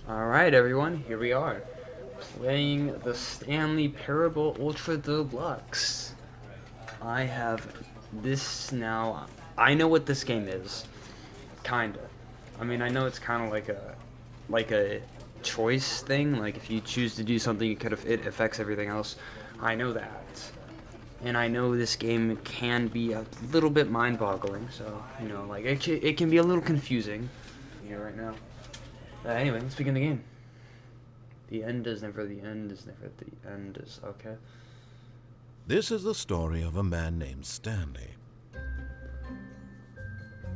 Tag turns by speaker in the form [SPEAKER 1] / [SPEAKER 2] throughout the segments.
[SPEAKER 1] Alright everyone, here we are, playing the Stanley Parable Ultra Deluxe. I have this now. I know what this game is, kinda. I mean, I know it's kind of like a choice thing, like if you choose to do something it affects everything else. I know that. And I know this game can be a little bit mind-boggling, so, like, it can be a little confusing here right now. Anyway, let's begin the game. The end is never the end is never the end is okay.
[SPEAKER 2] This is the story of a man named Stanley.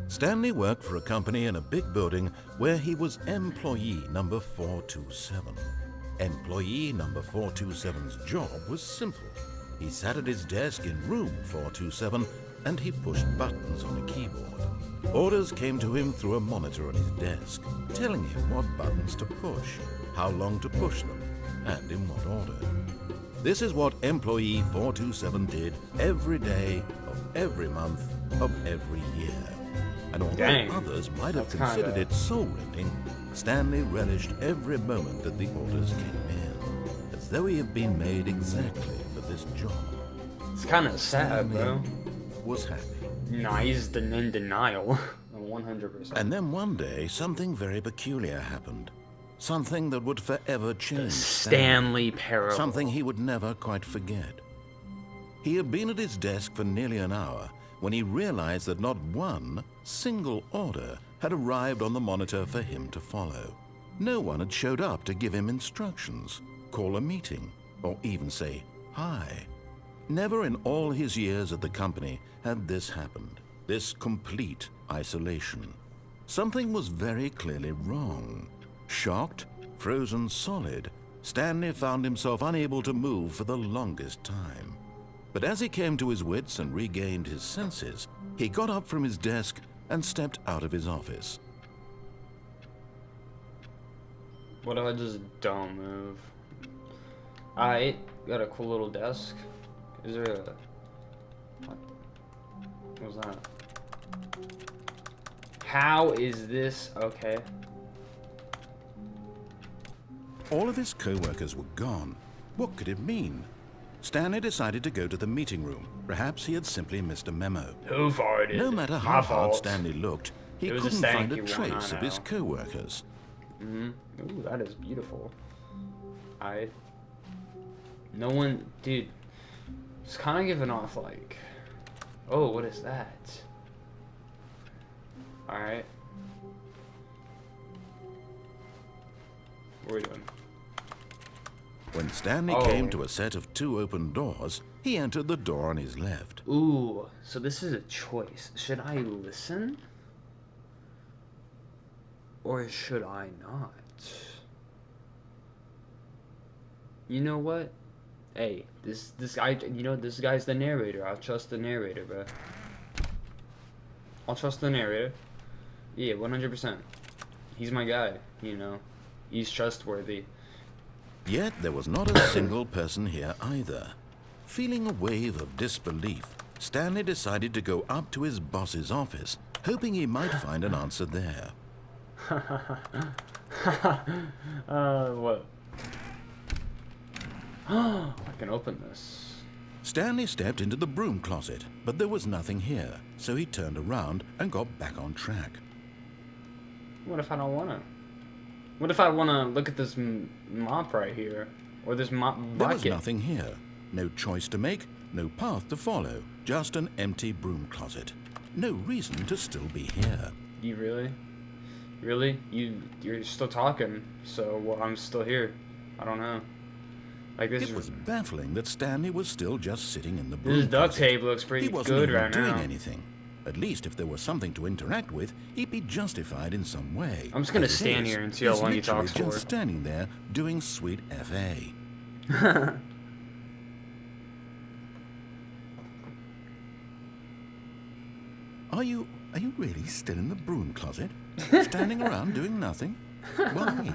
[SPEAKER 2] Stanley worked for a company in a big building where he was employee number 427. Employee number 427's job was simple. He sat at his desk in room 427 and he pushed buttons on a keyboard. Orders came to him through a monitor on his desk, telling him what buttons to push, how long to push them, and in what order. This is what employee 427 did every day of every month of every year. And although others might have considered it soul-rending, Stanley relished every moment that the orders came in, as though he had been made exactly for this job.
[SPEAKER 1] It's kind of sad,
[SPEAKER 2] Stanley
[SPEAKER 1] bro.
[SPEAKER 2] Was happy.
[SPEAKER 1] Nah, he's in denial. 100%.
[SPEAKER 2] And then one day, something very peculiar happened. Something that would forever change
[SPEAKER 1] Stanley Parable.
[SPEAKER 2] Something he would never quite forget. He had been at his desk for nearly an hour when he realized that not one single order had arrived on the monitor for him to follow. No one had showed up to give him instructions, call a meeting, or even say hi. Never in all his years at the company had this happened, this complete isolation. Something was very clearly wrong. Shocked, frozen solid, Stanley found himself unable to move for the longest time. But as he came to his wits and regained his senses, he got up from his desk and stepped out of his office.
[SPEAKER 1] What if I just don't move? Alright, got a cool little desk. Is there a... What was that? How is this? Okay.
[SPEAKER 2] All of his co-workers were gone. What could it mean? Stanley decided to go to the meeting room. Perhaps he had simply missed a memo.
[SPEAKER 1] Who farted?
[SPEAKER 2] No matter how hard Stanley looked, he couldn't find a trace of his co-workers.
[SPEAKER 1] Ooh, that is beautiful. No one... Dude, it's kind of giving off like... Oh, what is that? Alright. What are we doing?
[SPEAKER 2] When Stanley came to a set of two open doors, he entered the door on his left.
[SPEAKER 1] Ooh, so this is a choice. Should I listen? Or should I not? You know what? Hey, this guy, this guy's the narrator. I'll trust the narrator, bro. I'll trust the narrator. Yeah, 100%. He's my guy, He's trustworthy.
[SPEAKER 2] Yet there was not a single person here either. Feeling a wave of disbelief, Stanley decided to go up to his boss's office, hoping he might find an answer there.
[SPEAKER 1] What? I can open this.
[SPEAKER 2] Stanley stepped into the broom closet, but there was nothing here, so he turned around and got back on track.
[SPEAKER 1] What if I don't wanna? What if I wanna look at this mop right here? Or this mop bucket?
[SPEAKER 2] There was nothing here. No choice to make, no path to follow, just an empty broom closet. No reason to still be here.
[SPEAKER 1] You really? Really? You're still talking, so well, I'm still here. I don't know. Like this.
[SPEAKER 2] It was baffling that Stanley was still just sitting in the broom
[SPEAKER 1] This duct
[SPEAKER 2] closet.
[SPEAKER 1] tape looks pretty
[SPEAKER 2] good right now. He wasn't even doing
[SPEAKER 1] now.
[SPEAKER 2] anything. At least if there was something to interact with, he'd be justified in some way.
[SPEAKER 1] I'm just gonna stand here and see how long he talks for.
[SPEAKER 2] Just standing there doing sweet FA. Are you really still in the broom closet? Standing around doing nothing? Why?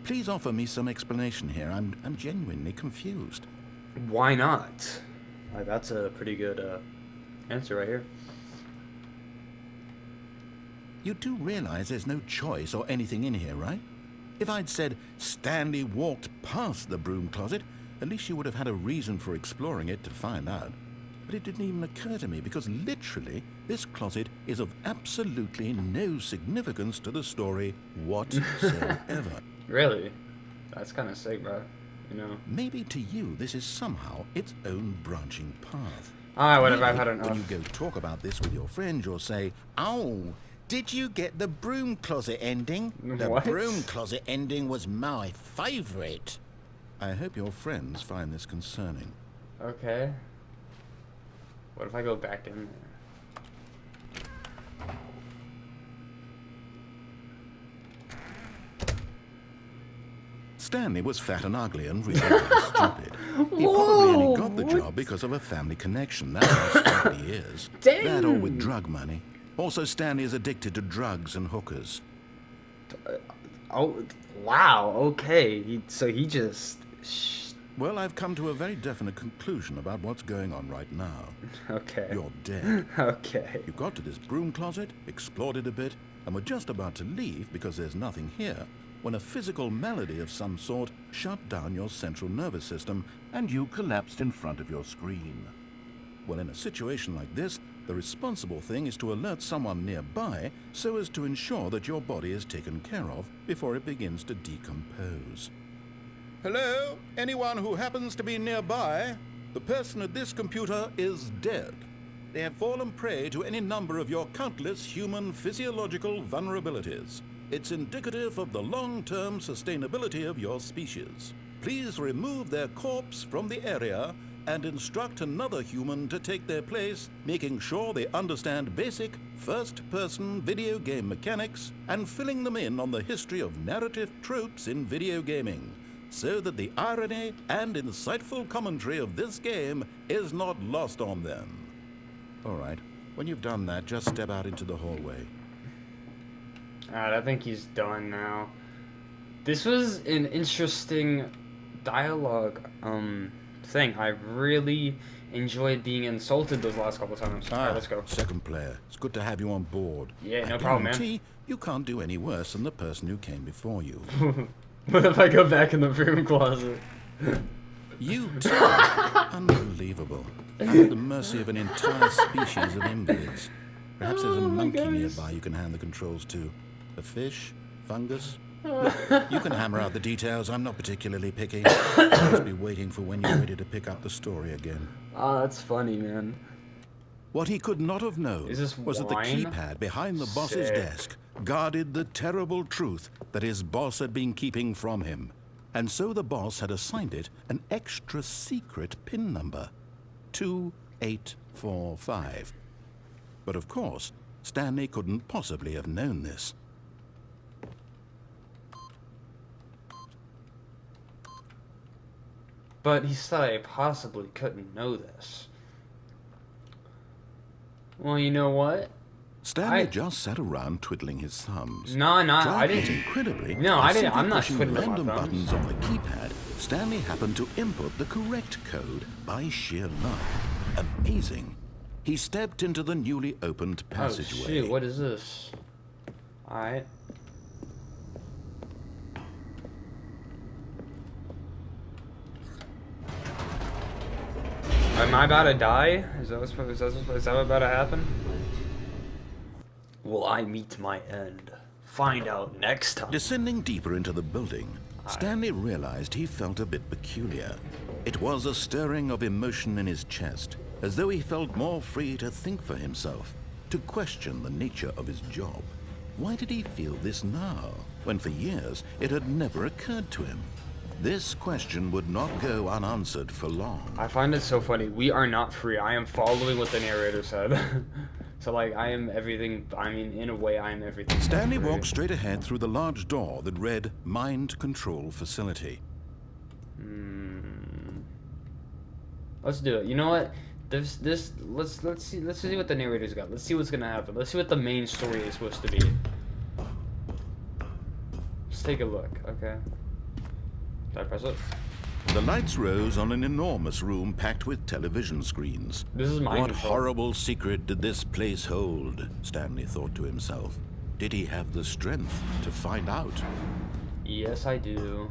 [SPEAKER 2] Please offer me some explanation here. I'm genuinely confused.
[SPEAKER 1] Why not? Like, that's a pretty good answer right here.
[SPEAKER 2] You do realize there's no choice or anything in here, right? If I'd said Stanley walked past the broom closet, at least you would have had a reason for exploring it to find out. But it didn't even occur to me because literally this closet is of absolutely no significance to the story whatsoever.
[SPEAKER 1] Really? That's kind of sick, bro. You know.
[SPEAKER 2] Maybe to you this is somehow its own branching path.
[SPEAKER 1] Alright, whatever,
[SPEAKER 2] Maybe
[SPEAKER 1] I've had enough.
[SPEAKER 2] when you go talk about this with your friend, you'll say, "Oh, did you get the broom closet ending? The
[SPEAKER 1] What?
[SPEAKER 2] broom closet ending was my favorite." I hope your friends find this concerning.
[SPEAKER 1] Okay. What if I go back in there?
[SPEAKER 2] Stanley was fat and ugly and really, really stupid. He probably only got the job because of a family connection. That's how stupid he is.
[SPEAKER 1] Dang.
[SPEAKER 2] That or with drug money. Also, Stanley is addicted to drugs and hookers.
[SPEAKER 1] Oh, wow. Okay. So he just.
[SPEAKER 2] Well, I've come to a very definite conclusion about what's going on right now.
[SPEAKER 1] Okay.
[SPEAKER 2] You're dead.
[SPEAKER 1] Okay.
[SPEAKER 2] You got to this broom closet, explored it a bit, and were just about to leave because there's nothing here, when a physical malady of some sort shut down your central nervous system and you collapsed in front of your screen. Well, in a situation like this, the responsible thing is to alert someone nearby so as to ensure that your body is taken care of before it begins to decompose. Hello? Anyone who happens to be nearby? The person at this computer is dead. They have fallen prey to any number of your countless human physiological vulnerabilities. It's indicative of the long-term sustainability of your species. Please remove their corpse from the area and instruct another human to take their place, making sure they understand basic first-person video game mechanics and filling them in on the history of narrative tropes in video gaming, so that the irony and insightful commentary of this game is not lost on them. All right, when you've done that, just step out into the hallway.
[SPEAKER 1] Alright, I think he's done now. This was an interesting dialogue thing. I really enjoyed being insulted those last couple times. Alright, let's go.
[SPEAKER 2] Second player. It's good to have you on board.
[SPEAKER 1] Yeah, no problem, man.
[SPEAKER 2] I guarantee you can't do any worse than the person who came before you.
[SPEAKER 1] What if I go back in the room closet?
[SPEAKER 2] You too? Unbelievable. I'm at the mercy of an entire species of invalids. Perhaps there's a monkey nearby you can hand the controls to. A fish? Fungus? You can hammer out the details. I'm not particularly picky. I'll just be waiting for when you're ready to pick up the story again.
[SPEAKER 1] Oh, that's funny, man.
[SPEAKER 2] What he could not have known
[SPEAKER 1] Is this
[SPEAKER 2] was that the
[SPEAKER 1] wine?
[SPEAKER 2] keypad behind the boss's
[SPEAKER 1] Sick.
[SPEAKER 2] desk guarded the terrible truth that his boss had been keeping from him. And so the boss had assigned it an extra secret PIN number, 2845. But of course, Stanley couldn't possibly have known this.
[SPEAKER 1] But he said I possibly couldn't know this. Well, you know what?
[SPEAKER 2] Stanley just sat around twiddling his thumbs.
[SPEAKER 1] No, I
[SPEAKER 2] Yet
[SPEAKER 1] didn't.
[SPEAKER 2] incredibly,
[SPEAKER 1] No,
[SPEAKER 2] by
[SPEAKER 1] I didn't.
[SPEAKER 2] simply
[SPEAKER 1] I'm not
[SPEAKER 2] pushing
[SPEAKER 1] twiddling my
[SPEAKER 2] random
[SPEAKER 1] thumbs.
[SPEAKER 2] buttons on the keypad, Stanley happened to input the correct code by sheer luck. Amazing. He stepped into the newly opened
[SPEAKER 1] Oh
[SPEAKER 2] passageway.
[SPEAKER 1] shoot! What is this? All right. Am I about to die? Is that what's about to happen? Will I meet my end? Find out next time.
[SPEAKER 2] Descending deeper into the building, Stanley realized he felt a bit peculiar. It was a stirring of emotion in his chest, as though he felt more free to think for himself, to question the nature of his job. Why did he feel this now, when for years it had never occurred to him? This question would not go unanswered for long.
[SPEAKER 1] I find it so funny. We are not free. I am following what the narrator said. So, like, I am everything. I mean, in a way, I am everything.
[SPEAKER 2] Stanley walked straight ahead through the large door that read Mind Control Facility.
[SPEAKER 1] Let's do it. You know what? Let's see what the narrator's got. Let's see what's gonna happen. Let's see what the main story is supposed to be. Let's take a look. Okay. Did I press it?
[SPEAKER 2] The lights rose on an enormous room packed with television screens.
[SPEAKER 1] This is my
[SPEAKER 2] What
[SPEAKER 1] control.
[SPEAKER 2] horrible secret did this place hold? Stanley thought to himself. Did he have the strength to find out?
[SPEAKER 1] Yes, I do.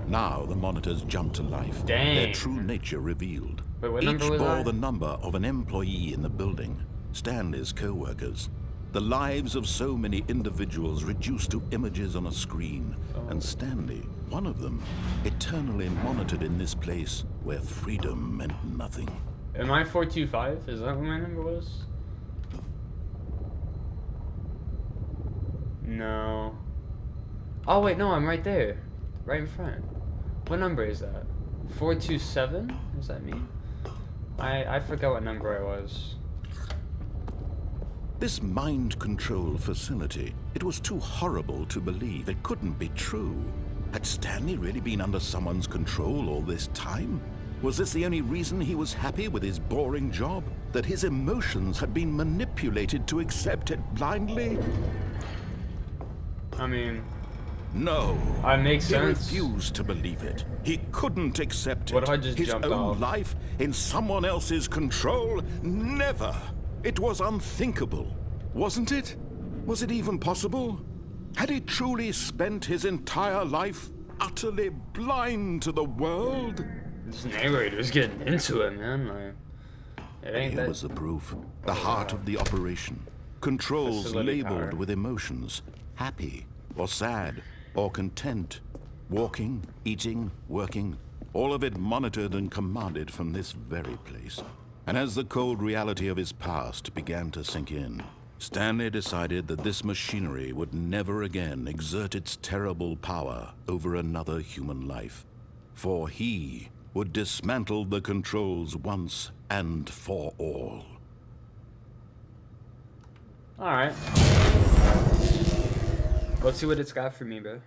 [SPEAKER 2] Now the monitors jumped to life,
[SPEAKER 1] Dang.
[SPEAKER 2] their true nature revealed.
[SPEAKER 1] Wait, what
[SPEAKER 2] Each
[SPEAKER 1] number was
[SPEAKER 2] bore
[SPEAKER 1] I?
[SPEAKER 2] the number of an employee in the building, Stanley's co-workers. The lives of so many individuals reduced to images on a screen, and Stanley, one of them, eternally monitored in this place where freedom meant nothing.
[SPEAKER 1] Am I 425? Is that what my number was? No. Oh wait, no, I'm right there. Right in front. What number is that? 427? What does that mean? I forgot what number I was.
[SPEAKER 2] This mind control facility, it was too horrible to believe. It couldn't be true. Had Stanley really been under someone's control all this time? Was this the only reason he was happy with his boring job? That his emotions had been manipulated to accept it blindly?
[SPEAKER 1] I mean,
[SPEAKER 2] No.
[SPEAKER 1] it makes
[SPEAKER 2] He
[SPEAKER 1] sense.
[SPEAKER 2] refused to believe it. He couldn't accept it.
[SPEAKER 1] What if I just
[SPEAKER 2] His
[SPEAKER 1] jumped
[SPEAKER 2] own
[SPEAKER 1] off?
[SPEAKER 2] life in someone else's control? Never. It was unthinkable, wasn't it? Was it even possible? Had he truly spent his entire life utterly blind to the world?
[SPEAKER 1] This narrator's getting into it, man. Like, it ain't
[SPEAKER 2] Here
[SPEAKER 1] that.
[SPEAKER 2] was the proof. The heart of the operation. Controls
[SPEAKER 1] Facility
[SPEAKER 2] labeled
[SPEAKER 1] power.
[SPEAKER 2] with emotions. Happy, or sad, or content. Walking, eating, working. All of it monitored and commanded from this very place. And as the cold reality of his past began to sink in, Stanley decided that this machinery would never again exert its terrible power over another human life. For he would dismantle the controls once and for all.
[SPEAKER 1] Alright. Let's see what it's got for me, bro.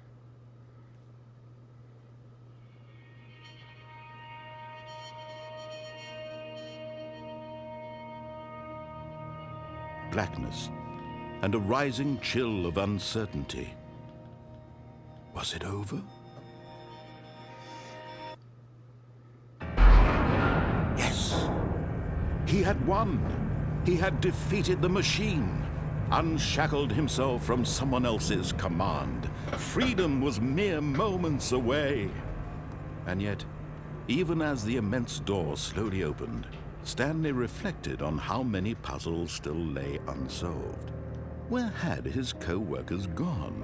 [SPEAKER 2] Blackness and a rising chill of uncertainty. Was it over? Yes. He had won. He had defeated the machine, unshackled himself from someone else's command. Freedom was mere moments away. And yet, even as the immense door slowly opened, Stanley reflected on how many puzzles still lay unsolved. Where had his co-workers gone?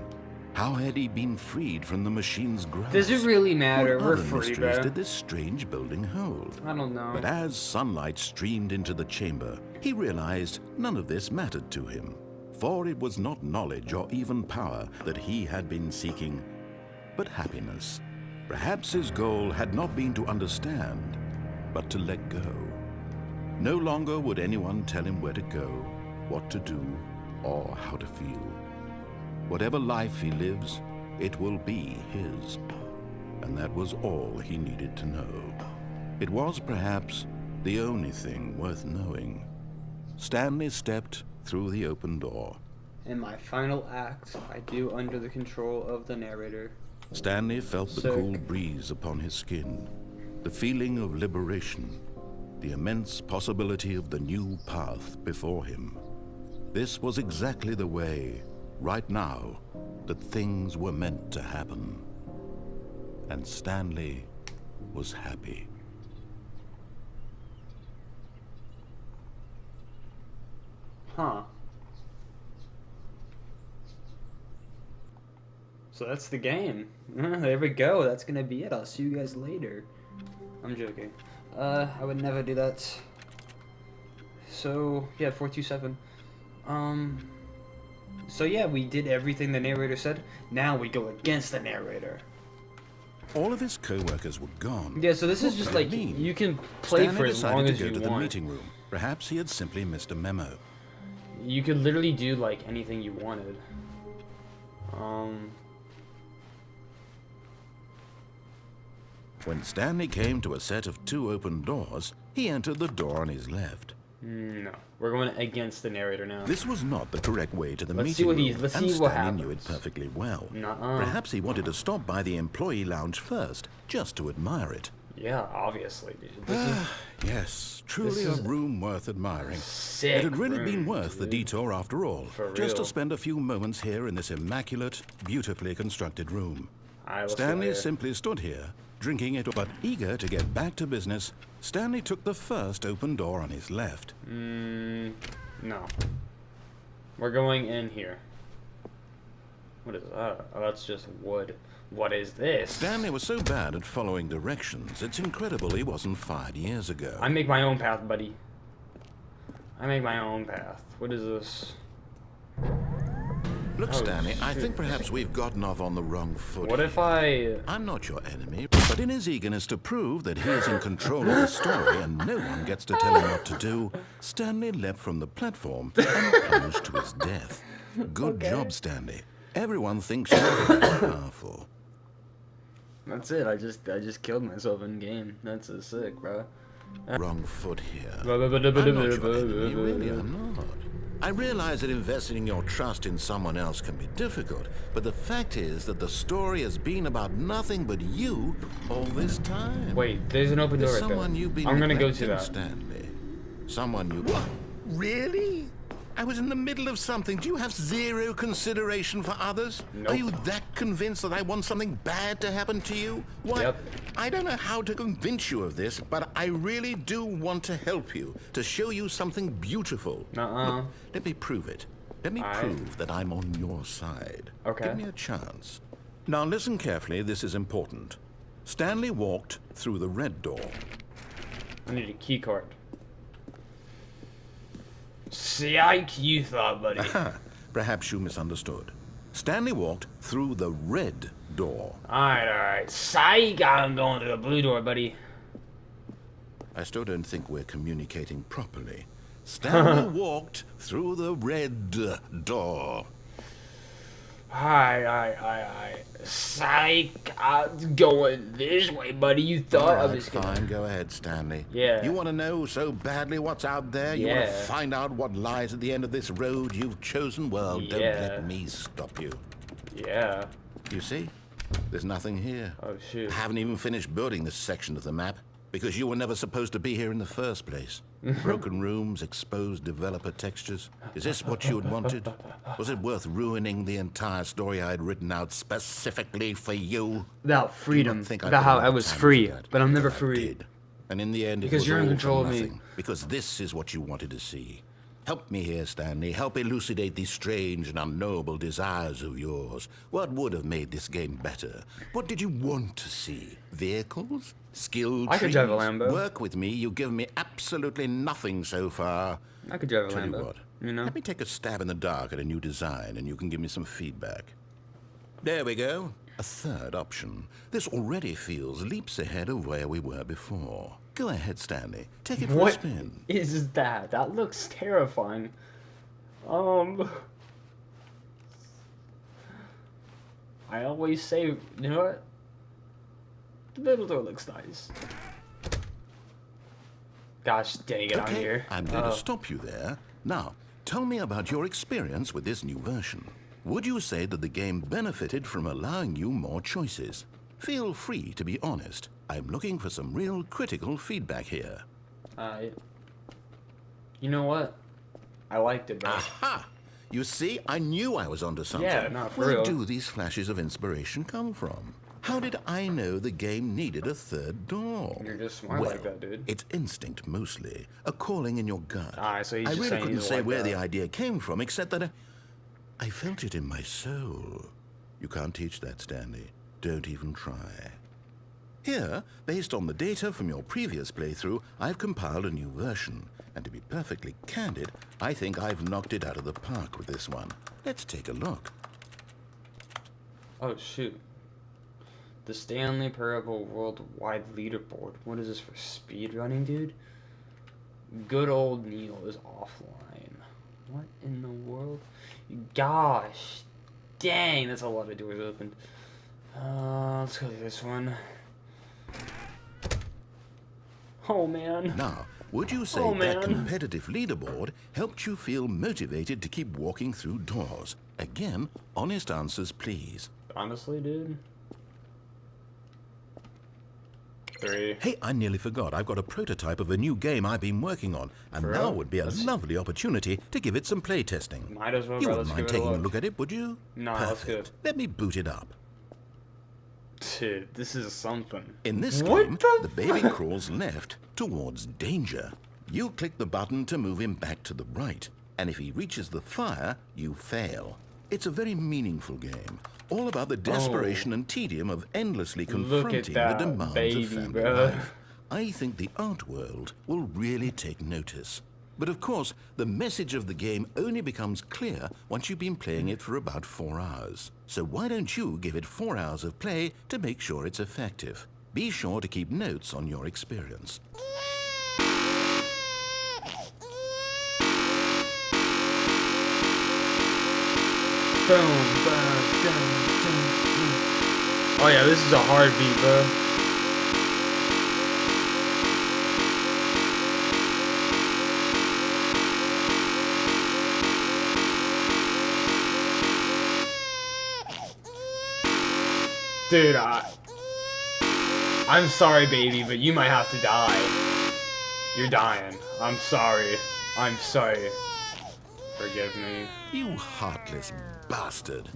[SPEAKER 2] How had he been freed from the machine's grasp?
[SPEAKER 1] Does it really matter?
[SPEAKER 2] What
[SPEAKER 1] We're
[SPEAKER 2] other
[SPEAKER 1] free,
[SPEAKER 2] mysteries
[SPEAKER 1] bro.
[SPEAKER 2] did this strange building hold?
[SPEAKER 1] I don't know.
[SPEAKER 2] But as sunlight streamed into the chamber, he realized none of this mattered to him. For it was not knowledge or even power that he had been seeking, but happiness. Perhaps his goal had not been to understand, but to let go. No longer would anyone tell him where to go, what to do, or how to feel. Whatever life he lives, it will be his. And that was all he needed to know. It was perhaps the only thing worth knowing. Stanley stepped through the open door.
[SPEAKER 1] In my final act, I do under the control of the narrator.
[SPEAKER 2] Stanley felt the
[SPEAKER 1] Sick.
[SPEAKER 2] cool breeze upon his skin, the feeling of liberation, the immense possibility of the new path before him. This was exactly the way, right now, that things were meant to happen. And Stanley was happy.
[SPEAKER 1] Huh. So that's the game. There we go. That's gonna be it. I'll see you guys later. I'm joking. I would never do that. So, yeah, 427. So yeah, we did everything the narrator said. Now we go against the narrator.
[SPEAKER 2] All of his co-workers were gone.
[SPEAKER 1] Yeah, so this is
[SPEAKER 2] What
[SPEAKER 1] just
[SPEAKER 2] could it
[SPEAKER 1] like,
[SPEAKER 2] mean?
[SPEAKER 1] you can play
[SPEAKER 2] Stanley
[SPEAKER 1] for as long
[SPEAKER 2] decided
[SPEAKER 1] as
[SPEAKER 2] to go
[SPEAKER 1] you
[SPEAKER 2] to the
[SPEAKER 1] want.
[SPEAKER 2] meeting room. Perhaps he had simply missed a memo.
[SPEAKER 1] You could literally do like anything you wanted.
[SPEAKER 2] When Stanley came to a set of 2 open doors, he entered the door on his left.
[SPEAKER 1] No, we're going against the narrator now.
[SPEAKER 2] This was not the correct way to the
[SPEAKER 1] Let's see
[SPEAKER 2] meeting
[SPEAKER 1] what
[SPEAKER 2] room,
[SPEAKER 1] let's
[SPEAKER 2] and
[SPEAKER 1] see what
[SPEAKER 2] Stanley knew it
[SPEAKER 1] happens.
[SPEAKER 2] perfectly well.
[SPEAKER 1] Nuh-uh.
[SPEAKER 2] Perhaps he wanted to stop by the employee lounge first, just to admire it.
[SPEAKER 1] Yeah, obviously, dude. This is
[SPEAKER 2] Yes, truly
[SPEAKER 1] this
[SPEAKER 2] a
[SPEAKER 1] is
[SPEAKER 2] room worth admiring.
[SPEAKER 1] sick
[SPEAKER 2] It had really been
[SPEAKER 1] room,
[SPEAKER 2] worth the
[SPEAKER 1] dude.
[SPEAKER 2] detour after all,
[SPEAKER 1] For
[SPEAKER 2] just to
[SPEAKER 1] real.
[SPEAKER 2] spend a few moments here in this immaculate, beautifully constructed room.
[SPEAKER 1] Alright, let's go
[SPEAKER 2] Stanley
[SPEAKER 1] here.
[SPEAKER 2] simply stood here, drinking it, but eager to get back to business. Stanley took the first open door on his left.
[SPEAKER 1] No. We're going in here. What is that? Oh, that's just wood. What is this?
[SPEAKER 2] Stanley was so bad at following directions, it's incredible he wasn't fired years ago.
[SPEAKER 1] I make my own path, buddy. I make my own path. What is this?
[SPEAKER 2] Look,
[SPEAKER 1] Oh,
[SPEAKER 2] Stanley, I
[SPEAKER 1] shoot.
[SPEAKER 2] think perhaps we've gotten off on the wrong foot.
[SPEAKER 1] What if I...
[SPEAKER 2] I'm not your enemy, but in his eagerness to prove that he is in control of the story and no one gets to tell him what to do, Stanley leapt from the platform and plunged to his death. Good job, Stanley. Everyone thinks you're very powerful.
[SPEAKER 1] That's it. I just killed myself in game. That's so sick, bro.
[SPEAKER 2] Wrong foot here. I'm not your enemy, really, I'm not. I realize that investing your trust in someone else can be difficult, but the fact is that the story has been about nothing but you all this time.
[SPEAKER 1] Wait, there's an open door
[SPEAKER 2] There's
[SPEAKER 1] right there.
[SPEAKER 2] someone you've been
[SPEAKER 1] I'm gonna go
[SPEAKER 2] neglecting,
[SPEAKER 1] to that.
[SPEAKER 2] Stanley. Someone you... What? Really? I was in the middle of something. Do you have zero consideration for others?
[SPEAKER 1] Nope.
[SPEAKER 2] Are you that convinced that I want something bad to happen to you? What?
[SPEAKER 1] Yep.
[SPEAKER 2] I don't know how to convince you of this, but I really do want to help you, to show you something beautiful. Look, let me prove it. Let me prove that I'm on your side.
[SPEAKER 1] Okay.
[SPEAKER 2] Give me a chance. Now listen carefully, this is important. Stanley walked through the red door.
[SPEAKER 1] I need a key card. Psych, you thought, buddy.
[SPEAKER 2] Perhaps you misunderstood. Stanley walked through the red door.
[SPEAKER 1] Alright. Psych, I'm going to the blue door, buddy.
[SPEAKER 2] I still don't think we're communicating properly. Stanley walked through the red door.
[SPEAKER 1] Alright. Psych, I'm going this way, buddy. You thought I was gonna...
[SPEAKER 2] Fine, go ahead, Stanley.
[SPEAKER 1] Yeah.
[SPEAKER 2] You want to know so badly what's out there? You want to
[SPEAKER 1] Yeah.
[SPEAKER 2] find out what lies at the end of this road you've chosen? Well, don't
[SPEAKER 1] Yeah.
[SPEAKER 2] let me stop you.
[SPEAKER 1] Yeah.
[SPEAKER 2] You see? There's nothing here.
[SPEAKER 1] Oh, shoot.
[SPEAKER 2] I haven't even finished building this section of the map, because you were never supposed to be here in the first place. Broken rooms, exposed developer textures. Is this what you had wanted? Was it worth ruining the entire story I had written out specifically for you?
[SPEAKER 1] About
[SPEAKER 2] Do
[SPEAKER 1] freedom.
[SPEAKER 2] not think
[SPEAKER 1] About
[SPEAKER 2] put
[SPEAKER 1] how
[SPEAKER 2] enough
[SPEAKER 1] I was
[SPEAKER 2] time into
[SPEAKER 1] free,
[SPEAKER 2] that?
[SPEAKER 1] but I'm never
[SPEAKER 2] I
[SPEAKER 1] free.
[SPEAKER 2] did. And in the end, it
[SPEAKER 1] Because
[SPEAKER 2] was
[SPEAKER 1] you're in
[SPEAKER 2] all
[SPEAKER 1] control
[SPEAKER 2] for
[SPEAKER 1] of me.
[SPEAKER 2] nothing. Because this is what you wanted to see. Help me here, Stanley. Help elucidate these strange and unknowable desires of yours. What would have made this game better? What did you want to see? Vehicles? Skill
[SPEAKER 1] I could
[SPEAKER 2] trees?
[SPEAKER 1] drive a Lambo.
[SPEAKER 2] Work with me. You've given me absolutely nothing so far.
[SPEAKER 1] I could drive a
[SPEAKER 2] Tell you
[SPEAKER 1] Lambo.
[SPEAKER 2] what.
[SPEAKER 1] You know?
[SPEAKER 2] Let me take a stab in the dark at a new design, and you can give me some feedback. There we go. A third option. This already feels leaps ahead of where we were before. Go ahead, Stanley. Take it for a
[SPEAKER 1] What
[SPEAKER 2] spin.
[SPEAKER 1] is that? That looks terrifying. I always say, you know what? The middle door looks nice. Gosh dang it, I'm here.
[SPEAKER 2] I'm going to stop you there. Now, tell me about your experience with this new version. Would you say that the game benefited from allowing you more choices? Feel free to be honest. I'm looking for some real critical feedback here.
[SPEAKER 1] You know what? I liked it, bro.
[SPEAKER 2] Aha! You see, I knew I was onto something.
[SPEAKER 1] Yeah, no, for
[SPEAKER 2] Where
[SPEAKER 1] real.
[SPEAKER 2] do these flashes of inspiration come from? How did I know the game needed a third door?
[SPEAKER 1] You're just smart
[SPEAKER 2] well,
[SPEAKER 1] like that, dude.
[SPEAKER 2] It's instinct mostly, a calling in your gut.
[SPEAKER 1] So he's
[SPEAKER 2] I
[SPEAKER 1] just
[SPEAKER 2] really
[SPEAKER 1] saying
[SPEAKER 2] couldn't
[SPEAKER 1] he's
[SPEAKER 2] say
[SPEAKER 1] like
[SPEAKER 2] where
[SPEAKER 1] that.
[SPEAKER 2] the idea came from, except that I felt it in my soul. You can't teach that, Stanley. Don't even try. Here, based on the data from your previous playthrough, I've compiled a new version. And to be perfectly candid, I think I've knocked it out of the park with this one. Let's take a look.
[SPEAKER 1] Oh, shoot. The Stanley Parable Worldwide Leaderboard. What is this for speedrunning, dude? Good old Neil is offline. What in the world? Gosh. Dang, that's a lot of doors opened. Let's go to this one. Oh, man.
[SPEAKER 2] Now, would you say
[SPEAKER 1] Oh,
[SPEAKER 2] that
[SPEAKER 1] man.
[SPEAKER 2] competitive leaderboard helped you feel motivated to keep walking through doors? Again, honest answers, please.
[SPEAKER 1] Honestly, dude. 3.
[SPEAKER 2] Hey, I nearly forgot. I've got a prototype of a new game I've been working on, and
[SPEAKER 1] For
[SPEAKER 2] now
[SPEAKER 1] real?
[SPEAKER 2] would be a lovely opportunity to give it some play testing.
[SPEAKER 1] Might as well,
[SPEAKER 2] You
[SPEAKER 1] bro.
[SPEAKER 2] wouldn't
[SPEAKER 1] Let's
[SPEAKER 2] mind
[SPEAKER 1] give it
[SPEAKER 2] taking
[SPEAKER 1] a
[SPEAKER 2] a look at it, would you?
[SPEAKER 1] No, let's
[SPEAKER 2] Perfect.
[SPEAKER 1] go.
[SPEAKER 2] Let me boot it up.
[SPEAKER 1] Dude, this is something.
[SPEAKER 2] In this
[SPEAKER 1] What
[SPEAKER 2] game,
[SPEAKER 1] the
[SPEAKER 2] the baby crawls left towards danger. You click the button to move him back to the right, and if he reaches the fire, you fail. It's a very meaningful game, all about the desperation and tedium of endlessly confronting the demands
[SPEAKER 1] baby,
[SPEAKER 2] of family
[SPEAKER 1] bro.
[SPEAKER 2] life. I think the art world will really take notice. But of course, the message of the game only becomes clear once you've been playing it for about 4 hours. So why don't you give it 4 hours of play to make sure it's effective? Be sure to keep notes on your experience.
[SPEAKER 1] Boom, boom, boom, boom, boom. Oh yeah, this is a hard beat, bro. Dude, I'm sorry, baby, but you might have to die. You're dying. I'm sorry. I'm sorry. Forgive me.
[SPEAKER 2] You heartless bastard.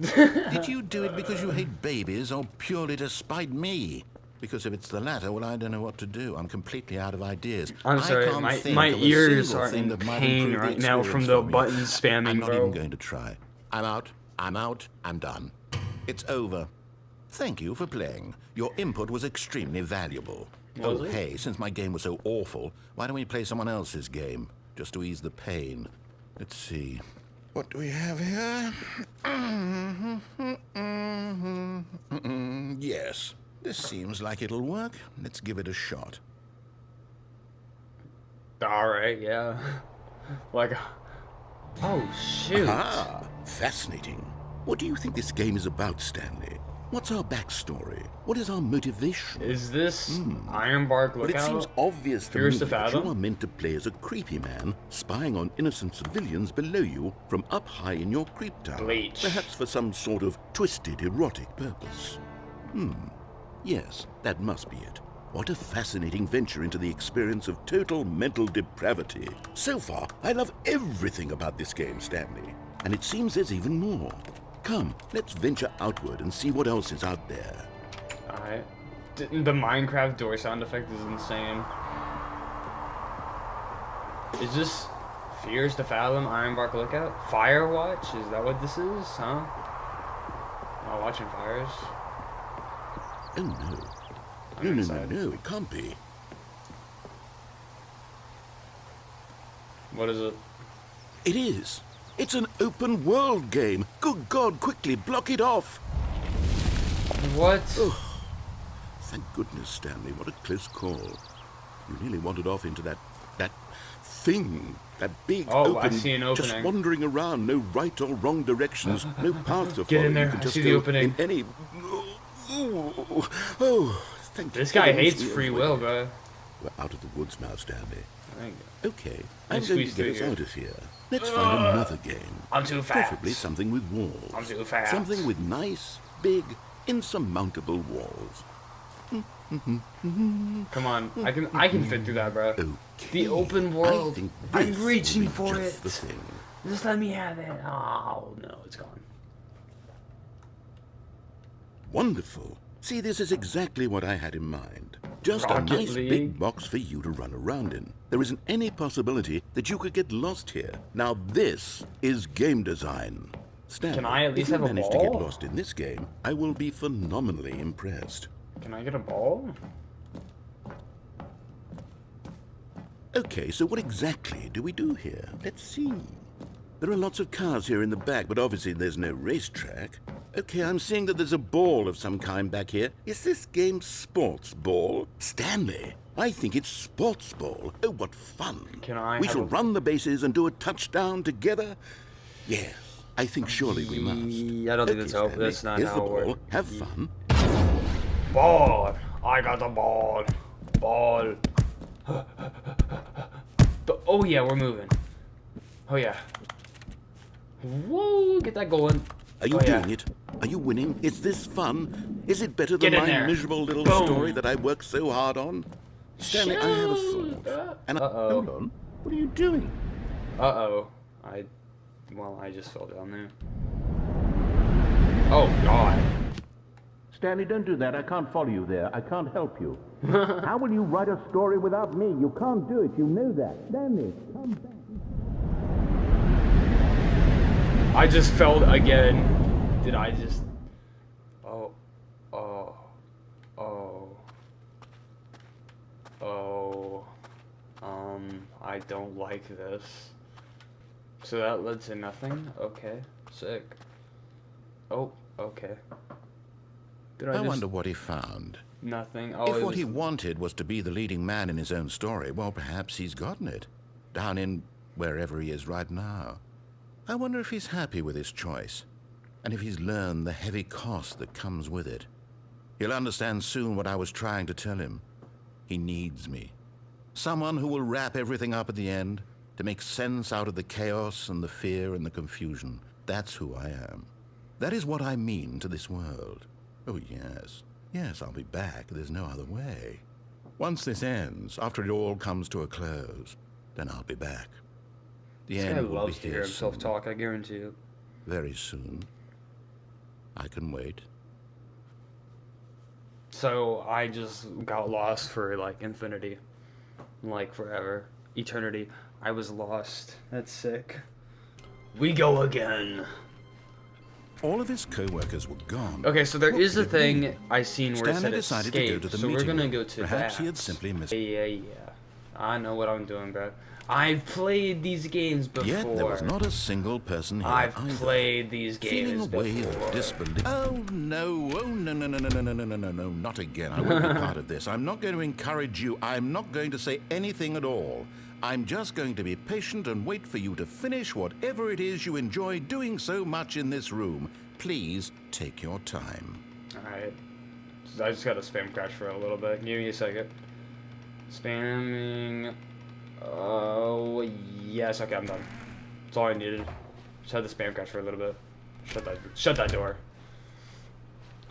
[SPEAKER 2] Did you do it because you hate babies or purely to spite me? Because if it's the latter, well, I don't know what to do. I'm completely out of ideas.
[SPEAKER 1] I'm sorry,
[SPEAKER 2] I can't think
[SPEAKER 1] my
[SPEAKER 2] of a
[SPEAKER 1] ears
[SPEAKER 2] single
[SPEAKER 1] are
[SPEAKER 2] thing
[SPEAKER 1] in
[SPEAKER 2] that might
[SPEAKER 1] pain
[SPEAKER 2] improve the
[SPEAKER 1] right now from
[SPEAKER 2] experience
[SPEAKER 1] the
[SPEAKER 2] for me.
[SPEAKER 1] button spamming,
[SPEAKER 2] I'm not
[SPEAKER 1] bro.
[SPEAKER 2] even going to try. I'm out. I'm out. I'm done. It's over. Thank you for playing. Your input was extremely valuable.
[SPEAKER 1] Was it?
[SPEAKER 2] Hey, since my game was so awful, why don't we play someone else's game? Just to ease the pain. Let's see. What do we have here? Yes, this seems like it'll work. Let's give it a shot.
[SPEAKER 1] Alright, yeah. Like, oh shoot.
[SPEAKER 2] Ah, fascinating. What do you think this game is about, Stanley? What's our backstory? What is our motivation?
[SPEAKER 1] Is this Ironbark
[SPEAKER 2] But it
[SPEAKER 1] Lookout?
[SPEAKER 2] seems obvious to
[SPEAKER 1] Fierce
[SPEAKER 2] me
[SPEAKER 1] to
[SPEAKER 2] that you
[SPEAKER 1] fathom?
[SPEAKER 2] are meant to play as a creepy man, spying on innocent civilians below you from up high in your creep tower.
[SPEAKER 1] Bleach.
[SPEAKER 2] Perhaps for some sort of twisted erotic purpose. Yes, that must be it. What a fascinating venture into the experience of total mental depravity. So far, I love everything about this game, Stanley. And it seems there's even more. Come, let's venture outward and see what else is out there.
[SPEAKER 1] Alright. The Minecraft door sound effect is insane. Is this Fears to Fathom, Ironbark Lookout? Firewatch? Is that what this is? Huh? Am I watching fires?
[SPEAKER 2] Oh no.
[SPEAKER 1] I'm
[SPEAKER 2] No,
[SPEAKER 1] inside.
[SPEAKER 2] it can't be.
[SPEAKER 1] What is it?
[SPEAKER 2] It is. It's an open world game. Good God, quickly block it off.
[SPEAKER 1] What?
[SPEAKER 2] Thank goodness, Stanley. What a close call. You nearly wandered off into that thing. That big
[SPEAKER 1] Oh,
[SPEAKER 2] open,
[SPEAKER 1] I see an opening.
[SPEAKER 2] just wandering around, no right or wrong directions, no path to follow.
[SPEAKER 1] Get in there.
[SPEAKER 2] You can
[SPEAKER 1] I
[SPEAKER 2] just
[SPEAKER 1] see the
[SPEAKER 2] go
[SPEAKER 1] opening.
[SPEAKER 2] in any. Oh, thank
[SPEAKER 1] This guy
[SPEAKER 2] heavens
[SPEAKER 1] hates
[SPEAKER 2] we
[SPEAKER 1] free
[SPEAKER 2] avoided
[SPEAKER 1] will,
[SPEAKER 2] it.
[SPEAKER 1] bro.
[SPEAKER 2] We're out of the woods now, Stanley.
[SPEAKER 1] There you go.
[SPEAKER 2] Okay,
[SPEAKER 1] Let's
[SPEAKER 2] I'm going to
[SPEAKER 1] squeeze
[SPEAKER 2] get
[SPEAKER 1] through
[SPEAKER 2] us
[SPEAKER 1] here.
[SPEAKER 2] out of here. Let's find another game.
[SPEAKER 1] I'm too fast.
[SPEAKER 2] Preferably something with walls.
[SPEAKER 1] I'm too fast.
[SPEAKER 2] Something with nice, big, insurmountable walls.
[SPEAKER 1] Come on, I can fit through that, bro.
[SPEAKER 2] Okay.
[SPEAKER 1] The open
[SPEAKER 2] I
[SPEAKER 1] world.
[SPEAKER 2] think
[SPEAKER 1] I'm
[SPEAKER 2] this
[SPEAKER 1] reaching
[SPEAKER 2] will be
[SPEAKER 1] for
[SPEAKER 2] just
[SPEAKER 1] it.
[SPEAKER 2] the thing.
[SPEAKER 1] Just let me have it. Oh no, it's gone.
[SPEAKER 2] Wonderful. See, this is exactly what I had in mind. Just
[SPEAKER 1] Rocket
[SPEAKER 2] a nice
[SPEAKER 1] League.
[SPEAKER 2] big box for you to run around in. There isn't any possibility that you could get lost here. Now this is game design. Stanley,
[SPEAKER 1] Can I at least
[SPEAKER 2] if you
[SPEAKER 1] have a
[SPEAKER 2] manage to get
[SPEAKER 1] ball?
[SPEAKER 2] lost in this game, I will be phenomenally impressed.
[SPEAKER 1] Can I get a ball?
[SPEAKER 2] Okay, so what exactly do we do here? Let's see. There are lots of cars here in the back, but obviously there's no racetrack. Okay, I'm seeing that there's a ball of some kind back here. Is this game sports ball? Stanley, I think it's sports ball. Oh, what fun.
[SPEAKER 1] Can I
[SPEAKER 2] We
[SPEAKER 1] have
[SPEAKER 2] shall
[SPEAKER 1] a-
[SPEAKER 2] run the bases and do a touchdown together? Yes, I think surely we must.
[SPEAKER 1] I don't think
[SPEAKER 2] Okay,
[SPEAKER 1] that's how.
[SPEAKER 2] Stanley,
[SPEAKER 1] That's not
[SPEAKER 2] here's
[SPEAKER 1] how
[SPEAKER 2] the
[SPEAKER 1] it
[SPEAKER 2] ball.
[SPEAKER 1] works.
[SPEAKER 2] Have fun.
[SPEAKER 1] Ball. I got the ball. Ball. Oh yeah, we're moving. Oh yeah. Whoa, get that going.
[SPEAKER 2] Are you
[SPEAKER 1] Oh, yeah.
[SPEAKER 2] doing it? Are you winning? Is this fun? Is it better
[SPEAKER 1] Get
[SPEAKER 2] than
[SPEAKER 1] in
[SPEAKER 2] my
[SPEAKER 1] there.
[SPEAKER 2] miserable little
[SPEAKER 1] Boom.
[SPEAKER 2] story that I worked so hard on? Stanley, I have a thought. And hold on. What are you doing?
[SPEAKER 1] Uh-oh. Well, I just fell down there. Oh, God.
[SPEAKER 3] Stanley, don't do that. I can't follow you there. I can't help you. How will you write a story without me? You can't do it. You know that. Stanley, come back.
[SPEAKER 1] I just fell again. Did I just... Oh. Oh. Oh. Oh. I don't like this. So that led to nothing? Okay. Sick. Oh, okay. Did
[SPEAKER 2] I wonder what he found.
[SPEAKER 1] Nothing. Oh,
[SPEAKER 2] If
[SPEAKER 1] it
[SPEAKER 2] what
[SPEAKER 1] was...
[SPEAKER 2] he wanted was to be the leading man in his own story, well, perhaps he's gotten it. Down in wherever he is right now. I wonder if he's happy with his choice, and if he's learned the heavy cost that comes with it. He'll understand soon what I was trying to tell him. He needs me. Someone who will wrap everything up at the end, to make sense out of the chaos and the fear and the confusion. That's who I am. That is what I mean to this world. Oh, yes. Yes, I'll be back. There's no other way. Once this ends, after it all comes to a close, then I'll be back. The
[SPEAKER 1] This guy
[SPEAKER 2] end will be
[SPEAKER 1] loves to hear
[SPEAKER 2] here
[SPEAKER 1] himself
[SPEAKER 2] soon.
[SPEAKER 1] talk, I guarantee you.
[SPEAKER 2] Very soon. I can wait.
[SPEAKER 1] So I just got lost for like infinity, like forever, eternity. I was lost. That's sick. We go again.
[SPEAKER 2] All of his co-workers were gone.
[SPEAKER 1] Okay, so there
[SPEAKER 2] What
[SPEAKER 1] is
[SPEAKER 2] could
[SPEAKER 1] a
[SPEAKER 2] it
[SPEAKER 1] thing
[SPEAKER 2] mean?
[SPEAKER 1] I seen where it
[SPEAKER 2] Stanley
[SPEAKER 1] said
[SPEAKER 2] decided
[SPEAKER 1] escape.
[SPEAKER 2] to go to the
[SPEAKER 1] so we're
[SPEAKER 2] meeting
[SPEAKER 1] gonna
[SPEAKER 2] room.
[SPEAKER 1] go to
[SPEAKER 2] Perhaps
[SPEAKER 1] that.
[SPEAKER 2] he had simply missed.
[SPEAKER 1] Yeah. I know what I'm doing, bro. I've played these games before.
[SPEAKER 2] Yet there was not a single person here
[SPEAKER 1] I've
[SPEAKER 2] either.
[SPEAKER 1] played these
[SPEAKER 2] Feeling
[SPEAKER 1] games
[SPEAKER 2] a wave
[SPEAKER 1] before.
[SPEAKER 2] of disbelief. Oh no, no, not again. I won't be part of this. I'm not going to encourage you. I'm not going to say anything at all. I'm just going to be patient and wait for you to finish whatever it is you enjoy doing so much in this room. Please take your time.
[SPEAKER 1] Alright. I just got a spam crash for a little bit. Give me a second. Spamming. Oh, yes. Okay, I'm done. That's all I needed. Just had the spam crash for a little bit. Shut that door.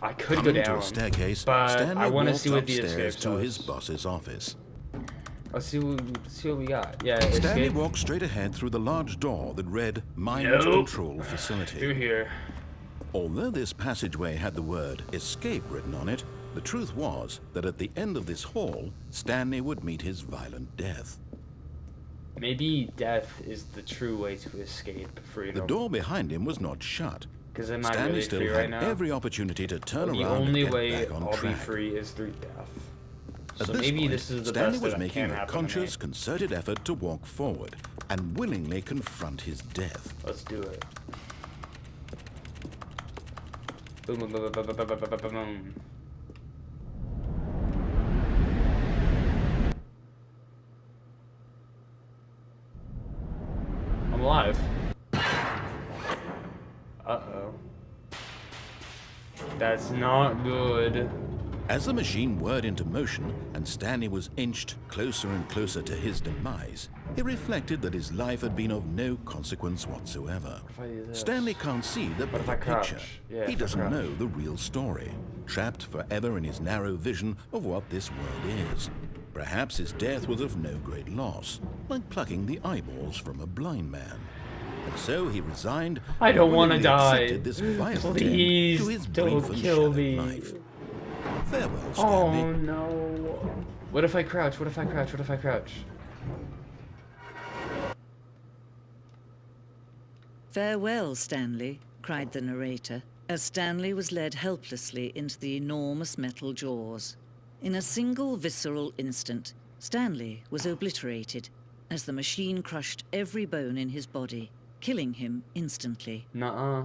[SPEAKER 1] I could
[SPEAKER 2] Coming
[SPEAKER 1] go
[SPEAKER 2] to
[SPEAKER 1] down,
[SPEAKER 2] a staircase,
[SPEAKER 1] but
[SPEAKER 2] Stanley
[SPEAKER 1] I want to
[SPEAKER 2] walked
[SPEAKER 1] see what the
[SPEAKER 2] upstairs
[SPEAKER 1] escape
[SPEAKER 2] to
[SPEAKER 1] does.
[SPEAKER 2] his boss's office.
[SPEAKER 1] Let's see what we got. Yeah,
[SPEAKER 2] Stanley
[SPEAKER 1] escape.
[SPEAKER 2] walked straight ahead through the large door that read Mind
[SPEAKER 1] Nope.
[SPEAKER 2] Control Facility.
[SPEAKER 1] Through here.
[SPEAKER 2] Although this passageway had the word escape written on it, the truth was that at the end of this hall, Stanley would meet his violent death.
[SPEAKER 1] Maybe death is the true way to escape freedom.
[SPEAKER 2] The door behind him was not shut.
[SPEAKER 1] Because am I
[SPEAKER 2] Stanley
[SPEAKER 1] really
[SPEAKER 2] still
[SPEAKER 1] free
[SPEAKER 2] had
[SPEAKER 1] right now?
[SPEAKER 2] every opportunity to turn
[SPEAKER 1] The
[SPEAKER 2] around
[SPEAKER 1] only
[SPEAKER 2] and get
[SPEAKER 1] way
[SPEAKER 2] back on
[SPEAKER 1] I'll
[SPEAKER 2] track.
[SPEAKER 1] be free is through death.
[SPEAKER 2] At
[SPEAKER 1] So
[SPEAKER 2] this
[SPEAKER 1] maybe
[SPEAKER 2] point,
[SPEAKER 1] this is the
[SPEAKER 2] Stanley
[SPEAKER 1] best
[SPEAKER 2] was
[SPEAKER 1] that
[SPEAKER 2] making
[SPEAKER 1] can
[SPEAKER 2] a
[SPEAKER 1] happen
[SPEAKER 2] conscious,
[SPEAKER 1] to me.
[SPEAKER 2] concerted effort to walk forward and willingly confront his death.
[SPEAKER 1] Let's do it. Boom, boom, boom, boom, boom, boom, boom, boom, boom. I'm alive. Uh-oh. That's not good.
[SPEAKER 2] As the machine whirred into motion and Stanley was inched closer and closer to his demise, he reflected that his life had been of no consequence whatsoever.
[SPEAKER 1] What if I do this?
[SPEAKER 2] Stanley can't see the
[SPEAKER 1] What if
[SPEAKER 2] bigger
[SPEAKER 1] I crouch?
[SPEAKER 2] picture.
[SPEAKER 1] Yeah,
[SPEAKER 2] He
[SPEAKER 1] if I
[SPEAKER 2] doesn't
[SPEAKER 1] crouch.
[SPEAKER 2] know the real story, trapped forever in his narrow vision of what this world is. Perhaps his death was of no great loss, like plucking the eyeballs from a blind man. And so he resigned.
[SPEAKER 1] I don't
[SPEAKER 2] and
[SPEAKER 1] want to
[SPEAKER 2] willingly
[SPEAKER 1] die.
[SPEAKER 2] accepted this violent end
[SPEAKER 1] Please
[SPEAKER 2] to his
[SPEAKER 1] don't
[SPEAKER 2] brief and
[SPEAKER 1] kill
[SPEAKER 2] shallow
[SPEAKER 1] me.
[SPEAKER 2] life. Farewell,
[SPEAKER 1] Oh
[SPEAKER 2] Stanley.
[SPEAKER 1] no. What if I crouch? What if I crouch? What if I crouch?
[SPEAKER 4] "Farewell, Stanley," cried the narrator, as Stanley was led helplessly into the enormous metal jaws. In a single visceral instant, Stanley was obliterated as the machine crushed every bone in his body, killing him instantly.
[SPEAKER 1] Nuh-uh.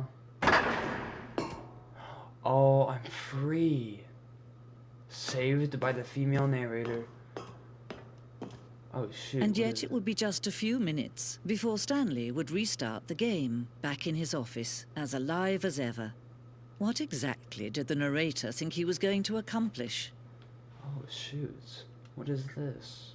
[SPEAKER 1] Oh, I'm free. Saved by the female narrator. Oh shoot.
[SPEAKER 4] And
[SPEAKER 1] what
[SPEAKER 4] yet
[SPEAKER 1] is
[SPEAKER 4] it would be just a few minutes before Stanley would restart the game, back in his office, as alive as ever. What exactly did the narrator think he was going to accomplish?
[SPEAKER 1] Oh shoot. What is this?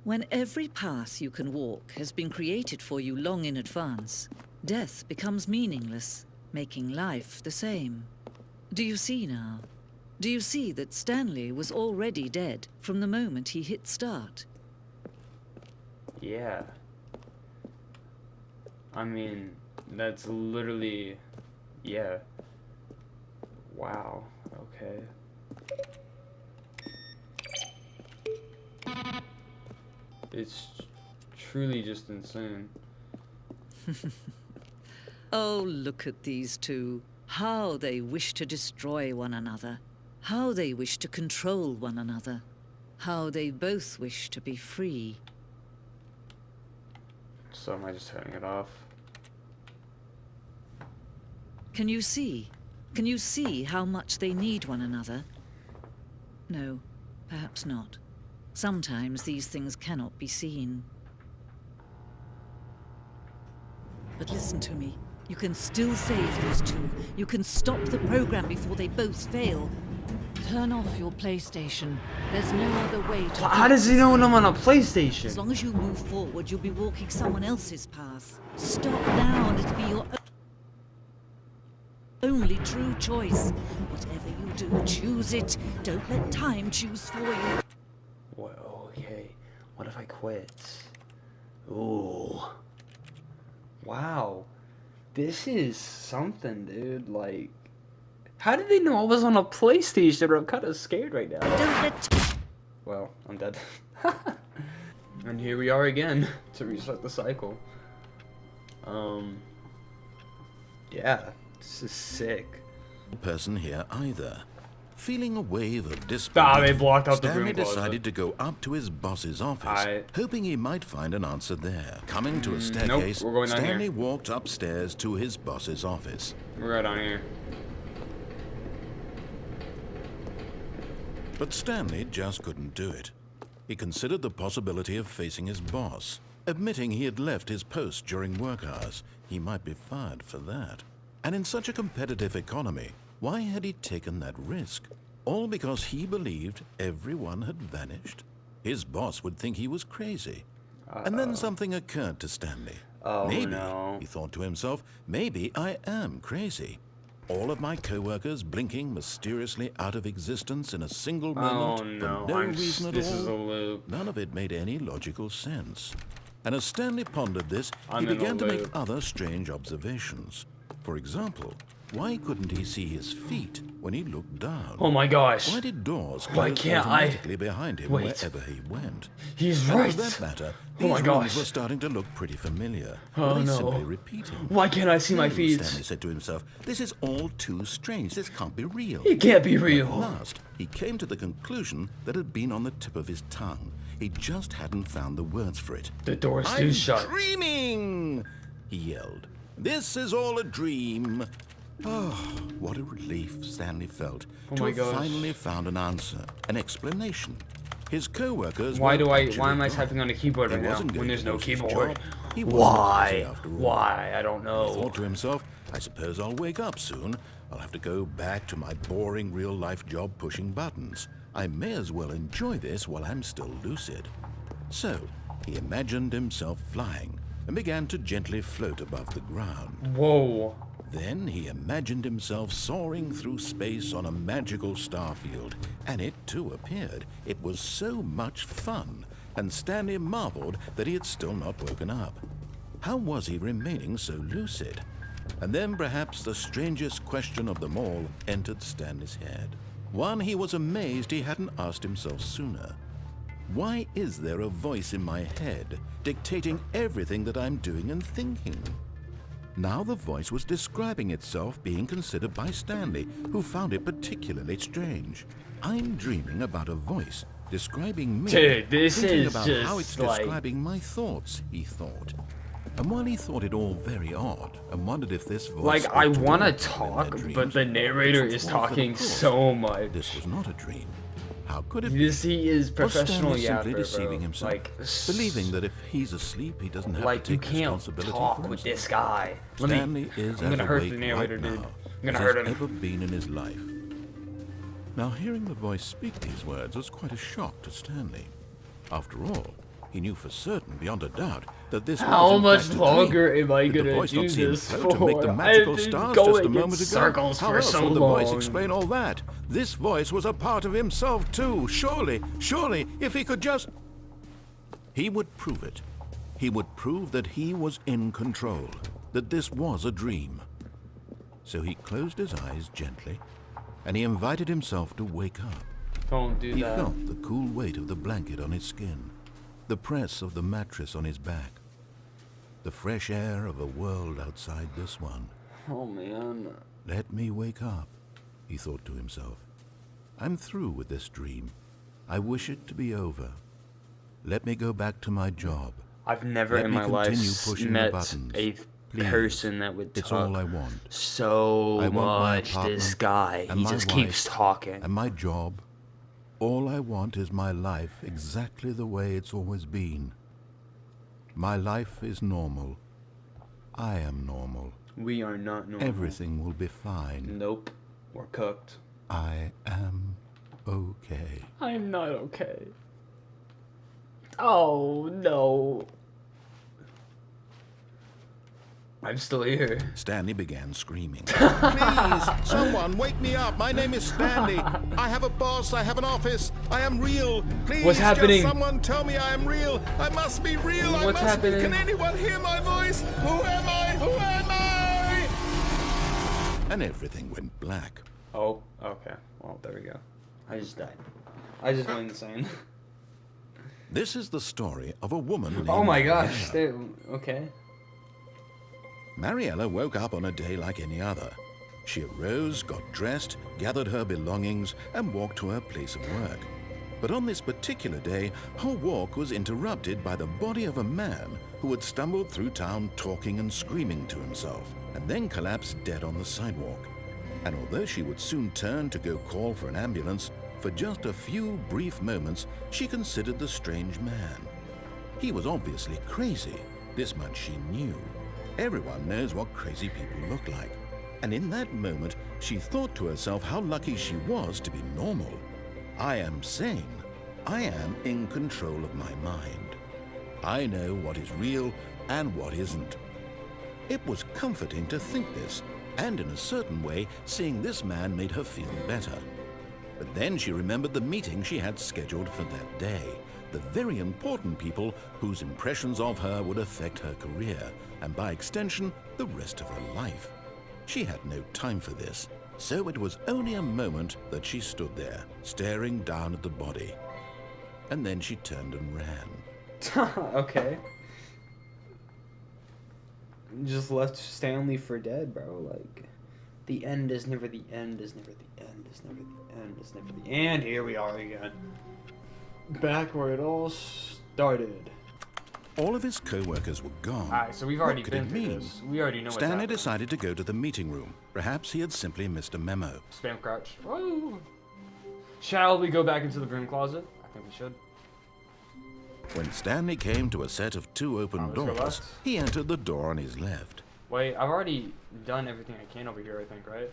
[SPEAKER 4] When every path you can walk has been created for you long in advance, death becomes meaningless, making life the same. Do you see now? Do you see that Stanley was already dead from the moment he hit start?
[SPEAKER 1] Yeah. I mean, that's literally... Yeah. Wow. Okay. It's truly just insane.
[SPEAKER 4] Oh, look at these two. How they wish to destroy one another. How they wish to control one another. How they both wish to be free.
[SPEAKER 1] So am I just turning it off?
[SPEAKER 4] Can you see? Can you see how much they need one another? No, perhaps not. Sometimes these things cannot be seen. But listen to me. You can still save these two. You can stop the program before they both fail. Turn off your PlayStation. There's no other way to...
[SPEAKER 1] How does he know when I'm on a
[SPEAKER 4] As
[SPEAKER 1] PlayStation?
[SPEAKER 4] long as you move forward, you'll be walking someone else's path. Stop now and it'll be your only true choice. Whatever you do, choose it. Don't let time choose for you.
[SPEAKER 1] Well, okay. What if I quit? Ooh. Wow. This is something, dude. Like, how did they know I was on a PlayStation? I'm kind of scared right now.
[SPEAKER 4] Don't let...
[SPEAKER 1] Well, I'm dead. And here we are again to restart the cycle. Yeah, this is sick.
[SPEAKER 2] Person here either. Feeling a wave of
[SPEAKER 1] Ah,
[SPEAKER 2] disbelief,
[SPEAKER 1] they blocked out the
[SPEAKER 2] Stanley
[SPEAKER 1] room closet.
[SPEAKER 2] decided to go up to his boss's office, hoping he might find an answer there. Coming to a staircase,
[SPEAKER 1] we're going down
[SPEAKER 2] Stanley
[SPEAKER 1] here.
[SPEAKER 2] walked upstairs to his boss's office.
[SPEAKER 1] We're right on here.
[SPEAKER 2] But Stanley just couldn't do it. He considered the possibility of facing his boss. Admitting he had left his post during work hours, he might be fired for that. And in such a competitive economy, why had he taken that risk? All because he believed everyone had vanished? His boss would think he was crazy. And then something occurred to Stanley.
[SPEAKER 1] Oh,
[SPEAKER 2] Maybe,
[SPEAKER 1] no.
[SPEAKER 2] he thought to himself, maybe I am crazy. All of my co-workers blinking mysteriously out of existence in a single moment
[SPEAKER 1] Oh no,
[SPEAKER 2] for no reason at
[SPEAKER 1] this
[SPEAKER 2] all.
[SPEAKER 1] is a loop.
[SPEAKER 2] None of it made any logical sense. And as Stanley pondered this,
[SPEAKER 1] I'm
[SPEAKER 2] he
[SPEAKER 1] in a
[SPEAKER 2] began to make
[SPEAKER 1] loop.
[SPEAKER 2] other strange observations. For example, why couldn't he see his feet when he looked down?
[SPEAKER 1] Oh my gosh.
[SPEAKER 2] Why did doors
[SPEAKER 1] Why
[SPEAKER 2] close
[SPEAKER 1] can't I-
[SPEAKER 2] automatically behind him
[SPEAKER 1] Wait.
[SPEAKER 2] wherever he went?
[SPEAKER 1] He's
[SPEAKER 2] And
[SPEAKER 1] right.
[SPEAKER 2] for that matter,
[SPEAKER 1] Oh my
[SPEAKER 2] these rooms
[SPEAKER 1] gosh.
[SPEAKER 2] were starting to look pretty familiar.
[SPEAKER 1] Oh
[SPEAKER 2] Were they
[SPEAKER 1] no.
[SPEAKER 2] simply repeating?
[SPEAKER 1] Why can't I see my
[SPEAKER 2] No,
[SPEAKER 1] feet?
[SPEAKER 2] Stanley said to himself, this is all too strange. This can't be real.
[SPEAKER 1] It can't be
[SPEAKER 2] At
[SPEAKER 1] real.
[SPEAKER 2] last, he came to the conclusion that had been on the tip of his tongue. He just hadn't found the words for it.
[SPEAKER 1] The door's
[SPEAKER 2] I'm
[SPEAKER 1] still shut.
[SPEAKER 2] dreaming! He yelled. This is all a dream. Oh, what a relief Stanley felt
[SPEAKER 1] Oh
[SPEAKER 2] to
[SPEAKER 1] my
[SPEAKER 2] have
[SPEAKER 1] gosh.
[SPEAKER 2] finally found an answer, an explanation. His co-workers
[SPEAKER 1] Why
[SPEAKER 2] were
[SPEAKER 1] why
[SPEAKER 2] actually
[SPEAKER 1] am I
[SPEAKER 2] gone.
[SPEAKER 1] typing on a keyboard
[SPEAKER 2] He
[SPEAKER 1] right now
[SPEAKER 2] wasn't
[SPEAKER 1] when
[SPEAKER 2] going
[SPEAKER 1] there's
[SPEAKER 2] to
[SPEAKER 1] no
[SPEAKER 2] lose his
[SPEAKER 1] keyboard?
[SPEAKER 2] job. He wasn't crazy
[SPEAKER 1] Why?
[SPEAKER 2] after all.
[SPEAKER 1] Why? I don't
[SPEAKER 2] He
[SPEAKER 1] know.
[SPEAKER 2] thought to himself, I suppose I'll wake up soon. I'll have to go back to my boring real-life job pushing buttons. I may as well enjoy this while I'm still lucid. So, he imagined himself flying and began to gently float above the ground.
[SPEAKER 1] Whoa.
[SPEAKER 2] Then he imagined himself soaring through space on a magical starfield, and it too appeared. It was so much fun, and Stanley marveled that he had still not woken up. How was he remaining so lucid? And then perhaps the strangest question of them all entered Stanley's head. One he was amazed he hadn't asked himself sooner. Why is there a voice in my head dictating everything that I'm doing and thinking? Now the voice was describing itself being considered by Stanley, who found it particularly strange. I'm dreaming about a voice describing me,
[SPEAKER 1] Dude, this
[SPEAKER 2] thinking
[SPEAKER 1] is
[SPEAKER 2] about
[SPEAKER 1] just
[SPEAKER 2] how it's
[SPEAKER 1] like-
[SPEAKER 2] describing my thoughts, he thought. And while he thought it all very odd, and wondered if this voice
[SPEAKER 1] Like,
[SPEAKER 2] spoke
[SPEAKER 1] I
[SPEAKER 2] to
[SPEAKER 1] want to
[SPEAKER 2] all of them in
[SPEAKER 1] talk,
[SPEAKER 2] their
[SPEAKER 1] but
[SPEAKER 2] dreams,
[SPEAKER 1] the narrator
[SPEAKER 2] which
[SPEAKER 1] is
[SPEAKER 2] was awful, of
[SPEAKER 1] talking
[SPEAKER 2] course.
[SPEAKER 1] so much.
[SPEAKER 2] This was not a dream. How could it be?
[SPEAKER 1] This he is
[SPEAKER 2] Was
[SPEAKER 1] professional
[SPEAKER 2] Stanley simply
[SPEAKER 1] yapper,
[SPEAKER 2] deceiving
[SPEAKER 1] bro.
[SPEAKER 2] himself,
[SPEAKER 1] Like,
[SPEAKER 2] believing that if he's asleep, he doesn't have
[SPEAKER 1] like
[SPEAKER 2] to
[SPEAKER 1] you
[SPEAKER 2] take
[SPEAKER 1] can't
[SPEAKER 2] responsibility
[SPEAKER 1] talk
[SPEAKER 2] for
[SPEAKER 1] with
[SPEAKER 2] himself?
[SPEAKER 1] this guy.
[SPEAKER 2] Stanley is
[SPEAKER 1] I'm gonna
[SPEAKER 2] as
[SPEAKER 1] hurt
[SPEAKER 2] awake
[SPEAKER 1] the narrator,
[SPEAKER 2] right
[SPEAKER 1] dude.
[SPEAKER 2] now
[SPEAKER 1] I'm gonna
[SPEAKER 2] as
[SPEAKER 1] hurt
[SPEAKER 2] he's
[SPEAKER 1] him.
[SPEAKER 2] ever been in his life. Now, hearing the voice speak these words was quite a shock to Stanley. After all, He knew for certain, beyond a doubt, that this
[SPEAKER 1] How
[SPEAKER 2] was in
[SPEAKER 1] much
[SPEAKER 2] fact a
[SPEAKER 1] longer
[SPEAKER 2] dream.
[SPEAKER 1] am I
[SPEAKER 2] Did the
[SPEAKER 1] gonna
[SPEAKER 2] voice
[SPEAKER 1] do
[SPEAKER 2] not seem
[SPEAKER 1] this
[SPEAKER 2] slow to make the
[SPEAKER 1] for?
[SPEAKER 2] magical
[SPEAKER 1] I've been
[SPEAKER 2] stars just a
[SPEAKER 1] going in
[SPEAKER 2] moment ago?
[SPEAKER 1] circles
[SPEAKER 2] How
[SPEAKER 1] for
[SPEAKER 2] else
[SPEAKER 1] so
[SPEAKER 2] would the voice
[SPEAKER 1] long.
[SPEAKER 2] explain all that? This voice was a part of himself too. Surely, if he could just... He would prove it. He would prove that he was in control, that this was a dream. So he closed his eyes gently, and he invited himself to wake up.
[SPEAKER 1] Don't do
[SPEAKER 2] He
[SPEAKER 1] that.
[SPEAKER 2] felt the cool weight of the blanket on his skin, the press of the mattress on his back, the fresh air of a world outside this one.
[SPEAKER 1] Oh man.
[SPEAKER 2] Let me wake up, he thought to himself. I'm through with this dream. I wish it to be over. Let me go back to my job.
[SPEAKER 1] I've never
[SPEAKER 2] Let
[SPEAKER 1] in
[SPEAKER 2] me
[SPEAKER 1] my life
[SPEAKER 2] continue pushing the
[SPEAKER 1] met
[SPEAKER 2] buttons.
[SPEAKER 1] a
[SPEAKER 2] Please.
[SPEAKER 1] person that would
[SPEAKER 2] It's
[SPEAKER 1] talk
[SPEAKER 2] all I want.
[SPEAKER 1] so
[SPEAKER 2] I want my
[SPEAKER 1] much. This
[SPEAKER 2] apartment
[SPEAKER 1] guy,
[SPEAKER 2] and
[SPEAKER 1] he
[SPEAKER 2] my
[SPEAKER 1] just
[SPEAKER 2] wife
[SPEAKER 1] keeps talking.
[SPEAKER 2] And my job. All I want is my life exactly the way it's always been. My life is normal. I am normal.
[SPEAKER 1] We are not normal.
[SPEAKER 2] Everything will be fine.
[SPEAKER 1] Nope. We're cooked.
[SPEAKER 2] I am okay.
[SPEAKER 1] I'm not okay. Oh no. I'm still here.
[SPEAKER 2] Stanley began screaming. Please, someone wake me up. My name is Stanley. I have a boss. I have an office. I am real. Please,
[SPEAKER 1] What's happening?
[SPEAKER 2] Just someone tell me I am real. I must be real.
[SPEAKER 1] What's happening?
[SPEAKER 2] Can anyone hear my voice? Who am I? Who am I? And everything went black.
[SPEAKER 1] Oh, okay. Well, there we go. I just died. I just went insane.
[SPEAKER 2] This is the story of a woman named
[SPEAKER 1] Oh my gosh.
[SPEAKER 2] Mariella.
[SPEAKER 1] Okay.
[SPEAKER 2] Mariella woke up on a day like any other. She arose, got dressed, gathered her belongings, and walked to her place of work. But on this particular day, her walk was interrupted by the body of a man who had stumbled through town talking and screaming to himself, and then collapsed dead on the sidewalk. And although she would soon turn to go call for an ambulance, for just a few brief moments, she considered the strange man. He was obviously crazy. This much she knew. Everyone knows what crazy people look like. And in that moment, she thought to herself how lucky she was to be normal. I am sane. I am in control of my mind. I know what is real and what isn't. It was comforting to think this, and in a certain way, seeing this man made her feel better. But then she remembered the meeting she had scheduled for that day, the very important people whose impressions of her would affect her career, and by extension, the rest of her life. She had no time for this, so it was only a moment that she stood there, staring down at the body. And then she turned and ran.
[SPEAKER 1] Okay. Just left Stanley for dead, bro. Like, the end is never the end, is never the end, is never the end, is never the end. Here we are again. Back where it all started.
[SPEAKER 2] All of his co-workers were gone.
[SPEAKER 1] Alright, so we've already
[SPEAKER 2] What could
[SPEAKER 1] been
[SPEAKER 2] it
[SPEAKER 1] through
[SPEAKER 2] mean?
[SPEAKER 1] this. We already know what's
[SPEAKER 2] Stanley
[SPEAKER 1] happening.
[SPEAKER 2] decided to go to the meeting room. Perhaps he had simply missed a memo.
[SPEAKER 1] Spam crouch. Woo! Shall we go back into the broom closet? I think we should.
[SPEAKER 2] When Stanley came to a set of two open
[SPEAKER 1] Let's go
[SPEAKER 2] doors,
[SPEAKER 1] left.
[SPEAKER 2] he entered the door on his left.
[SPEAKER 1] Wait, I've already done everything I can over here, I think, right?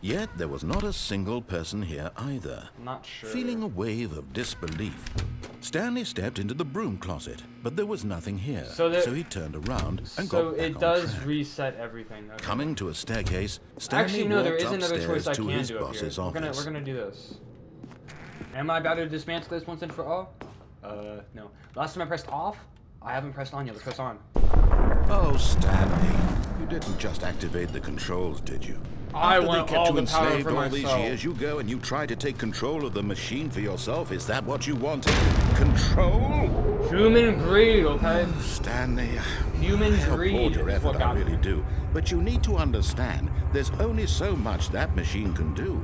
[SPEAKER 2] Yet there was not a single person here either.
[SPEAKER 1] I'm not sure.
[SPEAKER 2] Feeling a wave of disbelief, Stanley stepped into the broom closet, but there was nothing here.
[SPEAKER 1] So
[SPEAKER 2] he turned around and
[SPEAKER 1] So
[SPEAKER 2] got back
[SPEAKER 1] it
[SPEAKER 2] on
[SPEAKER 1] does
[SPEAKER 2] track.
[SPEAKER 1] reset everything. Okay.
[SPEAKER 2] Coming to a staircase, Stanley
[SPEAKER 1] Actually, no, there
[SPEAKER 2] walked
[SPEAKER 1] is another
[SPEAKER 2] upstairs
[SPEAKER 1] choice I
[SPEAKER 2] to
[SPEAKER 1] can
[SPEAKER 2] his
[SPEAKER 1] do up here.
[SPEAKER 2] boss's
[SPEAKER 1] We're
[SPEAKER 2] office.
[SPEAKER 1] gonna do this. Am I about to dismantle this once and for all? No. Last time I pressed off, I haven't pressed on yet. Let's press on.
[SPEAKER 2] Oh, Stanley, you didn't just activate the controls, did you?
[SPEAKER 1] I
[SPEAKER 2] After
[SPEAKER 1] want
[SPEAKER 2] they kept
[SPEAKER 1] all
[SPEAKER 2] you
[SPEAKER 1] the power
[SPEAKER 2] enslaved
[SPEAKER 1] for
[SPEAKER 2] all these
[SPEAKER 1] myself.
[SPEAKER 2] years, you go and you try to take control of the machine for yourself. Is that what you wanted? Control?
[SPEAKER 1] Human greed, okay?
[SPEAKER 2] Stanley,
[SPEAKER 1] Human
[SPEAKER 2] I applaud
[SPEAKER 1] greed
[SPEAKER 2] your
[SPEAKER 1] is what
[SPEAKER 2] effort, I
[SPEAKER 1] got
[SPEAKER 2] really
[SPEAKER 1] me.
[SPEAKER 2] do. But you need to understand, there's only so much that machine can do.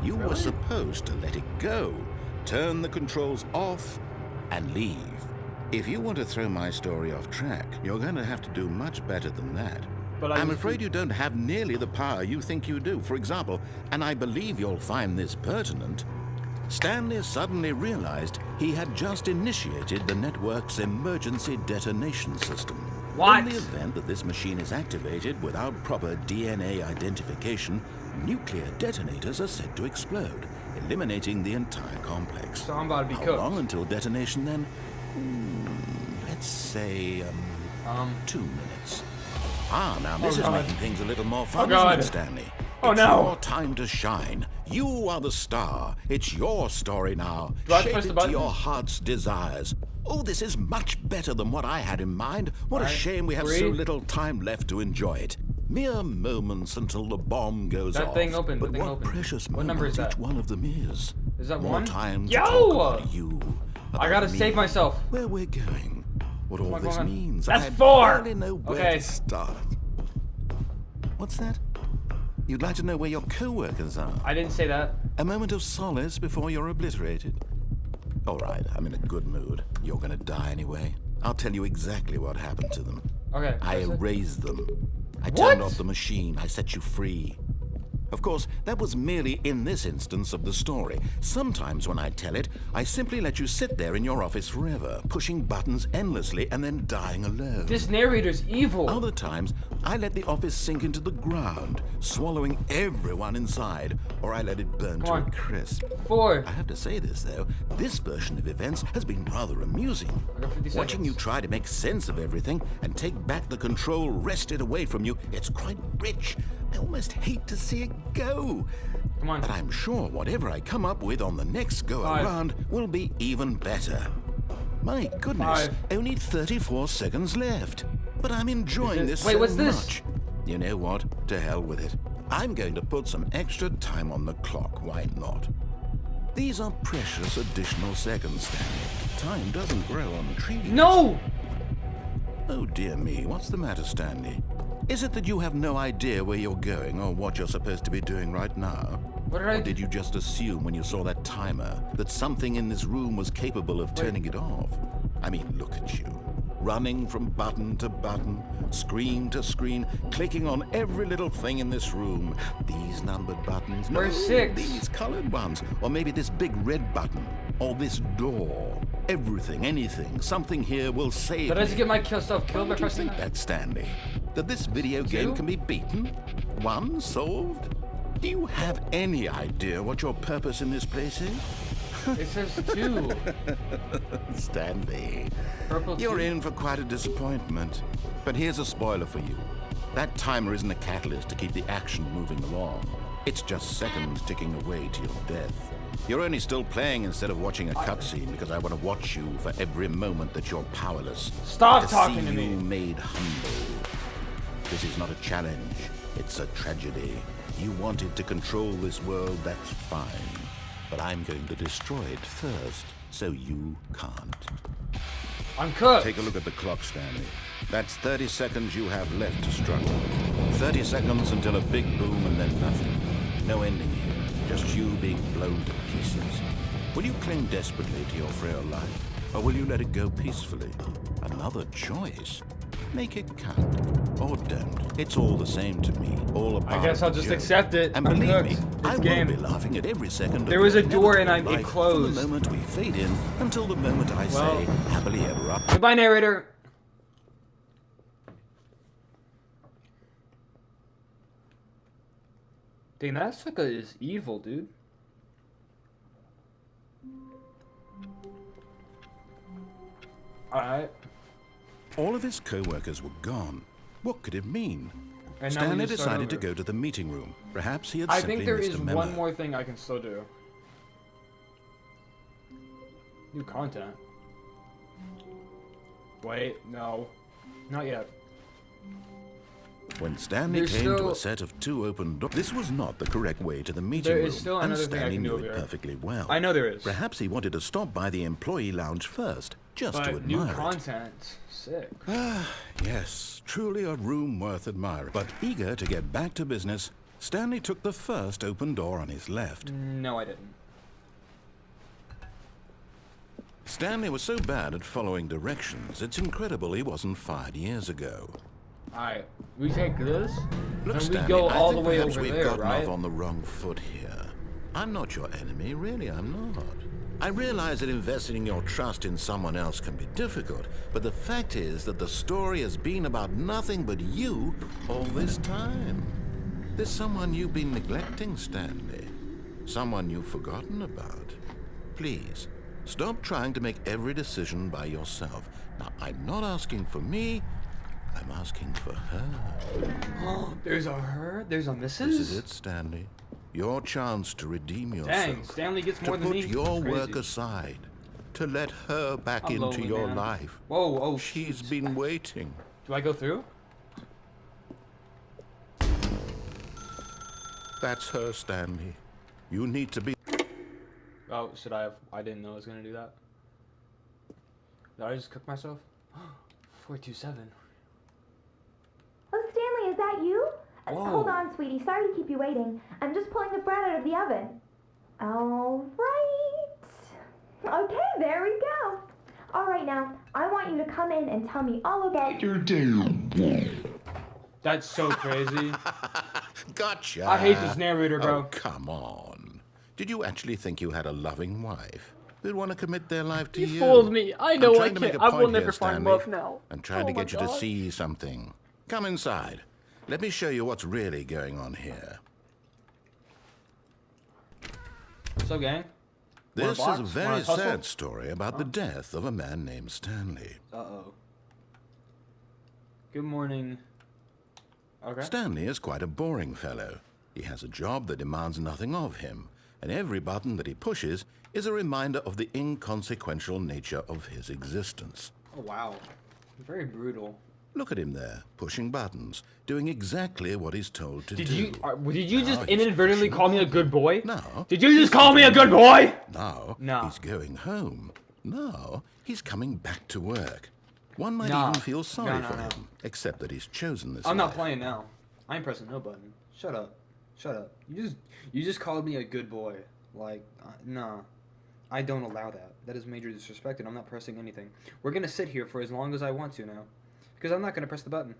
[SPEAKER 2] You were
[SPEAKER 1] Really?
[SPEAKER 2] supposed to let it go, turn the controls off, and leave. If you want to throw my story off track, you're going to have to do much better than that.
[SPEAKER 1] But
[SPEAKER 2] I'm afraid you don't have nearly the power you think you do. For example, and I believe you'll find this pertinent, Stanley suddenly realized he had just initiated the network's emergency detonation system.
[SPEAKER 1] What?
[SPEAKER 2] In the event that this machine is activated without proper DNA identification, nuclear detonators are said to explode, eliminating the entire complex.
[SPEAKER 1] So I'm about to be
[SPEAKER 2] How
[SPEAKER 1] cooked.
[SPEAKER 2] long until detonation then? Let's say, 2 minutes. Ah, now this is
[SPEAKER 1] God.
[SPEAKER 2] making things a little more fun,
[SPEAKER 1] Oh,
[SPEAKER 2] isn't
[SPEAKER 1] God.
[SPEAKER 2] it, Stanley?
[SPEAKER 1] Oh,
[SPEAKER 2] It's
[SPEAKER 1] no.
[SPEAKER 2] your time to shine. You are the star. It's your story now.
[SPEAKER 1] Do I
[SPEAKER 2] Shape
[SPEAKER 1] press the
[SPEAKER 2] it to
[SPEAKER 1] button?
[SPEAKER 2] your heart's desires. Oh, this is much better than what I had in mind. What a
[SPEAKER 1] Alright,
[SPEAKER 2] shame we have
[SPEAKER 1] 3.
[SPEAKER 2] so little time left to enjoy it. Mere moments until the bomb goes
[SPEAKER 1] That
[SPEAKER 2] off.
[SPEAKER 1] thing opened,
[SPEAKER 2] But
[SPEAKER 1] that thing
[SPEAKER 2] what
[SPEAKER 1] opened.
[SPEAKER 2] precious
[SPEAKER 1] What number
[SPEAKER 2] moments
[SPEAKER 1] is that?
[SPEAKER 2] each one of them is.
[SPEAKER 1] Is that
[SPEAKER 2] More
[SPEAKER 1] 1?
[SPEAKER 2] time to
[SPEAKER 1] Yo!
[SPEAKER 2] talk about you.
[SPEAKER 1] I
[SPEAKER 2] about
[SPEAKER 1] gotta
[SPEAKER 2] me,
[SPEAKER 1] save myself.
[SPEAKER 2] Where we're going. What all
[SPEAKER 1] on,
[SPEAKER 2] this
[SPEAKER 1] come on.
[SPEAKER 2] means.
[SPEAKER 1] That's
[SPEAKER 2] I
[SPEAKER 1] 4!
[SPEAKER 2] barely know where
[SPEAKER 1] Okay.
[SPEAKER 2] to start. What's that? You'd like to know where your co-workers are?
[SPEAKER 1] I didn't say that.
[SPEAKER 2] A moment of solace before you're obliterated? All right, I'm in a good mood. You're gonna die anyway. I'll tell you exactly what happened to them.
[SPEAKER 1] Okay.
[SPEAKER 2] I
[SPEAKER 1] that's it.
[SPEAKER 2] erased them. I
[SPEAKER 1] What?
[SPEAKER 2] turned off the machine. I set you free. Of course, that was merely in this instance of the story. Sometimes when I tell it, I simply let you sit there in your office forever, pushing buttons endlessly and then dying alone.
[SPEAKER 1] This narrator's evil.
[SPEAKER 2] Other times, I let the office sink into the ground, swallowing everyone inside, or I let it burn
[SPEAKER 1] Come
[SPEAKER 2] to
[SPEAKER 1] on.
[SPEAKER 2] a crisp.
[SPEAKER 1] 4.
[SPEAKER 2] I have to say this, though. This version of events has been rather amusing.
[SPEAKER 1] I got 50
[SPEAKER 2] Watching
[SPEAKER 1] seconds.
[SPEAKER 2] you try to make sense of everything and take back the control wrested away from you, it's quite rich. I almost hate to see it go.
[SPEAKER 1] Come on.
[SPEAKER 2] But I'm sure whatever I come up with on the next go
[SPEAKER 1] 5.
[SPEAKER 2] around will be even better. My goodness,
[SPEAKER 1] 5.
[SPEAKER 2] only 34 seconds left. But I'm enjoying
[SPEAKER 1] Is it-
[SPEAKER 2] this
[SPEAKER 1] Wait,
[SPEAKER 2] so
[SPEAKER 1] what's this?
[SPEAKER 2] much. You know what? To hell with it. I'm going to put some extra time on the clock. Why not? These are precious additional seconds, Stanley. Time doesn't grow on trees.
[SPEAKER 1] No!
[SPEAKER 2] Oh dear me, what's the matter, Stanley? Is it that you have no idea where you're going or what you're supposed to be doing right now?
[SPEAKER 1] What did I
[SPEAKER 2] Or
[SPEAKER 1] do?
[SPEAKER 2] did you just assume when you saw that timer that something in this room was capable of turning it off? I mean, look at you. Running from button to button, screen to screen, clicking on every little thing in this room. These numbered buttons. No,
[SPEAKER 1] Where's 6?
[SPEAKER 2] these colored ones. Or maybe this big red button. Or this door. Everything, anything, something here will save
[SPEAKER 1] Did I just
[SPEAKER 2] me.
[SPEAKER 1] get myself killed by
[SPEAKER 2] Don't you
[SPEAKER 1] pressing
[SPEAKER 2] think
[SPEAKER 1] that?
[SPEAKER 2] that, Stanley? That this video game
[SPEAKER 1] 2?
[SPEAKER 2] can be beaten? 1 solved? Do you have any idea what your purpose in this place is?
[SPEAKER 1] It says 2.
[SPEAKER 2] Stanley,
[SPEAKER 1] Purple
[SPEAKER 2] you're
[SPEAKER 1] 2.
[SPEAKER 2] in for quite a disappointment. But here's a spoiler for you. That timer isn't a catalyst to keep the action moving along. It's just seconds ticking away to your death. You're only still playing instead of watching a cutscene because I want to watch you for every moment that you're powerless.
[SPEAKER 1] Stop
[SPEAKER 2] to
[SPEAKER 1] talking
[SPEAKER 2] see
[SPEAKER 1] to me.
[SPEAKER 2] you made humble. This is not a challenge. It's a tragedy. You wanted to control this world, that's fine. But I'm going to destroy it first, so you can't.
[SPEAKER 1] I'm cooked.
[SPEAKER 2] Take a look at the clock, Stanley. That's 30 seconds you have left to struggle. 30 seconds until a big boom and then nothing. No ending here. Just you being blown to pieces. Will you cling desperately to your frail life, or will you let it go peacefully? Another choice. Make it count, or don't. It's all the same to me. All about
[SPEAKER 1] I guess I'll just accept it.
[SPEAKER 2] And
[SPEAKER 1] I'm
[SPEAKER 2] believe me,
[SPEAKER 1] cooked.
[SPEAKER 2] I
[SPEAKER 1] It's
[SPEAKER 2] will
[SPEAKER 1] game.
[SPEAKER 2] be laughing at every second.
[SPEAKER 1] There
[SPEAKER 2] of
[SPEAKER 1] was
[SPEAKER 2] your
[SPEAKER 1] a door and
[SPEAKER 2] inevitable
[SPEAKER 1] it
[SPEAKER 2] life
[SPEAKER 1] closed.
[SPEAKER 2] From the moment we fade in until the moment I say happily ever after.
[SPEAKER 1] Goodbye, narrator. Dang, that sucker is evil, dude. Alright.
[SPEAKER 2] All of his co-workers were gone. What could it mean?
[SPEAKER 1] And now we
[SPEAKER 2] Stanley
[SPEAKER 1] just start
[SPEAKER 2] decided to
[SPEAKER 1] over.
[SPEAKER 2] go to the meeting room. Perhaps he had
[SPEAKER 1] I
[SPEAKER 2] simply
[SPEAKER 1] think there
[SPEAKER 2] missed
[SPEAKER 1] is
[SPEAKER 2] a memo.
[SPEAKER 1] one more thing I can still do. New content. Wait, no. Not yet.
[SPEAKER 2] When Stanley
[SPEAKER 1] There's
[SPEAKER 2] came to
[SPEAKER 1] still-
[SPEAKER 2] a set of 2 open doors, this was not the correct way to the meeting
[SPEAKER 1] There
[SPEAKER 2] room,
[SPEAKER 1] is still
[SPEAKER 2] and
[SPEAKER 1] another thing I
[SPEAKER 2] Stanley
[SPEAKER 1] can do
[SPEAKER 2] knew
[SPEAKER 1] over
[SPEAKER 2] it
[SPEAKER 1] there.
[SPEAKER 2] perfectly well.
[SPEAKER 1] I know there is.
[SPEAKER 2] Perhaps he wanted to stop by the employee lounge first, just to
[SPEAKER 1] But new
[SPEAKER 2] admire it.
[SPEAKER 1] content. Sick.
[SPEAKER 2] Yes, truly a room worth admiring. But eager to get back to business, Stanley took the first open door on his left.
[SPEAKER 1] No, I didn't.
[SPEAKER 2] Stanley was so bad at following directions, it's incredible he wasn't fired years ago.
[SPEAKER 1] Alright, we take this,
[SPEAKER 2] Look,
[SPEAKER 1] and we
[SPEAKER 2] Stanley,
[SPEAKER 1] go
[SPEAKER 2] I
[SPEAKER 1] all the
[SPEAKER 2] think
[SPEAKER 1] way
[SPEAKER 2] perhaps
[SPEAKER 1] over
[SPEAKER 2] we've
[SPEAKER 1] there,
[SPEAKER 2] gotten
[SPEAKER 1] right?
[SPEAKER 2] off on the wrong foot here. I'm not your enemy, really, I'm not. I realize that investing your trust in someone else can be difficult, but the fact is that the story has been about nothing but you all this time. There's someone you've been neglecting, Stanley. Someone you've forgotten about. Please, stop trying to make every decision by yourself. Now, I'm not asking for me, I'm asking for her.
[SPEAKER 1] There's a her? There's a Mrs.?
[SPEAKER 2] This is it, Stanley. Your chance to redeem yourself.
[SPEAKER 1] Dang, Stanley gets more than me.
[SPEAKER 2] To put your
[SPEAKER 1] Crazy.
[SPEAKER 2] work aside. To let her back
[SPEAKER 1] I'm
[SPEAKER 2] into
[SPEAKER 1] lonely,
[SPEAKER 2] your
[SPEAKER 1] man.
[SPEAKER 2] life.
[SPEAKER 1] Whoa, oh,
[SPEAKER 2] She's
[SPEAKER 1] shoot.
[SPEAKER 2] been waiting.
[SPEAKER 1] Do I go through?
[SPEAKER 2] That's her, Stanley. You need to be...
[SPEAKER 1] Oh, should I have? I didn't know I was gonna do that. Did I just cook myself? 427.
[SPEAKER 5] Oh, Stanley, is that you?
[SPEAKER 1] Whoa.
[SPEAKER 5] Hold on, sweetie. Sorry to keep you waiting. I'm just pulling the bread out of the oven. All right. Okay, there we go. All right, now, I want you to come in and tell me all about your day.
[SPEAKER 1] That's so crazy.
[SPEAKER 2] Gotcha.
[SPEAKER 1] I hate this narrator, bro.
[SPEAKER 2] Oh, come on. Did you actually think you had a loving wife who'd want to commit their life to you?
[SPEAKER 1] You fooled me. I know
[SPEAKER 2] I'm
[SPEAKER 1] I
[SPEAKER 2] trying to make
[SPEAKER 1] can't.
[SPEAKER 2] a
[SPEAKER 1] I will
[SPEAKER 2] point
[SPEAKER 1] never
[SPEAKER 2] here,
[SPEAKER 1] find
[SPEAKER 2] Stanley.
[SPEAKER 1] love now.
[SPEAKER 2] I'm trying
[SPEAKER 1] Oh
[SPEAKER 2] to
[SPEAKER 1] my
[SPEAKER 2] get you to
[SPEAKER 1] God.
[SPEAKER 2] see something. Come inside. Let me show you what's really going on here.
[SPEAKER 1] So, gang.
[SPEAKER 2] This
[SPEAKER 1] box?
[SPEAKER 2] is a very
[SPEAKER 1] Wanna tussle?
[SPEAKER 2] sad story about the death of a man named Stanley.
[SPEAKER 1] Uh-oh. Good morning. Okay.
[SPEAKER 2] Stanley is quite a boring fellow. He has a job that demands nothing of him, and every button that he pushes is a reminder of the inconsequential nature of his existence.
[SPEAKER 1] Oh, wow. Very brutal.
[SPEAKER 2] Look at him there, pushing buttons, doing exactly what he's told to
[SPEAKER 1] Did
[SPEAKER 2] do.
[SPEAKER 1] you just
[SPEAKER 2] Now he's
[SPEAKER 1] inadvertently
[SPEAKER 2] pushing
[SPEAKER 1] call me a
[SPEAKER 2] buttons.
[SPEAKER 1] good boy?
[SPEAKER 2] No.
[SPEAKER 1] Did you just call me a good boy?
[SPEAKER 2] Now
[SPEAKER 1] No.
[SPEAKER 2] he's going home. Now he's coming back to work. One might
[SPEAKER 1] No.
[SPEAKER 2] even feel sorry
[SPEAKER 1] No,
[SPEAKER 2] for
[SPEAKER 1] no.
[SPEAKER 2] him, except that he's chosen this
[SPEAKER 1] I'm not
[SPEAKER 2] life.
[SPEAKER 1] playing now. I ain't pressing no button. Shut up. Shut up. You just called me a good boy. Like, nah. I don't allow that. That is major disrespect, and I'm not pressing anything. We're gonna sit here for as long as I want to now. Because I'm not gonna press the button.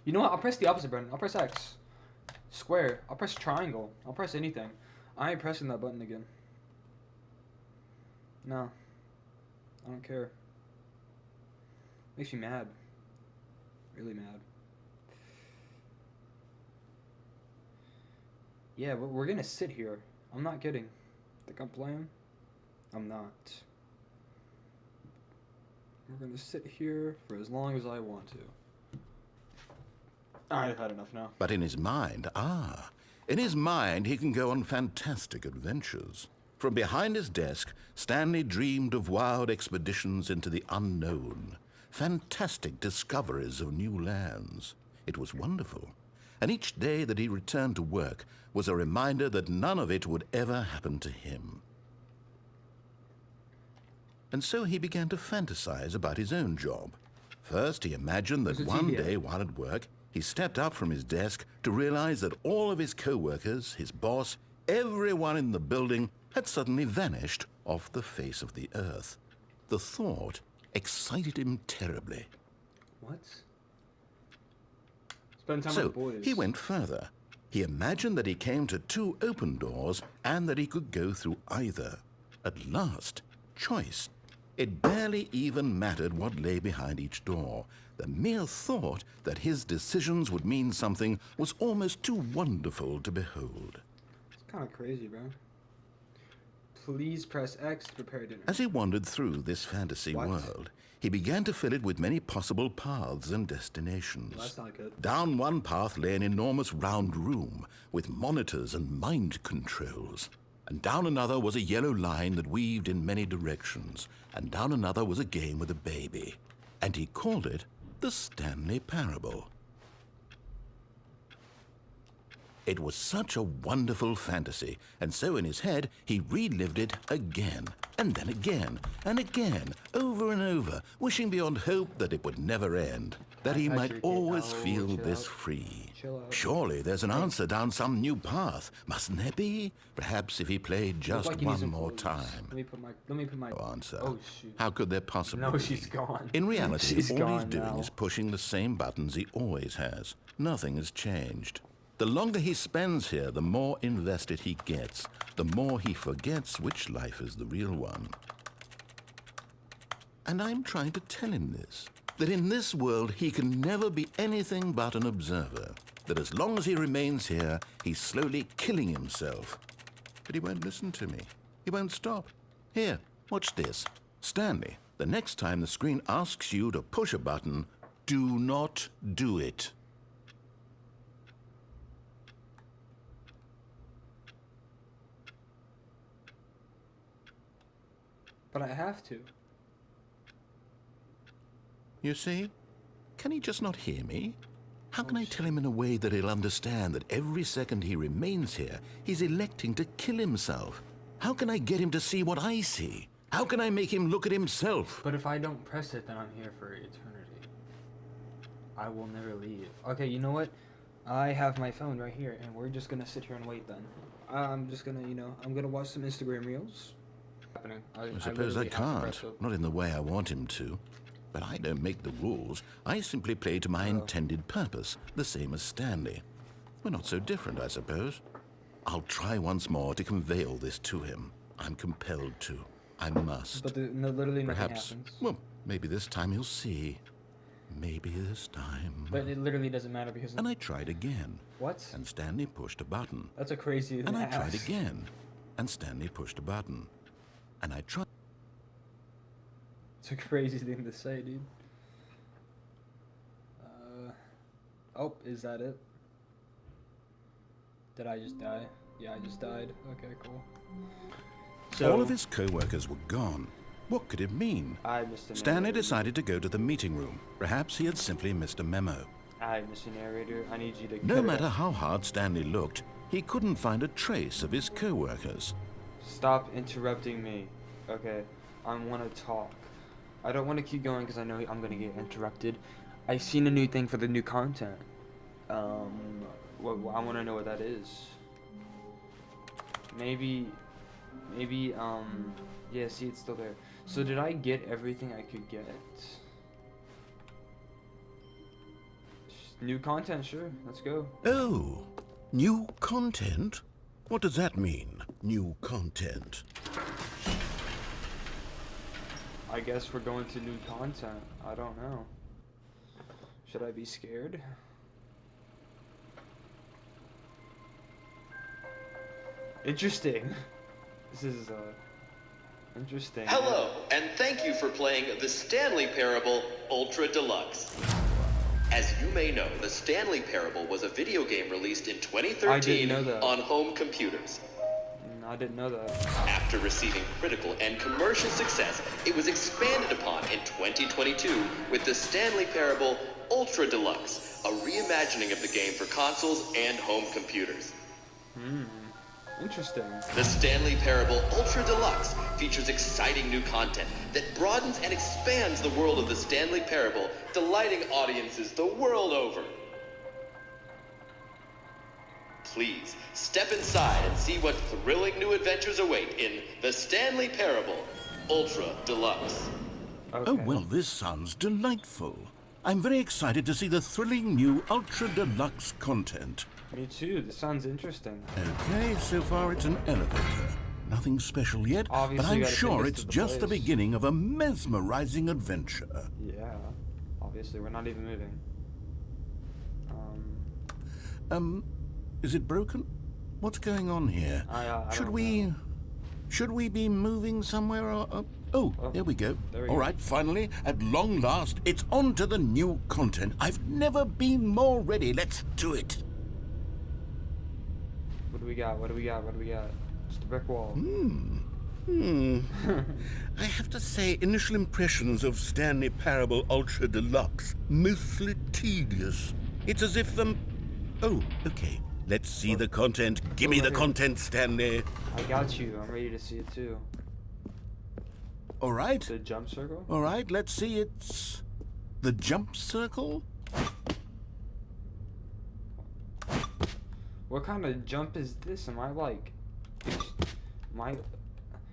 [SPEAKER 1] You know what? I'll press the opposite button. I'll press X. Square. I'll press triangle. I'll press anything. I ain't pressing that button again. No. I don't care. Makes me mad. Really mad. Yeah, we're gonna sit here. I'm not kidding. Think I'm playing? I'm not. We're gonna sit here for as long as I want to. I've had enough now.
[SPEAKER 2] But in his mind, in his mind he can go on fantastic adventures. From behind his desk, Stanley dreamed of wild expeditions into the unknown, fantastic discoveries of new lands. It was wonderful, and each day that he returned to work was a reminder that none of it would ever happen to him. And so he began to fantasize about his own job. First, he imagined that
[SPEAKER 1] Where's the
[SPEAKER 2] one
[SPEAKER 1] TV at?
[SPEAKER 2] day while at work, he stepped up from his desk to realize that all of his co-workers, his boss, everyone in the building had suddenly vanished off the face of the earth. The thought excited him terribly.
[SPEAKER 1] What? Spend time
[SPEAKER 2] So
[SPEAKER 1] with the boys.
[SPEAKER 2] he went further. He imagined that he came to two open doors and that he could go through either. At last, choice. It barely even mattered what lay behind each door. The mere thought that his decisions would mean something was almost too wonderful to behold.
[SPEAKER 1] It's kind of crazy, bro. Please press X to prepare dinner.
[SPEAKER 2] As he wandered through this fantasy
[SPEAKER 1] What?
[SPEAKER 2] world, he began to fill it with many possible paths and destinations.
[SPEAKER 1] Well, that's not good.
[SPEAKER 2] Down one path lay an enormous round room with monitors and mind controls. And down another was a yellow line that weaved in many directions. And down another was a game with a baby. And he called it the Stanley Parable. It was such a wonderful fantasy, and so in his head he relived it again, and then again, and again, over and over, wishing beyond hope that it would never end, that he might
[SPEAKER 1] Patrick,
[SPEAKER 2] always
[SPEAKER 1] chill
[SPEAKER 2] feel
[SPEAKER 1] out.
[SPEAKER 2] this free.
[SPEAKER 1] Chill out.
[SPEAKER 2] Surely there's an answer down some new path, mustn't there be? Perhaps if he played
[SPEAKER 1] Look
[SPEAKER 2] just
[SPEAKER 1] like you need
[SPEAKER 2] one
[SPEAKER 1] some
[SPEAKER 2] more
[SPEAKER 1] clothes.
[SPEAKER 2] time.
[SPEAKER 1] Let me put my
[SPEAKER 2] No answer.
[SPEAKER 1] Oh shoot.
[SPEAKER 2] How could there possibly
[SPEAKER 1] No,
[SPEAKER 2] be?
[SPEAKER 1] she's gone.
[SPEAKER 2] In reality,
[SPEAKER 1] She's
[SPEAKER 2] all he's
[SPEAKER 1] gone
[SPEAKER 2] doing
[SPEAKER 1] now.
[SPEAKER 2] is pushing the same buttons he always has. Nothing has changed. The longer he spends here, the more invested he gets, the more he forgets which life is the real one. And I'm trying to tell him this, that in this world he can never be anything but an observer, that as long as he remains here, he's slowly killing himself. but he won't listen to me. He won't stop. Here, watch this. Stanley, the next time the screen asks you to push a button, do not do it.
[SPEAKER 1] But I have to.
[SPEAKER 2] You see? Can he just not hear me? How can I tell him in a way that he'll understand that every second he remains here, he's electing to kill himself? How can I get him to see what I see? How can I make him look at himself?
[SPEAKER 1] But if I don't press it, then I'm here for eternity. I will never leave. Okay, you know what? I have my phone right here, and we're just gonna sit here and wait then. I'm just gonna, I'm gonna watch some Instagram reels.
[SPEAKER 2] I suppose I can't. Not in the way I want him to. But I don't make the rules. I simply play to my intended purpose, the same as Stanley. We're not so different, I suppose. I'll try once more to convey all this to him. I'm compelled to. I must.
[SPEAKER 1] But literally nothing
[SPEAKER 2] Perhaps,
[SPEAKER 1] happens.
[SPEAKER 2] well, maybe this time he'll see. Maybe this time.
[SPEAKER 1] But it literally doesn't matter because...
[SPEAKER 2] And I tried again.
[SPEAKER 1] What?
[SPEAKER 2] And Stanley pushed a button.
[SPEAKER 1] That's a crazy
[SPEAKER 2] And I tried again. And Stanley pushed a button. And I tried...
[SPEAKER 1] It's a crazy thing to say, dude. Oh, is that it? Did I just die? Yeah, I just died. Okay, cool. So,
[SPEAKER 2] all of his co-workers were gone. What could it mean?
[SPEAKER 1] I missed a
[SPEAKER 2] Stanley
[SPEAKER 1] narrator.
[SPEAKER 2] decided to go to the meeting room. Perhaps he had simply missed a memo.
[SPEAKER 1] I missed a narrator. I need you to...
[SPEAKER 2] No
[SPEAKER 1] cut it
[SPEAKER 2] matter
[SPEAKER 1] out.
[SPEAKER 2] how hard Stanley looked, he couldn't find a trace of his co-workers.
[SPEAKER 1] Stop interrupting me. Okay, I want to talk. I don't want to keep going because I know I'm going to get interrupted. I've seen a new thing for the new content. I want to know what that is. Maybe, yeah, see, it's still there. So did I get everything I could get? New content, sure, let's go.
[SPEAKER 2] Oh, new content? What does that mean, new content?
[SPEAKER 1] I guess we're going to new content. I don't know. Should I be scared? Interesting. This is interesting.
[SPEAKER 6] Hello, and thank you for playing the Stanley Parable Ultra Deluxe. As you may know, the Stanley Parable was a video game released in 2013
[SPEAKER 1] I didn't know that.
[SPEAKER 6] on home computers.
[SPEAKER 1] I didn't know that.
[SPEAKER 6] After receiving critical and commercial success, it was expanded upon in 2022 with the Stanley Parable Ultra Deluxe, a reimagining of the game for consoles and home computers.
[SPEAKER 1] Interesting.
[SPEAKER 6] The Stanley Parable Ultra Deluxe features exciting new content that broadens and expands the world of the Stanley Parable, delighting audiences the world over. Please, step inside and see what thrilling new adventures await in the Stanley Parable Ultra Deluxe.
[SPEAKER 1] Okay.
[SPEAKER 2] Oh, well, this sounds delightful. I'm very excited to see the thrilling new Ultra Deluxe content.
[SPEAKER 1] Me too. This sounds interesting.
[SPEAKER 2] Okay, so far it's an elevator. Nothing special yet,
[SPEAKER 1] Obviously,
[SPEAKER 2] but I'm
[SPEAKER 1] you gotta
[SPEAKER 2] sure
[SPEAKER 1] take us
[SPEAKER 2] it's
[SPEAKER 1] to the
[SPEAKER 2] just the
[SPEAKER 1] place.
[SPEAKER 2] beginning of a mesmerizing adventure.
[SPEAKER 1] Yeah. Obviously, we're not even moving.
[SPEAKER 2] Is it broken? What's going on here?
[SPEAKER 1] I
[SPEAKER 2] Should
[SPEAKER 1] don't
[SPEAKER 2] we...
[SPEAKER 1] know.
[SPEAKER 2] Should we be moving somewhere or... Oh, there we go.
[SPEAKER 1] There we
[SPEAKER 2] All
[SPEAKER 1] go.
[SPEAKER 2] right, finally, at long last, it's on to the new content. I've never been more ready. Let's do it.
[SPEAKER 1] What do we got? What do we got? What do we got? Just a brick wall.
[SPEAKER 2] I have to say, initial impressions of Stanley Parable Ultra Deluxe, mostly tedious. It's as if Oh, okay. Let's see the content. Give me
[SPEAKER 1] right
[SPEAKER 2] the
[SPEAKER 1] here.
[SPEAKER 2] content, Stanley.
[SPEAKER 1] I got you. I'm ready to see it too.
[SPEAKER 2] All right.
[SPEAKER 1] The jump circle?
[SPEAKER 2] All right, let's see. It's the jump circle.
[SPEAKER 1] What kind of jump is this? Am I like...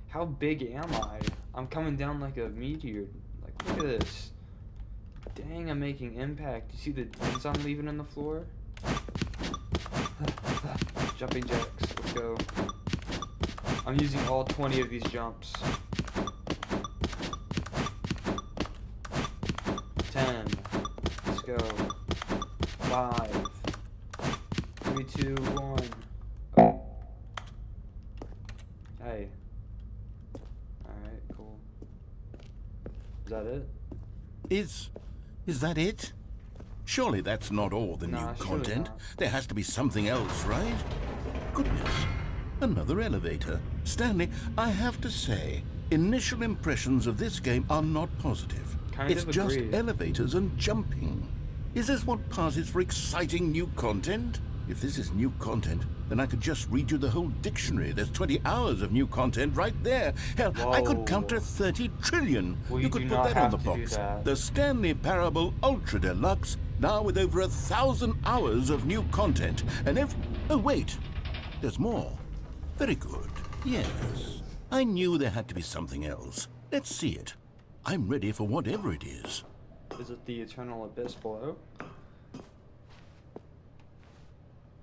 [SPEAKER 1] How big am I? I'm coming down like a meteor. Like, look at this. Dang, I'm making impact. You see the dents I'm leaving on the floor? Jumping jacks. Let's go. I'm using all 20 of these jumps. 10. Let's go. 5. 3, 2, 1. Oh.
[SPEAKER 2] Is that it? Surely that's not all the
[SPEAKER 1] Nah,
[SPEAKER 2] new
[SPEAKER 1] surely
[SPEAKER 2] content.
[SPEAKER 1] not.
[SPEAKER 2] There has to be something else, right? Goodness. Another elevator. Stanley, I have to say, initial impressions of this game are not positive.
[SPEAKER 1] Kind
[SPEAKER 2] It's
[SPEAKER 1] of
[SPEAKER 2] just
[SPEAKER 1] agree.
[SPEAKER 2] elevators and jumping. Is this what passes for exciting new content? If this is new content, then I could just read you the whole dictionary. There's 20 hours of new content right there. Hell, I could count to
[SPEAKER 1] Whoa.
[SPEAKER 2] 30 trillion.
[SPEAKER 1] Well,
[SPEAKER 2] you
[SPEAKER 1] you
[SPEAKER 2] could
[SPEAKER 1] do
[SPEAKER 2] put
[SPEAKER 1] not
[SPEAKER 2] that on
[SPEAKER 1] have
[SPEAKER 2] the
[SPEAKER 1] to do
[SPEAKER 2] box.
[SPEAKER 1] that.
[SPEAKER 2] The Stanley Parable Ultra Deluxe, now with over 1,000 hours of new content. And oh wait, there's more. Very good. Yes. I knew there had to be something else. Let's see it. I'm ready for whatever it is.
[SPEAKER 1] Is it the eternal abyss below?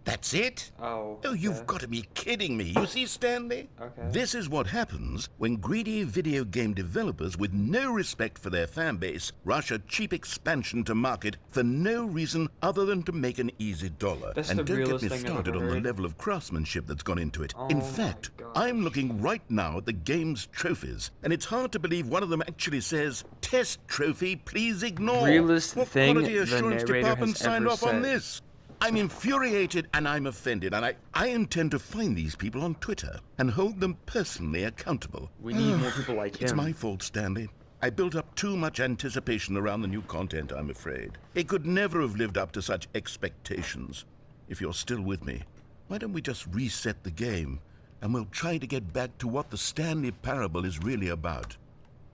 [SPEAKER 2] That's it?
[SPEAKER 1] Oh.
[SPEAKER 2] Oh, you've
[SPEAKER 1] okay.
[SPEAKER 2] got to be kidding me. You see, Stanley?
[SPEAKER 1] Okay.
[SPEAKER 2] This is what happens when greedy video game developers with no respect for their fan base rush a cheap expansion to market for no reason other than to make an easy dollar.
[SPEAKER 1] That's
[SPEAKER 2] And
[SPEAKER 1] the
[SPEAKER 2] don't get
[SPEAKER 1] realest
[SPEAKER 2] me
[SPEAKER 1] thing I've
[SPEAKER 2] started
[SPEAKER 1] ever
[SPEAKER 2] on the
[SPEAKER 1] heard.
[SPEAKER 2] level of craftsmanship that's gone into it.
[SPEAKER 1] Oh
[SPEAKER 2] In
[SPEAKER 1] my
[SPEAKER 2] fact,
[SPEAKER 1] gosh.
[SPEAKER 2] I'm looking right now at the game's trophies, and it's hard to believe one of them actually says, "Test trophy, please ignore."
[SPEAKER 1] Realest
[SPEAKER 2] What
[SPEAKER 1] thing
[SPEAKER 2] quality
[SPEAKER 1] the
[SPEAKER 2] assurance
[SPEAKER 1] narrator
[SPEAKER 2] department
[SPEAKER 1] has
[SPEAKER 2] signed
[SPEAKER 1] ever
[SPEAKER 2] off on
[SPEAKER 1] said.
[SPEAKER 2] this? I'm infuriated and I'm offended, and I intend to find these people on Twitter and hold them personally accountable.
[SPEAKER 1] We need more people like him.
[SPEAKER 2] It's my fault, Stanley. I built up too much anticipation around the new content, I'm afraid. It could never have lived up to such expectations. If you're still with me, why don't we just reset the game, and we'll try to get back to what the Stanley Parable is really about.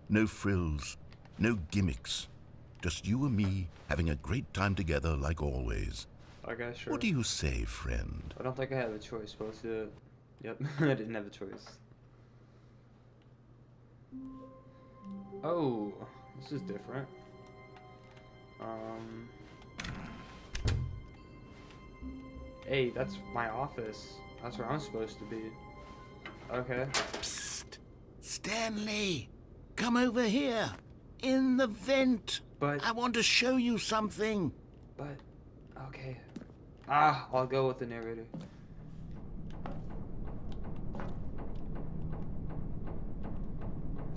[SPEAKER 2] No frills, no gimmicks. Just you and me having a great time together like always.
[SPEAKER 1] Okay, sure.
[SPEAKER 2] What do you say, friend?
[SPEAKER 1] I don't think I have a choice, but let's do it. Yep, I didn't have a choice. Oh, this is different. Hey, that's my office. That's where I'm supposed to be. Okay.
[SPEAKER 2] Psst! Stanley! Come over here! In the vent!
[SPEAKER 1] But-
[SPEAKER 2] I want to show you something!
[SPEAKER 1] But, okay. Ah, I'll go with the narrator.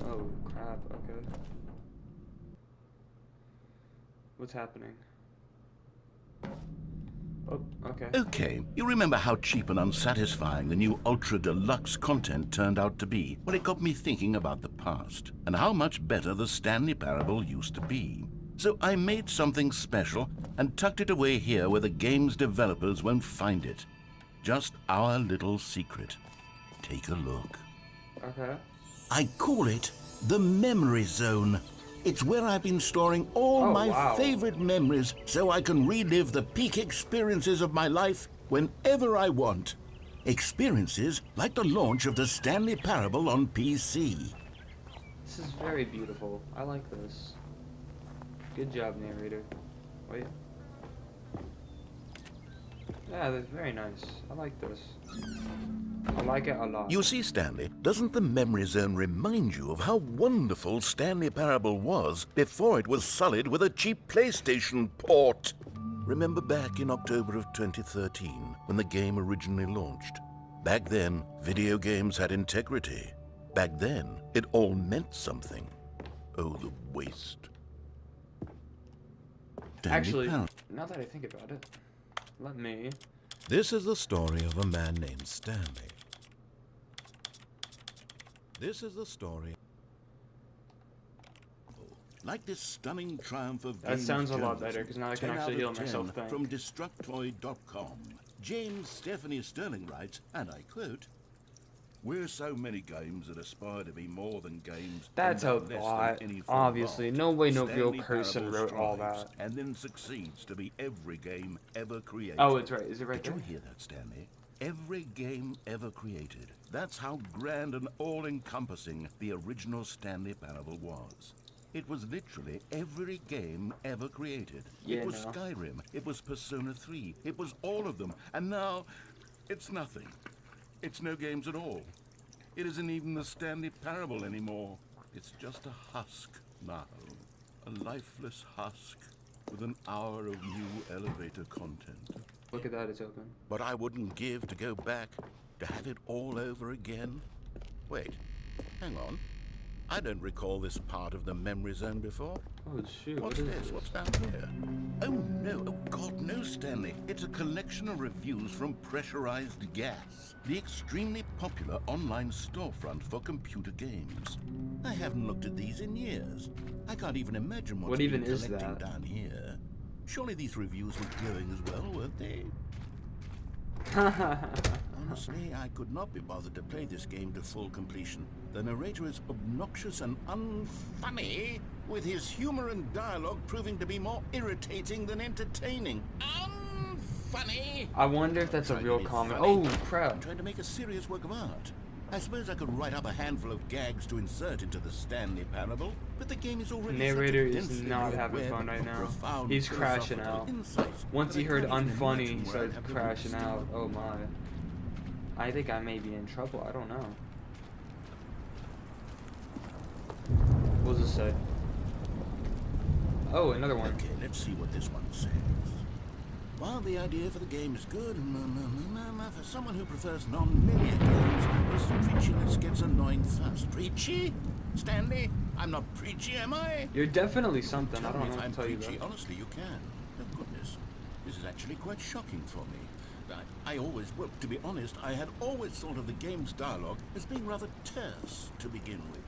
[SPEAKER 1] Oh, crap, okay. What's happening? Oh, okay.
[SPEAKER 2] Okay, you remember how cheap and unsatisfying the new Ultra Deluxe content turned out to be? Well, it got me thinking about the past, and how much better the Stanley Parable used to be. So I made something special and tucked it away here where the game's developers won't find it. Just our little secret. Take a look.
[SPEAKER 1] Okay.
[SPEAKER 2] I call it the Memory Zone. It's where I've been storing all
[SPEAKER 1] Oh,
[SPEAKER 2] my
[SPEAKER 1] wow.
[SPEAKER 2] favorite memories so I can relive the peak experiences of my life whenever I want. Experiences like the launch of the Stanley Parable on PC.
[SPEAKER 1] This is very beautiful. I like this. Good job, narrator. Wait. Yeah, that's very nice. I like this. I like it a lot.
[SPEAKER 2] You see, Stanley, doesn't the Memory Zone remind you of how wonderful Stanley Parable was before it was sullied with a cheap PlayStation port? Remember back in October of 2013, when the game originally launched? Back then, video games had integrity. Back then, it all meant something. Oh, the waste. Stanley
[SPEAKER 1] Actually,
[SPEAKER 2] Parable.
[SPEAKER 1] now that I think about it, let me...
[SPEAKER 2] This is the story of a man named Stanley. This is the story. Like this stunning triumph of
[SPEAKER 1] That
[SPEAKER 2] games
[SPEAKER 1] sounds a lot
[SPEAKER 2] journalism,
[SPEAKER 1] better, 'cause now I can
[SPEAKER 2] 10
[SPEAKER 1] actually
[SPEAKER 2] out
[SPEAKER 1] heal
[SPEAKER 2] of
[SPEAKER 1] myself,
[SPEAKER 2] 10
[SPEAKER 1] thank.
[SPEAKER 2] From Destructoid.com. James Stephanie Sterling writes, and I quote, "We're so many games that aspire to be more than games.
[SPEAKER 1] That's
[SPEAKER 2] and
[SPEAKER 1] a
[SPEAKER 2] less than
[SPEAKER 1] lot,
[SPEAKER 2] any form of
[SPEAKER 1] obviously.
[SPEAKER 2] art.
[SPEAKER 1] No way no real
[SPEAKER 2] Stanley
[SPEAKER 1] person
[SPEAKER 2] Parable
[SPEAKER 1] wrote all
[SPEAKER 2] strives
[SPEAKER 1] that.
[SPEAKER 2] and then succeeds to be every game ever created."
[SPEAKER 1] Oh, it's right. Is it right
[SPEAKER 2] Did
[SPEAKER 1] there?
[SPEAKER 2] you hear that, Stanley? Every game ever created. That's how grand and all-encompassing the original Stanley Parable was. It was literally every game ever created.
[SPEAKER 1] Yeah,
[SPEAKER 2] it was
[SPEAKER 1] no.
[SPEAKER 2] Skyrim. It was Persona 3. It was all of them. And now, it's nothing. It's no games at all. It isn't even the Stanley Parable anymore. It's just a husk now. A lifeless husk with an hour of new elevator content.
[SPEAKER 1] Look at that, it's open.
[SPEAKER 2] But I wouldn't give to go back, to have it all over again. Wait, hang on. I don't recall this part of the Memory Zone before.
[SPEAKER 1] Oh shoot,
[SPEAKER 2] What's this? What's down here? Oh no, oh God, no, Stanley. It's a collection of reviews from Pressurized Gas, the extremely popular online storefront for computer games. I haven't looked at these in years. I can't even imagine what's
[SPEAKER 1] What even
[SPEAKER 2] been
[SPEAKER 1] is
[SPEAKER 2] collecting
[SPEAKER 1] that?
[SPEAKER 2] down here. Surely these reviews were glowing as well, weren't they? Honestly, I could not be bothered to play this game to full completion. The narrator is obnoxious and unfunny, with his humor and dialogue proving to be more irritating than entertaining. Unfunny!
[SPEAKER 1] I wonder if that's a
[SPEAKER 2] Trying to
[SPEAKER 1] real
[SPEAKER 2] be
[SPEAKER 1] comment.
[SPEAKER 2] funny.
[SPEAKER 1] Oh crap.
[SPEAKER 2] I'm trying to make a serious work of art. I suppose I could write up a handful of gags to insert into the Stanley Parable, but the game is already
[SPEAKER 1] Narrator
[SPEAKER 2] such a
[SPEAKER 1] is
[SPEAKER 2] densely
[SPEAKER 1] not
[SPEAKER 2] layered
[SPEAKER 1] having
[SPEAKER 2] web
[SPEAKER 1] fun right
[SPEAKER 2] of
[SPEAKER 1] now.
[SPEAKER 2] profound
[SPEAKER 1] He's crashing
[SPEAKER 2] philosophical
[SPEAKER 1] out.
[SPEAKER 2] insights
[SPEAKER 1] Once
[SPEAKER 2] that
[SPEAKER 1] he
[SPEAKER 2] I
[SPEAKER 1] heard
[SPEAKER 2] can't even
[SPEAKER 1] unfunny,
[SPEAKER 2] imagine
[SPEAKER 1] he
[SPEAKER 2] where I'd
[SPEAKER 1] started
[SPEAKER 2] have to
[SPEAKER 1] crashing
[SPEAKER 2] steal
[SPEAKER 1] out.
[SPEAKER 2] them.
[SPEAKER 1] Oh my. I think I may be in trouble. I don't know. What does it say? Oh, another one.
[SPEAKER 2] Okay, let's see what this one says. While the idea for the game is good, for someone who prefers non-linear games, this preachiness gets annoying fast. Preachy? Stanley? I'm not preachy, am I?
[SPEAKER 1] You're definitely something. I
[SPEAKER 2] Tell me
[SPEAKER 1] don't know
[SPEAKER 2] if
[SPEAKER 1] what
[SPEAKER 2] I'm
[SPEAKER 1] to tell you
[SPEAKER 2] preachy.
[SPEAKER 1] about.
[SPEAKER 2] Honestly, you can. Oh, goodness. This is actually quite shocking for me. I always, well, to be honest, I had always thought of the game's dialogue as being rather terse to begin with.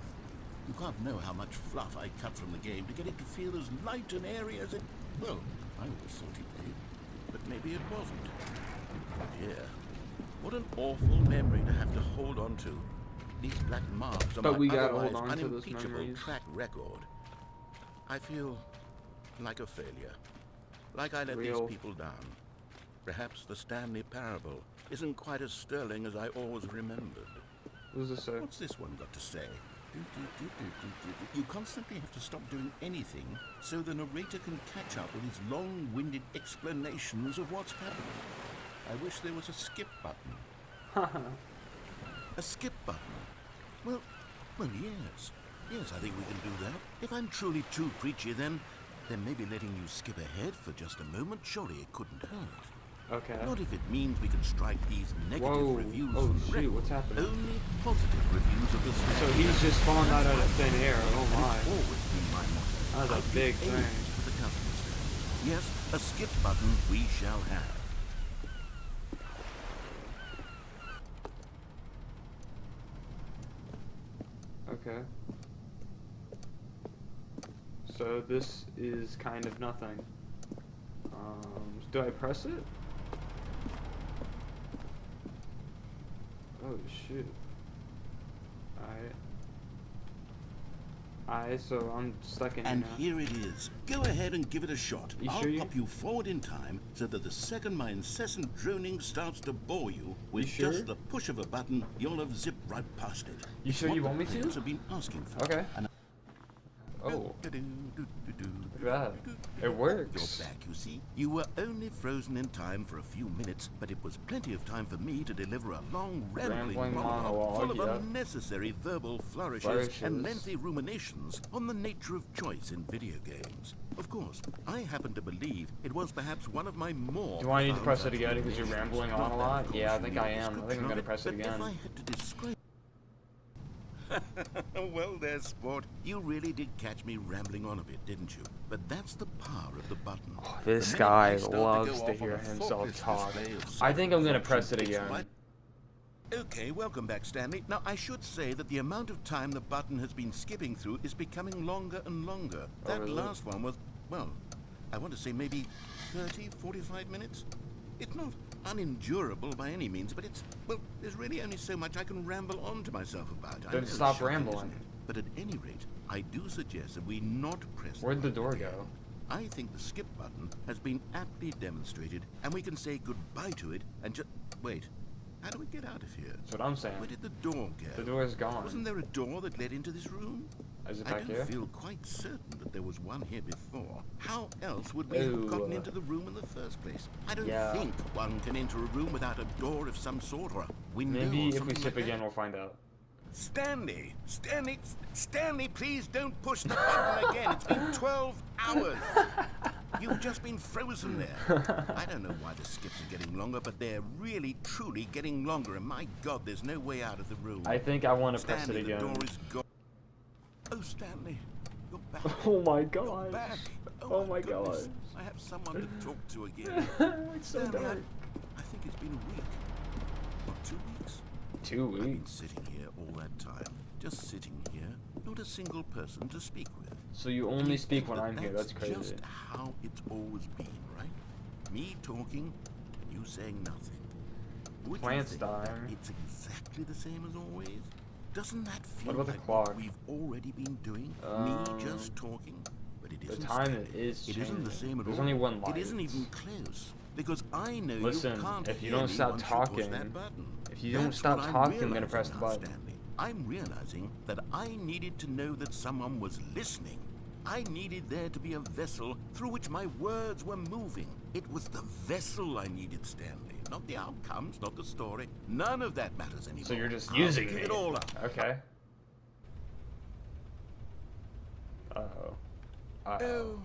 [SPEAKER 2] You can't know how much fluff I cut from the game to get it to feel as light and airy as it... Well, I always thought it did, but maybe it wasn't. Oh dear. What an awful memory to have to hold on to. These black marks are
[SPEAKER 1] But
[SPEAKER 2] my
[SPEAKER 1] we gotta
[SPEAKER 2] otherwise
[SPEAKER 1] hold on to those
[SPEAKER 2] unimpeachable
[SPEAKER 1] memories.
[SPEAKER 2] track record. I feel like a failure. Like I let
[SPEAKER 1] Real.
[SPEAKER 2] these people down. Perhaps the Stanley Parable isn't quite as sterling as I always remembered.
[SPEAKER 1] What does it say?
[SPEAKER 2] What's this one got to say? You constantly have to stop doing anything so the narrator can catch up with his long-winded explanations of what's happening. I wish there was a skip button. A skip button? Well, yes. Yes, I think we can do that. If I'm truly too preachy, then maybe letting you skip ahead for just a moment, surely it couldn't hurt.
[SPEAKER 1] Okay.
[SPEAKER 2] Not if it means we can strike these negative
[SPEAKER 1] Whoa.
[SPEAKER 2] reviews
[SPEAKER 1] Oh
[SPEAKER 2] from the
[SPEAKER 1] shoot,
[SPEAKER 2] record.
[SPEAKER 1] what's happening?
[SPEAKER 2] Only positive reviews of the
[SPEAKER 1] So
[SPEAKER 2] Stanley.
[SPEAKER 1] he's just falling out of thin air. Oh
[SPEAKER 2] And
[SPEAKER 1] my.
[SPEAKER 2] it's always been my motto.
[SPEAKER 1] That was a
[SPEAKER 2] I'd
[SPEAKER 1] big
[SPEAKER 2] be aimed
[SPEAKER 1] thing.
[SPEAKER 2] for the customers. Yes, a skip button we shall have.
[SPEAKER 1] Okay. So this is kind of nothing. Do I press it? Oh shoot. So I'm stuck in here
[SPEAKER 2] And
[SPEAKER 1] now.
[SPEAKER 2] here it is. Go ahead and give it a shot.
[SPEAKER 1] You
[SPEAKER 2] I'll
[SPEAKER 1] sure you-
[SPEAKER 2] pop you forward in time so that the second my incessant droning starts to bore you, with
[SPEAKER 1] sure?
[SPEAKER 2] just the push of a button, you'll have zipped right past it.
[SPEAKER 1] You
[SPEAKER 2] It's
[SPEAKER 1] sure
[SPEAKER 2] what
[SPEAKER 1] you
[SPEAKER 2] the
[SPEAKER 1] want me to?
[SPEAKER 2] players have been asking for.
[SPEAKER 1] Okay.
[SPEAKER 2] And
[SPEAKER 1] Oh, look at that. It works.
[SPEAKER 2] You're back, you see. You were only frozen in time for a few minutes, but it was plenty of time for me to deliver a long, rambling
[SPEAKER 1] Rambling
[SPEAKER 2] monologue full of
[SPEAKER 1] monologue, yeah.
[SPEAKER 2] unnecessary verbal flourishes
[SPEAKER 1] Flourishes.
[SPEAKER 2] and lengthy ruminations on the nature of choice in video games. Of course, I happen to believe it was perhaps one of my more...
[SPEAKER 1] Do I need to
[SPEAKER 2] profound
[SPEAKER 1] press it again because you're rambling on a
[SPEAKER 2] Not that,
[SPEAKER 1] lot?
[SPEAKER 2] of course,
[SPEAKER 1] Yeah, I
[SPEAKER 2] you
[SPEAKER 1] think
[SPEAKER 2] know
[SPEAKER 1] I
[SPEAKER 2] the
[SPEAKER 1] am. I think I'm
[SPEAKER 2] description
[SPEAKER 1] gonna
[SPEAKER 2] of
[SPEAKER 1] press it
[SPEAKER 2] but
[SPEAKER 1] again.
[SPEAKER 2] If I had to describe... Well, there, sport. You really did catch me rambling on a bit, didn't you? But that's the power of the button.
[SPEAKER 1] This
[SPEAKER 2] The minute
[SPEAKER 1] guy
[SPEAKER 2] I start
[SPEAKER 1] loves
[SPEAKER 2] go
[SPEAKER 1] to
[SPEAKER 2] off
[SPEAKER 1] hear
[SPEAKER 2] on a
[SPEAKER 1] himself
[SPEAKER 2] faultless
[SPEAKER 1] talk.
[SPEAKER 2] display of
[SPEAKER 1] I think I'm gonna
[SPEAKER 2] self-absorption,
[SPEAKER 1] press it
[SPEAKER 2] it's
[SPEAKER 1] again.
[SPEAKER 2] right- Okay, welcome back, Stanley. Now, I should say that the amount of time the button has been skipping through is becoming longer and longer. That
[SPEAKER 1] really?
[SPEAKER 2] last one was, well, I want to say maybe 30, 45 minutes? It's not unendurable by any means, but it's, well, there's really only so much I can ramble on to myself about. I
[SPEAKER 1] Then
[SPEAKER 2] know,
[SPEAKER 1] stop
[SPEAKER 2] shocking,
[SPEAKER 1] rambling.
[SPEAKER 2] isn't it? But at any rate, I do suggest that we not press
[SPEAKER 1] Where'd the
[SPEAKER 2] button
[SPEAKER 1] door
[SPEAKER 2] again.
[SPEAKER 1] go?
[SPEAKER 2] I think the skip button has been aptly demonstrated, and we can say goodbye to it and just... Wait, how do we get out of here?
[SPEAKER 1] That's what I'm saying.
[SPEAKER 2] Where did the door go?
[SPEAKER 1] The door's gone.
[SPEAKER 2] Wasn't there a door that led into this room?
[SPEAKER 1] Is it
[SPEAKER 2] I
[SPEAKER 1] back
[SPEAKER 2] don't
[SPEAKER 1] here?
[SPEAKER 2] feel quite certain that there was one here before. How else would we have gotten into the room in the first place? I don't
[SPEAKER 1] Yeah.
[SPEAKER 2] think one can enter a room without a door of some sort or a window
[SPEAKER 1] Maybe
[SPEAKER 2] or
[SPEAKER 1] if we
[SPEAKER 2] something
[SPEAKER 1] skip
[SPEAKER 2] like
[SPEAKER 1] again,
[SPEAKER 2] that.
[SPEAKER 1] we'll find out.
[SPEAKER 2] Stanley! Stanley, please don't push the button again. It's been 12 hours. You've just been frozen there. I don't know why the skips are getting longer, but they're really, truly getting longer. And my God, there's no way out of the room.
[SPEAKER 1] I think I want to press it
[SPEAKER 2] Stanley, the
[SPEAKER 1] again.
[SPEAKER 2] door is gone. Oh, Stanley, you're back.
[SPEAKER 1] Oh my
[SPEAKER 2] You're
[SPEAKER 1] gosh.
[SPEAKER 2] back.
[SPEAKER 1] Oh my
[SPEAKER 2] goodness.
[SPEAKER 1] gosh.
[SPEAKER 2] I have someone to talk to again.
[SPEAKER 1] It's so
[SPEAKER 2] Stanley,
[SPEAKER 1] dark.
[SPEAKER 2] I think it's been a week. Or 2 weeks.
[SPEAKER 1] 2
[SPEAKER 2] I've been
[SPEAKER 1] weeks.
[SPEAKER 2] sitting here all that time. Just sitting here. Not a single person to speak with.
[SPEAKER 1] So you
[SPEAKER 2] Do
[SPEAKER 1] only
[SPEAKER 2] you
[SPEAKER 1] speak
[SPEAKER 2] think
[SPEAKER 1] when
[SPEAKER 2] that
[SPEAKER 1] I'm here. That's crazy.
[SPEAKER 2] just how it's always been, right? Me talking and you saying nothing. Would
[SPEAKER 1] Plants
[SPEAKER 2] you think that
[SPEAKER 1] dying.
[SPEAKER 2] it's exactly the same as always? Doesn't that feel
[SPEAKER 1] about the
[SPEAKER 2] like
[SPEAKER 1] clock?
[SPEAKER 2] what we've already been doing? Me just talking? But it
[SPEAKER 1] The
[SPEAKER 2] isn't.
[SPEAKER 1] time
[SPEAKER 2] Stanley.
[SPEAKER 1] is
[SPEAKER 2] It isn't the
[SPEAKER 1] changing.
[SPEAKER 2] same at
[SPEAKER 1] There's
[SPEAKER 2] all.
[SPEAKER 1] only one
[SPEAKER 2] It isn't
[SPEAKER 1] light.
[SPEAKER 2] even close. Because I know
[SPEAKER 1] Listen,
[SPEAKER 2] you can't
[SPEAKER 1] if you
[SPEAKER 2] hear
[SPEAKER 1] don't
[SPEAKER 2] me
[SPEAKER 1] stop
[SPEAKER 2] once you push
[SPEAKER 1] talking-
[SPEAKER 2] that button.
[SPEAKER 1] if you don't
[SPEAKER 2] That's
[SPEAKER 1] stop
[SPEAKER 2] what I'm
[SPEAKER 1] talking, I'm gonna
[SPEAKER 2] realizing
[SPEAKER 1] press the
[SPEAKER 2] now,
[SPEAKER 1] button.
[SPEAKER 2] Stanley. I'm realizing that I needed to know that someone was listening. I needed there to be a vessel through which my words were moving. It was the vessel I needed, Stanley. Not the outcomes, not the story. None of that matters anymore.
[SPEAKER 1] So you're just
[SPEAKER 2] I'll
[SPEAKER 1] using
[SPEAKER 2] give
[SPEAKER 1] me.
[SPEAKER 2] it all up.
[SPEAKER 1] Okay. Uh-oh.
[SPEAKER 2] Oh,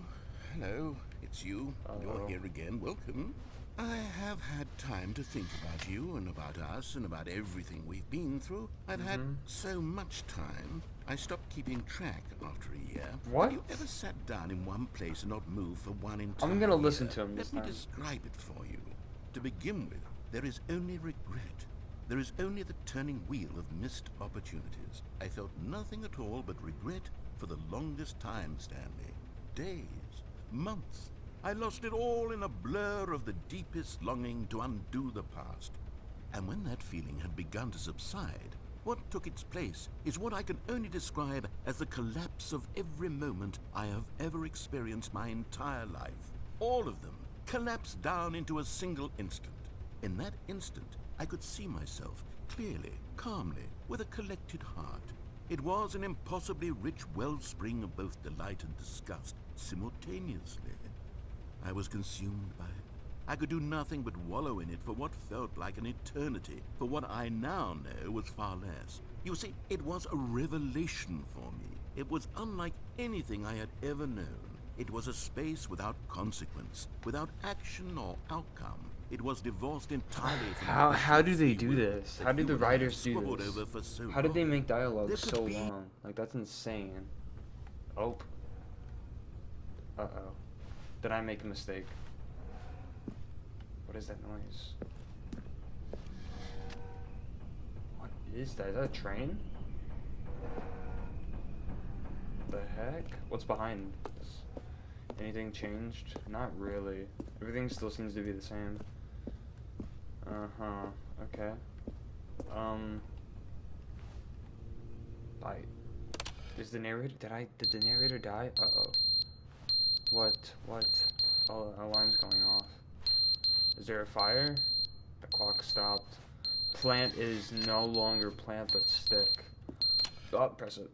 [SPEAKER 2] hello. It's you.
[SPEAKER 1] Uh-oh.
[SPEAKER 2] You're here again. Welcome. I have had time to think about you and about us and about everything we've been through. I've had so much time, I stopped keeping track after a year.
[SPEAKER 1] What?
[SPEAKER 2] Have you ever sat down in one place and not moved for one entire
[SPEAKER 1] I'm gonna
[SPEAKER 2] year?
[SPEAKER 1] listen to him this
[SPEAKER 2] Let me
[SPEAKER 1] time.
[SPEAKER 2] describe it for you. To begin with, there is only regret. There is only the turning wheel of missed opportunities. I felt nothing at all but regret for the longest time, Stanley. Days, months. I lost it all in a blur of the deepest longing to undo the past. And when that feeling had begun to subside, what took its place is what I can only describe as the collapse of every moment I have ever experienced my entire life. All of them collapsed down into a single instant. In that instant, I could see myself clearly, calmly, with a collected heart. It was an impossibly rich wellspring of both delight and disgust simultaneously. I was consumed by it. I could do nothing but wallow in it for what felt like an eternity, for what I now know was far less. You see, it was a revelation for me. It was unlike anything I had ever known. It was a space without consequence, without action or outcome. It was divorced entirely from
[SPEAKER 1] How do they
[SPEAKER 2] free
[SPEAKER 1] do
[SPEAKER 2] will
[SPEAKER 1] this?
[SPEAKER 2] that
[SPEAKER 1] How did
[SPEAKER 2] you
[SPEAKER 1] the
[SPEAKER 2] and I have
[SPEAKER 1] writers do
[SPEAKER 2] squabbled
[SPEAKER 1] this?
[SPEAKER 2] over for so
[SPEAKER 1] How did they
[SPEAKER 2] long.
[SPEAKER 1] make dialogue
[SPEAKER 2] There could
[SPEAKER 1] so
[SPEAKER 2] be-
[SPEAKER 1] long? Like, that's insane. Oh. Uh-oh. Did I make a mistake? What is that noise? What is that? Is that a train? The heck? What's behind this? Anything changed? Not really. Everything still seems to be the same. Uh-huh. Okay. Is the narrator, did the narrator die? Uh-oh. What? Oh, the alarm's going off. Is there a fire? The clock stopped. Plant is no longer plant, but stick. Oh, press it.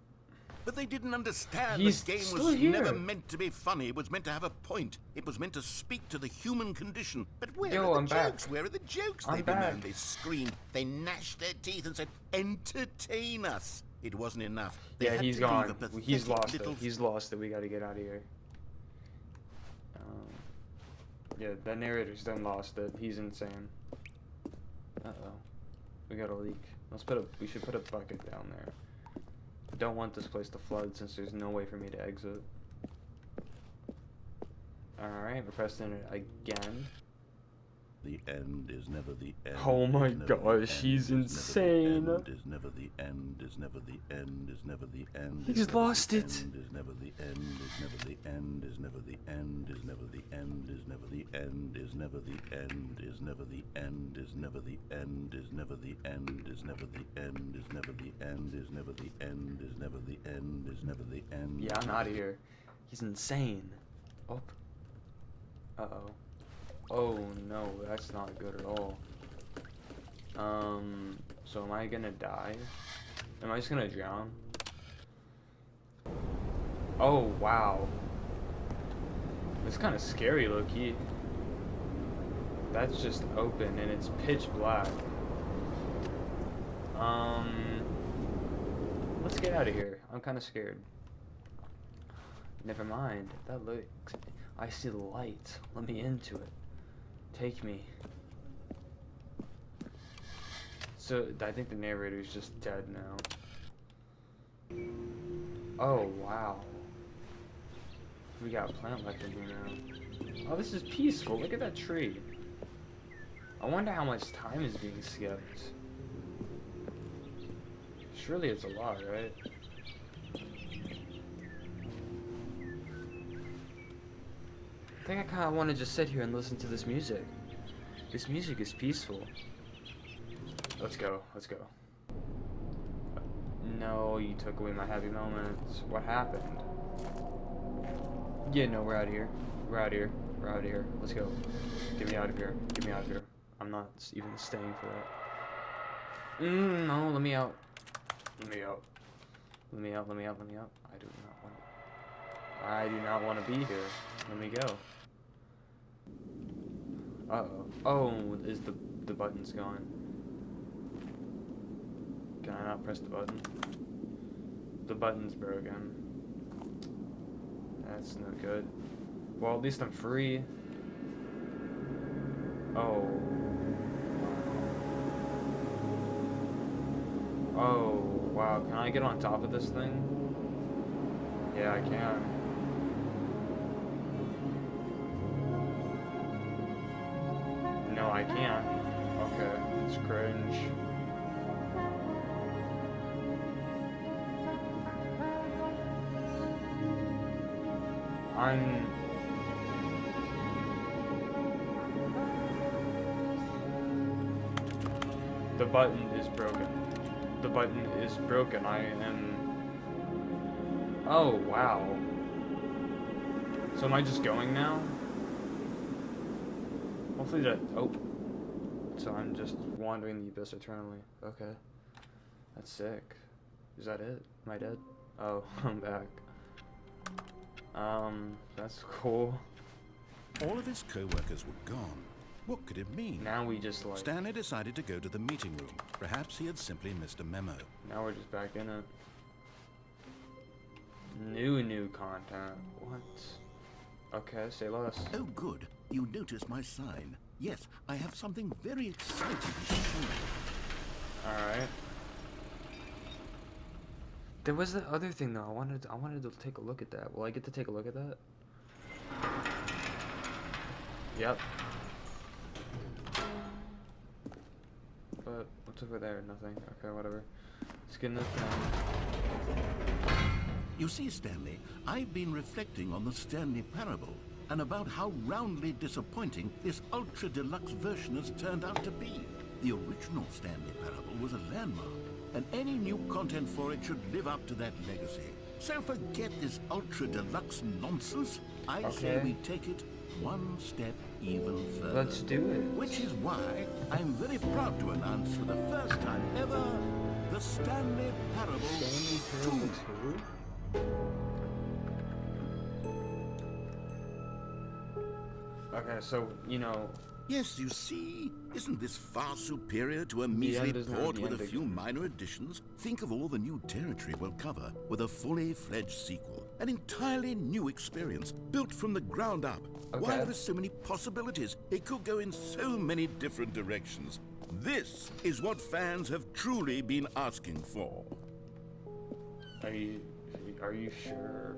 [SPEAKER 2] But they didn't understand
[SPEAKER 1] He's
[SPEAKER 2] the game
[SPEAKER 1] still
[SPEAKER 2] was
[SPEAKER 1] here.
[SPEAKER 2] never meant to be funny. It was meant to have a point. It was meant to speak to the human condition. But where
[SPEAKER 1] Yo,
[SPEAKER 2] are
[SPEAKER 1] I'm
[SPEAKER 2] the
[SPEAKER 1] back.
[SPEAKER 2] jokes? Where are the jokes?
[SPEAKER 1] I'm
[SPEAKER 2] They
[SPEAKER 1] back.
[SPEAKER 2] bemoaned, they screamed, they gnashed their teeth and said, entertain us. It wasn't enough. They
[SPEAKER 1] Yeah,
[SPEAKER 2] had
[SPEAKER 1] he's
[SPEAKER 2] to leave
[SPEAKER 1] gone.
[SPEAKER 2] a pathetic
[SPEAKER 1] He's lost
[SPEAKER 2] little
[SPEAKER 1] it. He's lost it. We gotta get out of here. Yeah, that narrator's done lost it. He's insane. Uh-oh. We got a leak. We should put a bucket down there. I don't want this place to flood since there's no way for me to exit. Alright, we're pressing it again.
[SPEAKER 2] The end is never the end.
[SPEAKER 1] Oh my
[SPEAKER 2] is never the
[SPEAKER 1] gosh,
[SPEAKER 2] end,
[SPEAKER 1] he's
[SPEAKER 2] is never the
[SPEAKER 1] insane.
[SPEAKER 2] end, Is never the end. Is never the end. Is never the end.
[SPEAKER 1] He's
[SPEAKER 2] is never
[SPEAKER 1] lost
[SPEAKER 2] the
[SPEAKER 1] it.
[SPEAKER 2] End, is never the end. Is never the end. Is never the end. Is never the end. Is never the end. Is never the end. Is never the end. Is never the end. Is never the end. Is never the end. Is never the end. Is never the end. Is never the end. Is never the end.
[SPEAKER 1] Yeah, I'm out of here. He's insane. Oh. Uh-oh. Oh no, that's not good at all. So am I gonna die? Am I just gonna drown? Oh wow. It's kind of scary, low-key. That's just open and it's pitch black. Let's get out of here. I'm kind of scared. Never mind. That looks... I see the light. Let me into it. Take me. So, I think the narrator's just dead now. Oh, wow. we got a plant left in here now. Oh, this is peaceful. Look at that tree. I wonder how much time is being skipped. Surely it's a lot, right? I think I kind of want to just sit here and listen to this music. This music is peaceful. Let's go. Let's go. No, you took away my happy moments. What happened? Yeah, no, we're out of here. We're out of here. We're out of here. Let's go. Get me out of here. Get me out of here. I'm not even staying for that. No, let me out. Let me out. Let me out. Let me out. Let me out. I do not want to be here. Let me go. Uh-oh. Oh, is the button's gone. Can I not press the button? The button's broken. That's no good. Well, at least I'm free. Oh. Oh, wow. Can I get on top of this thing? Yeah, I can. No, I can't. Okay, it's cringe. The button is broken. The button is broken. I am... Oh, wow. So am I just going now? Hopefully that... Oh. So I'm just wandering the abyss eternally. Okay. That's sick. Is that it? Am I dead? Oh, I'm back. That's cool.
[SPEAKER 2] All of his co-workers were gone. What could it mean?
[SPEAKER 1] Now we just like...
[SPEAKER 2] Stanley decided to go to the meeting room. Perhaps he had simply missed a memo.
[SPEAKER 1] Now we're just back in it. New content. What? Okay, say less.
[SPEAKER 3] Oh, good. You noticed my sign. Yes, I have something very exciting to show you.
[SPEAKER 1] Alright. There was the other thing though. I wanted to take a look at that. Will I get to take a look at that? Yep. But what's over there? Nothing. Okay, whatever. Let's get in this thing.
[SPEAKER 3] You see, Stanley, I've been reflecting on the Stanley Parable and about how roundly disappointing this ultra deluxe version has turned out to be. The original Stanley Parable was a landmark, and any new content for it should live up to that legacy. So forget this ultra deluxe nonsense. I say we take it one step even further.
[SPEAKER 1] Let's do it.
[SPEAKER 3] Which is why I'm very proud to announce for the first time ever the Stanley Parable 2.
[SPEAKER 1] Okay, so, you know...
[SPEAKER 3] Yes, you see? Isn't this far superior to a measly port with a few minor additions? Think of all the new territory we'll cover with a fully fledged sequel. An entirely new experience, built from the ground up. Why are there so many possibilities? It could go in so many different directions. This is what fans have truly been asking for.
[SPEAKER 1] Are you sure?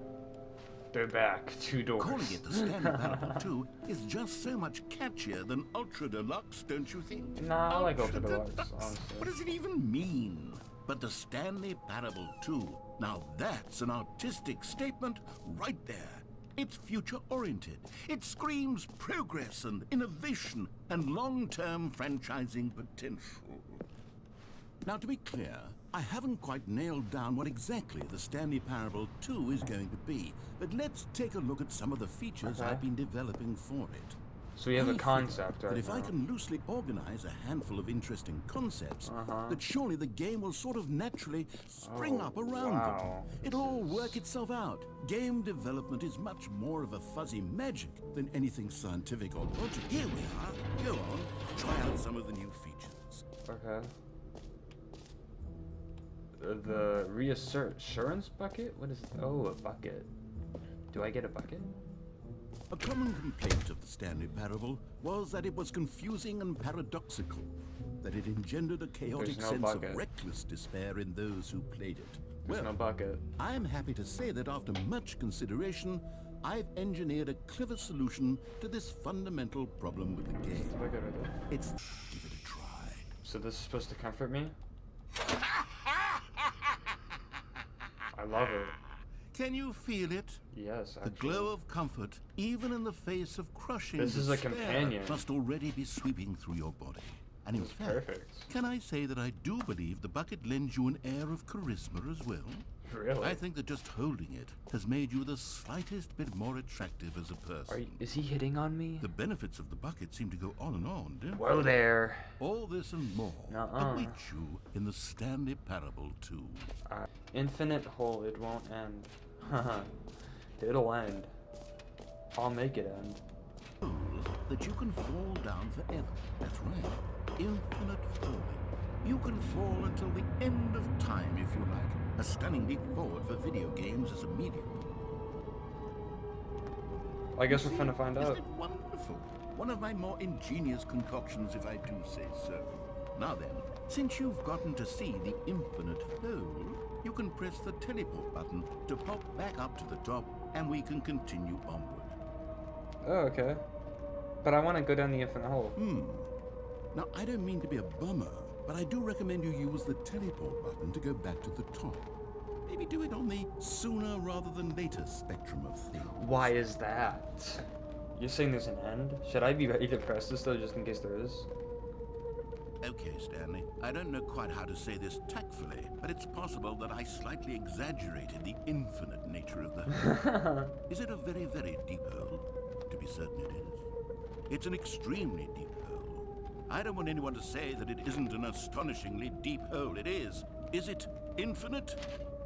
[SPEAKER 1] They're back. 2 doors.
[SPEAKER 3] Calling it the Stanley Parable 2 is just so much catchier than Ultra Deluxe, don't you think?
[SPEAKER 1] Nah, I like Ultra Deluxe, honestly.
[SPEAKER 3] What does it even mean? But the Stanley Parable 2, now that's an artistic statement right there. It's future-oriented. It screams progress and innovation and long-term franchising potential. Now, to be clear, I haven't quite nailed down what exactly the Stanley Parable 2 is going to be, but let's take a look at some of the features I've been developing for it.
[SPEAKER 1] So we have a concept right
[SPEAKER 3] But if
[SPEAKER 1] now.
[SPEAKER 3] I can loosely organize a handful of interesting concepts, that surely the game will sort of naturally spring up around them. It'll all work itself out. Game development is much more of a fuzzy magic than anything scientific or logical. Here we are. Go on, try out some of the new features.
[SPEAKER 1] Okay. The reassurance bucket? What is... Oh, a bucket. Do I get a bucket?
[SPEAKER 3] A common complaint of the Stanley Parable was that it was confusing and paradoxical, that it engendered a chaotic sense of reckless despair in those who played it.
[SPEAKER 1] There's no bucket.
[SPEAKER 3] I am happy to say that after much consideration, I've engineered a clever solution to this fundamental problem with the game.
[SPEAKER 1] What do I gotta do?
[SPEAKER 3] It's give it a try.
[SPEAKER 1] So this is supposed to comfort me? I love it.
[SPEAKER 3] Can you feel it?
[SPEAKER 1] Yes,
[SPEAKER 3] The
[SPEAKER 1] actually.
[SPEAKER 3] glow of comfort, even in the face of crushing
[SPEAKER 1] This is a
[SPEAKER 3] despair,
[SPEAKER 1] companion.
[SPEAKER 3] must already be sweeping through your body. And in
[SPEAKER 1] This is
[SPEAKER 3] fact,
[SPEAKER 1] perfect.
[SPEAKER 3] can I say that I do believe the bucket lends you an air of charisma as well?
[SPEAKER 1] Really?
[SPEAKER 3] I think that just holding it has made you the slightest bit more attractive as a person.
[SPEAKER 1] Is he hitting on me?
[SPEAKER 3] The benefits of the bucket seem to go on and on, don't
[SPEAKER 1] Whoa
[SPEAKER 3] they?
[SPEAKER 1] there.
[SPEAKER 3] All this and more await you in the Stanley Parable 2.
[SPEAKER 1] Infinite hole, it won't end. Haha. It'll end. I'll make it end.
[SPEAKER 3] That you can fall down forever. That's right. Infinite falling. You can fall until the end of time, if you like. A stunning leap forward for video games as a medium.
[SPEAKER 1] I guess we're finna find
[SPEAKER 3] Isn't
[SPEAKER 1] out.
[SPEAKER 3] it wonderful? One of my more ingenious concoctions, if I do say so. Now then, since you've gotten to see the infinite hole, you can press the teleport button to pop back up to the top, and we can continue onward.
[SPEAKER 1] Oh, okay. But I want to go down the infinite hole.
[SPEAKER 3] Now, I don't mean to be a bummer, but I do recommend you use the teleport button to go back to the top. Maybe do it on the sooner rather than later spectrum of things.
[SPEAKER 1] Why is that? You're saying there's an end? Should I be ready to press this though, just in case there is?
[SPEAKER 3] Okay, Stanley, I don't know quite how to say this tactfully, but it's possible that I slightly exaggerated the infinite nature of the hole. Is it a very, very deep hole? To be certain it is. It's an extremely deep hole. I don't want anyone to say that it isn't an astonishingly deep hole. It is. Is it infinite?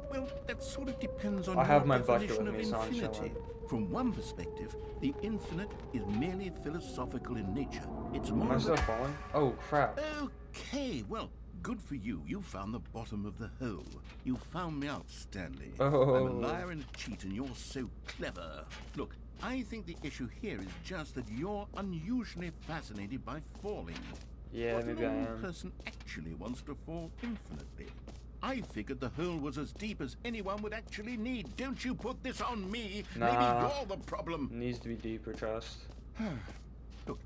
[SPEAKER 3] Well, that sort of depends on
[SPEAKER 1] I have
[SPEAKER 3] your
[SPEAKER 1] my bucket
[SPEAKER 3] definition
[SPEAKER 1] with
[SPEAKER 3] of
[SPEAKER 1] me, so I'm
[SPEAKER 3] infinity.
[SPEAKER 1] chilling.
[SPEAKER 3] From one perspective, the infinite is merely philosophical in nature. It's
[SPEAKER 1] Am
[SPEAKER 3] more
[SPEAKER 1] I
[SPEAKER 3] of
[SPEAKER 1] still
[SPEAKER 3] a...
[SPEAKER 1] falling? Oh, crap.
[SPEAKER 3] Okay, well, good for you. You found the bottom of the hole. You found me out, Stanley.
[SPEAKER 1] Oh.
[SPEAKER 3] I'm a liar and a cheat, and you're so clever. Look, I think the issue here is just that you're unusually fascinated by falling.
[SPEAKER 1] Yeah,
[SPEAKER 3] What
[SPEAKER 1] maybe I
[SPEAKER 3] normal
[SPEAKER 1] am.
[SPEAKER 3] person actually wants to fall infinitely? I figured the hole was as deep as anyone would actually need. Don't you put this on me.
[SPEAKER 1] Nah.
[SPEAKER 3] Maybe you're the problem.
[SPEAKER 1] Needs to be deeper, trust.
[SPEAKER 3] Look,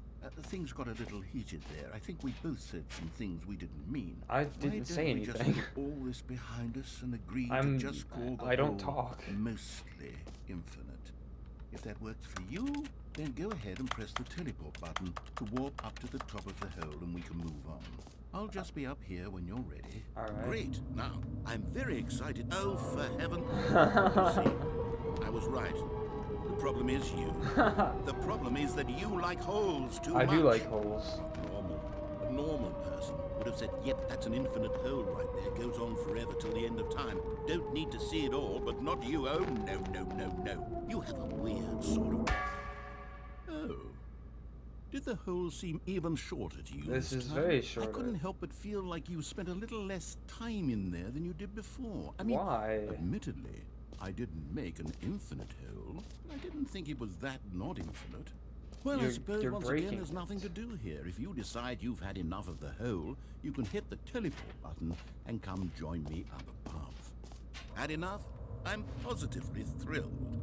[SPEAKER 3] things got a little heated there. I think we both said some things we didn't mean.
[SPEAKER 1] I
[SPEAKER 3] Why
[SPEAKER 1] didn't say
[SPEAKER 3] don't we just
[SPEAKER 1] anything.
[SPEAKER 3] put all this behind us and agree
[SPEAKER 1] I'm-
[SPEAKER 3] to just call the
[SPEAKER 1] I don't
[SPEAKER 3] hole
[SPEAKER 1] talk.
[SPEAKER 3] mostly infinite? If that works for you, then go ahead and press the teleport button to warp up to the top of the hole and we can move on. I'll just be up here when you're ready.
[SPEAKER 1] All right.
[SPEAKER 3] Great. Now, I'm very excited. Oh, for heaven. You see, I was right. The problem is you. The problem is that you like holes too
[SPEAKER 1] I
[SPEAKER 3] much.
[SPEAKER 1] do like holes.
[SPEAKER 3] Normal. A normal person would have said, yep, that's an infinite hole right there. Goes on forever till the end of time. Don't need to see it all, but not you. Oh, no, no, no, no. You have a weird sort of... Oh. Did the hole seem even shorter to you
[SPEAKER 1] This is
[SPEAKER 3] time?
[SPEAKER 1] very
[SPEAKER 3] I
[SPEAKER 1] shorter.
[SPEAKER 3] couldn't help but feel like you spent a little less time in there than you did before. I mean,
[SPEAKER 1] Why?
[SPEAKER 3] admittedly, I didn't make an infinite hole. I didn't think it was that not infinite. Well, I
[SPEAKER 1] You're-
[SPEAKER 3] suppose
[SPEAKER 1] you're
[SPEAKER 3] once
[SPEAKER 1] breaking
[SPEAKER 3] again there's nothing to do here. If you decide you've had enough of the hole, you can hit the teleport button and come join me up above. Had enough? I'm positively thrilled.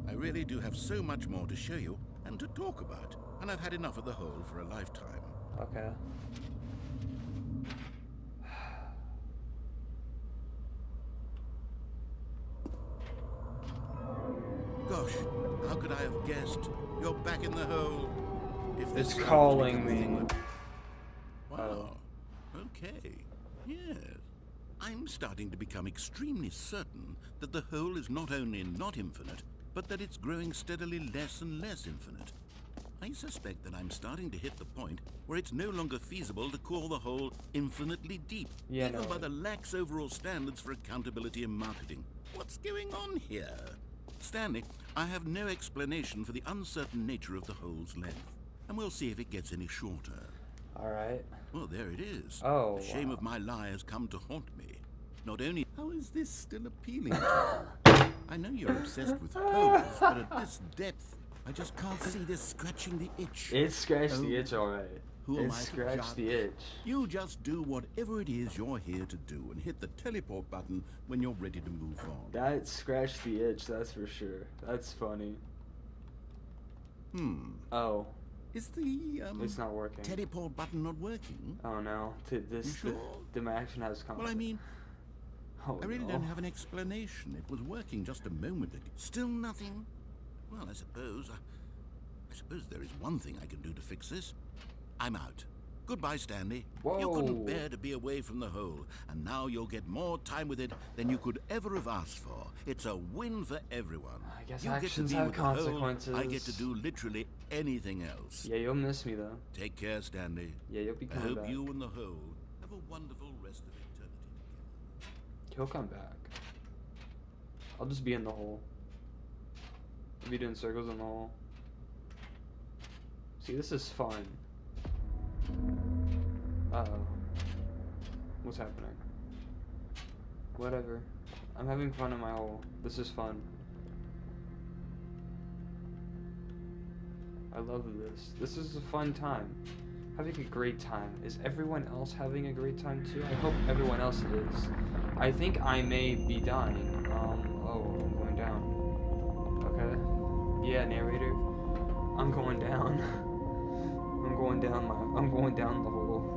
[SPEAKER 3] I really do have so much more to show you and to talk about, and I've had enough of the hole for a lifetime.
[SPEAKER 1] Okay.
[SPEAKER 3] Gosh, how could I have guessed? You're back in the hole. If this
[SPEAKER 1] It's
[SPEAKER 3] starts
[SPEAKER 1] calling
[SPEAKER 3] becoming a
[SPEAKER 1] me.
[SPEAKER 3] thing Wow. Okay. Yes. I'm starting to become extremely certain that the hole is not only not infinite, but that it's growing steadily less and less infinite. I suspect that I'm starting to hit the point where it's no longer feasible to call the hole infinitely deep,
[SPEAKER 1] Yeah,
[SPEAKER 3] even
[SPEAKER 1] no
[SPEAKER 3] by
[SPEAKER 1] way.
[SPEAKER 3] the lax overall standards for accountability and marketing. What's going on here? Stanley, I have no explanation for the uncertain nature of the hole's length, and we'll see if it gets any shorter.
[SPEAKER 1] All right.
[SPEAKER 3] Well, there it is.
[SPEAKER 1] Oh,
[SPEAKER 3] The shame
[SPEAKER 1] wow.
[SPEAKER 3] of my lie has come to haunt me. Not only... How is this still appealing to you? I know you're obsessed with holes, but at this depth, I just can't see this scratching the itch.
[SPEAKER 1] It scratched the
[SPEAKER 3] Oh,
[SPEAKER 1] itch, all right.
[SPEAKER 3] who am
[SPEAKER 1] It
[SPEAKER 3] I to
[SPEAKER 1] scratched the
[SPEAKER 3] judge?
[SPEAKER 1] itch.
[SPEAKER 3] You just do whatever it is you're here to do and hit the teleport button when you're ready to move on.
[SPEAKER 1] That scratched the itch, that's for sure. That's funny. Oh,
[SPEAKER 3] Is the,
[SPEAKER 1] it's not working.
[SPEAKER 3] teleport button not working?
[SPEAKER 1] Oh no,
[SPEAKER 3] You sure?
[SPEAKER 1] the action has come.
[SPEAKER 3] Well, I mean,
[SPEAKER 1] Oh
[SPEAKER 3] I really
[SPEAKER 1] no.
[SPEAKER 3] don't have an explanation. It was working just a moment ago. Still nothing? Well, I suppose there is one thing I can do to fix this. I'm out. Goodbye, Stanley. You
[SPEAKER 1] Whoa.
[SPEAKER 3] couldn't bear to be away from the hole, and now you'll get more time with it than you could ever have asked for. It's a win for everyone.
[SPEAKER 1] I guess
[SPEAKER 3] You get to
[SPEAKER 1] actions
[SPEAKER 3] be
[SPEAKER 1] have
[SPEAKER 3] with the hole,
[SPEAKER 1] consequences.
[SPEAKER 3] I get to do literally anything else.
[SPEAKER 1] Yeah, you'll miss me though.
[SPEAKER 3] Take care, Stanley.
[SPEAKER 1] Yeah, you'll be
[SPEAKER 3] I
[SPEAKER 1] coming
[SPEAKER 3] hope
[SPEAKER 1] back.
[SPEAKER 3] you and the hole have a wonderful rest of eternity together.
[SPEAKER 1] He'll come back. I'll just be in the hole. I'll be doing circles in the hole. See, this is fun. Uh-oh. What's happening? Whatever. I'm having fun in my hole. This is fun. I love this. This is a fun time. Having a great time. Is everyone else having a great time too? I hope everyone else is. I think I may be dying. Oh, I'm going down. Okay. Yeah, narrator. I'm going down. I'm going down the hole.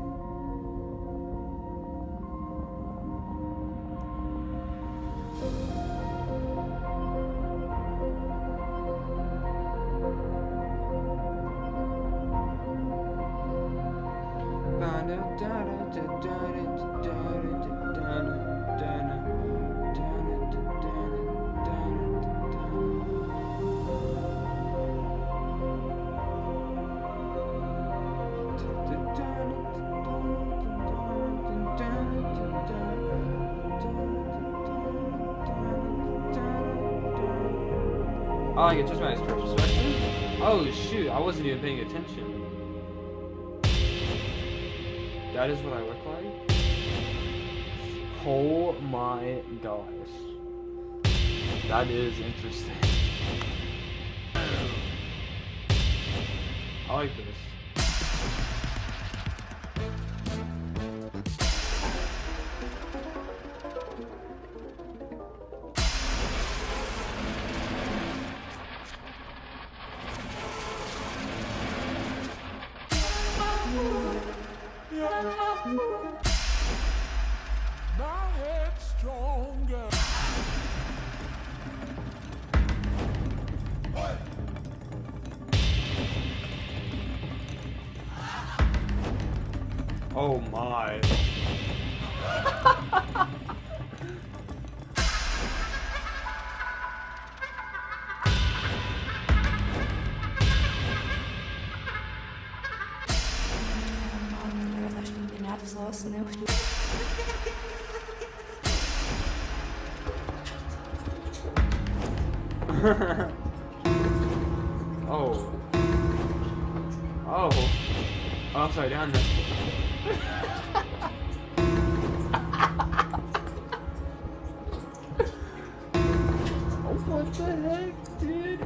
[SPEAKER 1] Oh, I get just my perspective. Oh shoot, I wasn't even paying attention. That is what I look like? Oh my gosh. That is interesting. I like this.
[SPEAKER 7] My head's stronger.
[SPEAKER 1] Oh my. Oh. Oh. Upside down there. Oh, what the heck, dude?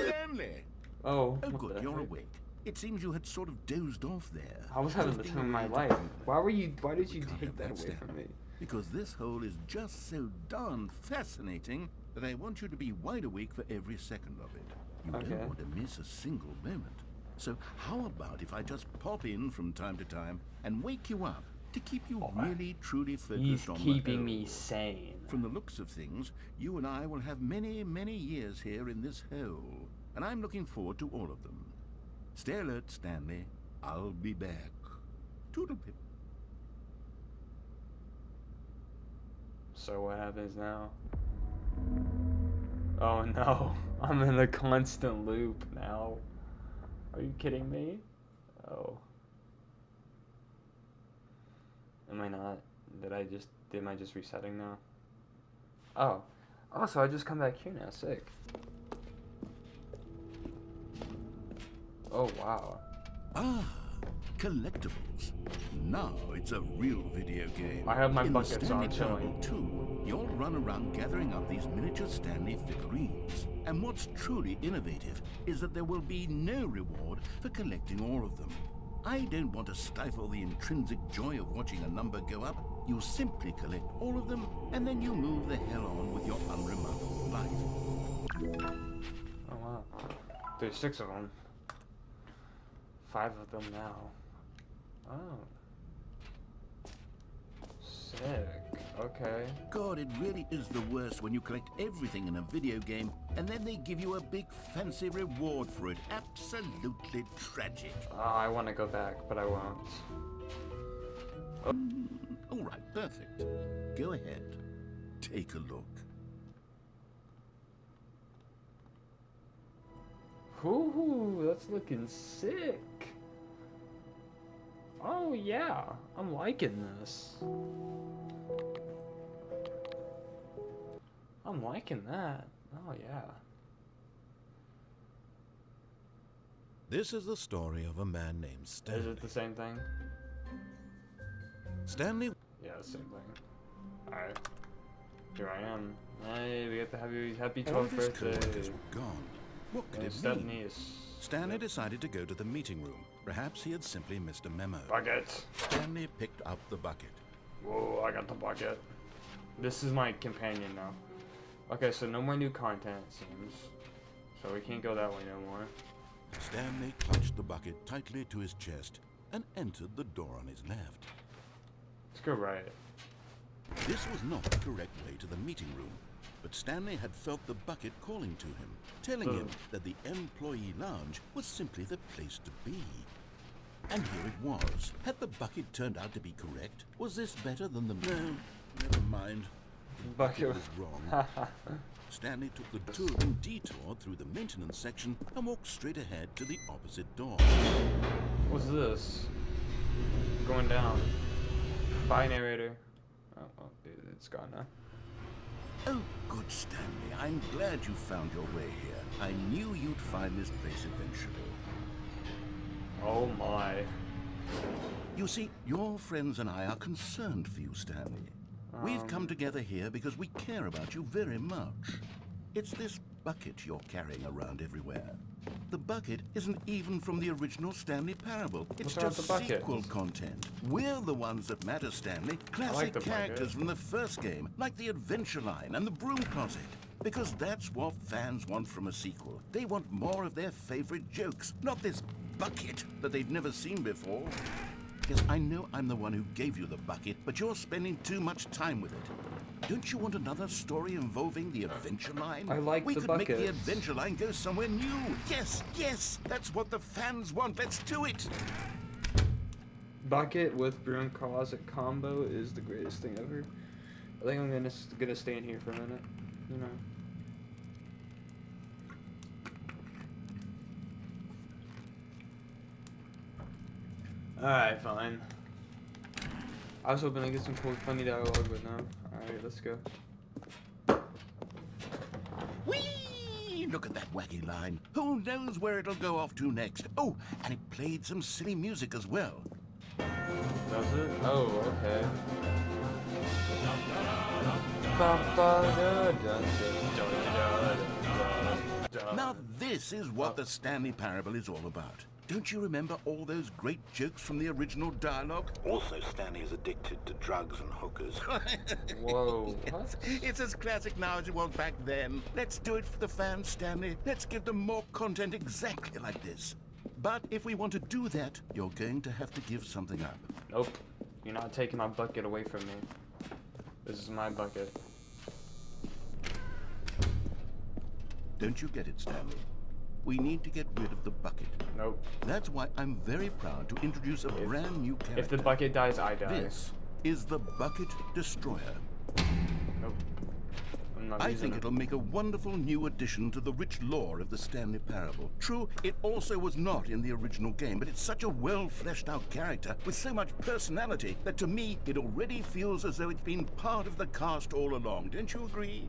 [SPEAKER 3] Stanley!
[SPEAKER 1] Oh,
[SPEAKER 3] Oh,
[SPEAKER 1] what
[SPEAKER 3] good,
[SPEAKER 1] the
[SPEAKER 3] you're
[SPEAKER 1] heck?
[SPEAKER 3] awake. It seems you had sort of dozed off there.
[SPEAKER 1] I was having the
[SPEAKER 3] Drifting
[SPEAKER 1] time of my
[SPEAKER 3] away
[SPEAKER 1] life.
[SPEAKER 3] to-
[SPEAKER 1] Why did you
[SPEAKER 3] Can't
[SPEAKER 1] take
[SPEAKER 3] have
[SPEAKER 1] that away
[SPEAKER 3] Stanley,
[SPEAKER 1] from me?
[SPEAKER 3] Because this hole is just so darn fascinating that I want you to be wide awake for every second of it. You
[SPEAKER 1] Okay.
[SPEAKER 3] don't want to miss a single moment. So how about if I just pop in from time to time and wake you up to keep you really truly focused
[SPEAKER 1] He's
[SPEAKER 3] on the
[SPEAKER 1] keeping me
[SPEAKER 3] hole?
[SPEAKER 1] sane.
[SPEAKER 3] From the looks of things, you and I will have many, many years here in this hole, and I'm looking forward to all of them. Stay alert, Stanley. I'll be back. Toodlepip.
[SPEAKER 1] So what happens now? Oh no, I'm in a constant loop now. Are you kidding me? Oh. Am I not? Am I just resetting now? Oh. Oh, so I just come back here now, sick. Oh wow.
[SPEAKER 3] Ah, collectibles. Now it's a real video game.
[SPEAKER 1] I have my
[SPEAKER 3] In the
[SPEAKER 1] bucket, so
[SPEAKER 3] Stanley
[SPEAKER 1] I'm
[SPEAKER 3] Parable
[SPEAKER 1] chilling.
[SPEAKER 3] 2, you'll run around gathering up these miniature Stanley figurines. And what's truly innovative is that there will be no reward for collecting all of them. I don't want to stifle the intrinsic joy of watching a number go up. You simply collect all of them, and then you move the hell on with your unremarkable life.
[SPEAKER 1] Oh wow. There's 6 of them. 5 of them now. Oh. Sick. Okay.
[SPEAKER 3] God, it really is the worst when you collect everything in a video game and then they give you a big fancy reward for it. Absolutely tragic.
[SPEAKER 1] I want to go back, but I won't.
[SPEAKER 3] All right, perfect. Go ahead. Take a look.
[SPEAKER 1] Ooh, that's looking sick. Oh yeah, I'm liking this. I'm liking that. Oh yeah.
[SPEAKER 2] This is the story of a man named Stanley.
[SPEAKER 1] Is it the same thing?
[SPEAKER 2] Stanley
[SPEAKER 1] Yeah, the same thing. Alright. Here I am. Hey, we get the happy
[SPEAKER 3] All
[SPEAKER 1] 12th
[SPEAKER 3] of his
[SPEAKER 1] birthday.
[SPEAKER 3] coworkers were gone. What could
[SPEAKER 1] And
[SPEAKER 3] it
[SPEAKER 1] Stephanie
[SPEAKER 3] mean?
[SPEAKER 1] is...
[SPEAKER 2] Stanley decided to go to the meeting room. Perhaps he had simply missed a memo.
[SPEAKER 1] Bucket.
[SPEAKER 2] Stanley picked up the bucket.
[SPEAKER 1] Whoa, I got the bucket. This is my companion now. Okay, so no more new content, it seems. So we can't go that way no more.
[SPEAKER 2] Stanley clutched the bucket tightly to his chest and entered the door on his left.
[SPEAKER 1] Let's go right.
[SPEAKER 2] This was not the correct way to the meeting room, but Stanley had felt the bucket calling to him, telling him that the employee lounge was simply the place to be. And here it was. Had the bucket turned out to be correct? Was this better than the... No, never mind. The bucket was wrong. Stanley took the touring detour through the maintenance section and walked straight ahead to the opposite door.
[SPEAKER 1] What's this? Going down. Bye, narrator. Oh, well, it's gone now.
[SPEAKER 3] Oh, good, Stanley. I'm glad you found your way here. I knew you'd find this place eventually.
[SPEAKER 1] Oh my.
[SPEAKER 3] You see, your friends and I are concerned for you, Stanley. We've come together here because we care about you very much. It's this bucket you're carrying around everywhere. The bucket isn't even from the original Stanley Parable. It's
[SPEAKER 1] What's wrong with
[SPEAKER 3] just
[SPEAKER 1] the bucket?
[SPEAKER 3] sequel content. We're the ones that matter, Stanley. Classic
[SPEAKER 1] the
[SPEAKER 3] characters
[SPEAKER 1] bucket.
[SPEAKER 3] from the first game, like the Adventure Line and the Broom Closet. Because that's what fans want from a sequel. They want more of their favorite jokes, not this bucket that they've never seen before. Yes, I know I'm the one who gave you the bucket, but you're spending too much time with it. Don't you want another story involving the Adventure Line?
[SPEAKER 1] I like
[SPEAKER 3] we
[SPEAKER 1] the
[SPEAKER 3] could make the
[SPEAKER 1] buckets.
[SPEAKER 3] Adventure Line go somewhere new. Yes, yes, that's what the fans want. Let's do it.
[SPEAKER 1] Bucket with broom closet combo is the greatest thing ever. I think I'm gonna stay in here for a minute. You know. Alright, fine. I was hoping to get some cool, funny dialogue, but no. Alright, let's go.
[SPEAKER 3] Whee! Look at that wacky line. Who knows where it'll go off to next? Oh, and it played some silly music as well.
[SPEAKER 1] Does it? Oh, okay.
[SPEAKER 3] Now this is what the Stanley Parable is all about. Don't you remember all those great jokes from the original dialogue? Also, Stanley is addicted to drugs and hookers.
[SPEAKER 1] Whoa, what?
[SPEAKER 3] It's as classic now as it was back then. Let's do it for the fans, Stanley. Let's give them more content exactly like this. But if we want to do that, you're going to have to give something up.
[SPEAKER 1] Nope. You're not taking my bucket away from me. This is my bucket.
[SPEAKER 3] Don't you get it, Stanley? We need to get rid of the bucket.
[SPEAKER 1] Nope.
[SPEAKER 3] That's why I'm very proud to introduce a brand new character.
[SPEAKER 1] If the bucket dies, I die.
[SPEAKER 3] This is the Bucket Destroyer.
[SPEAKER 1] Nope. I'm not
[SPEAKER 3] I
[SPEAKER 1] using
[SPEAKER 3] think
[SPEAKER 1] it.
[SPEAKER 3] it'll make a wonderful new addition to the rich lore of the Stanley Parable. True, it also was not in the original game, but it's such a well-fleshed-out character with so much personality that to me, it already feels as though it's been part of the cast all along. Don't you agree?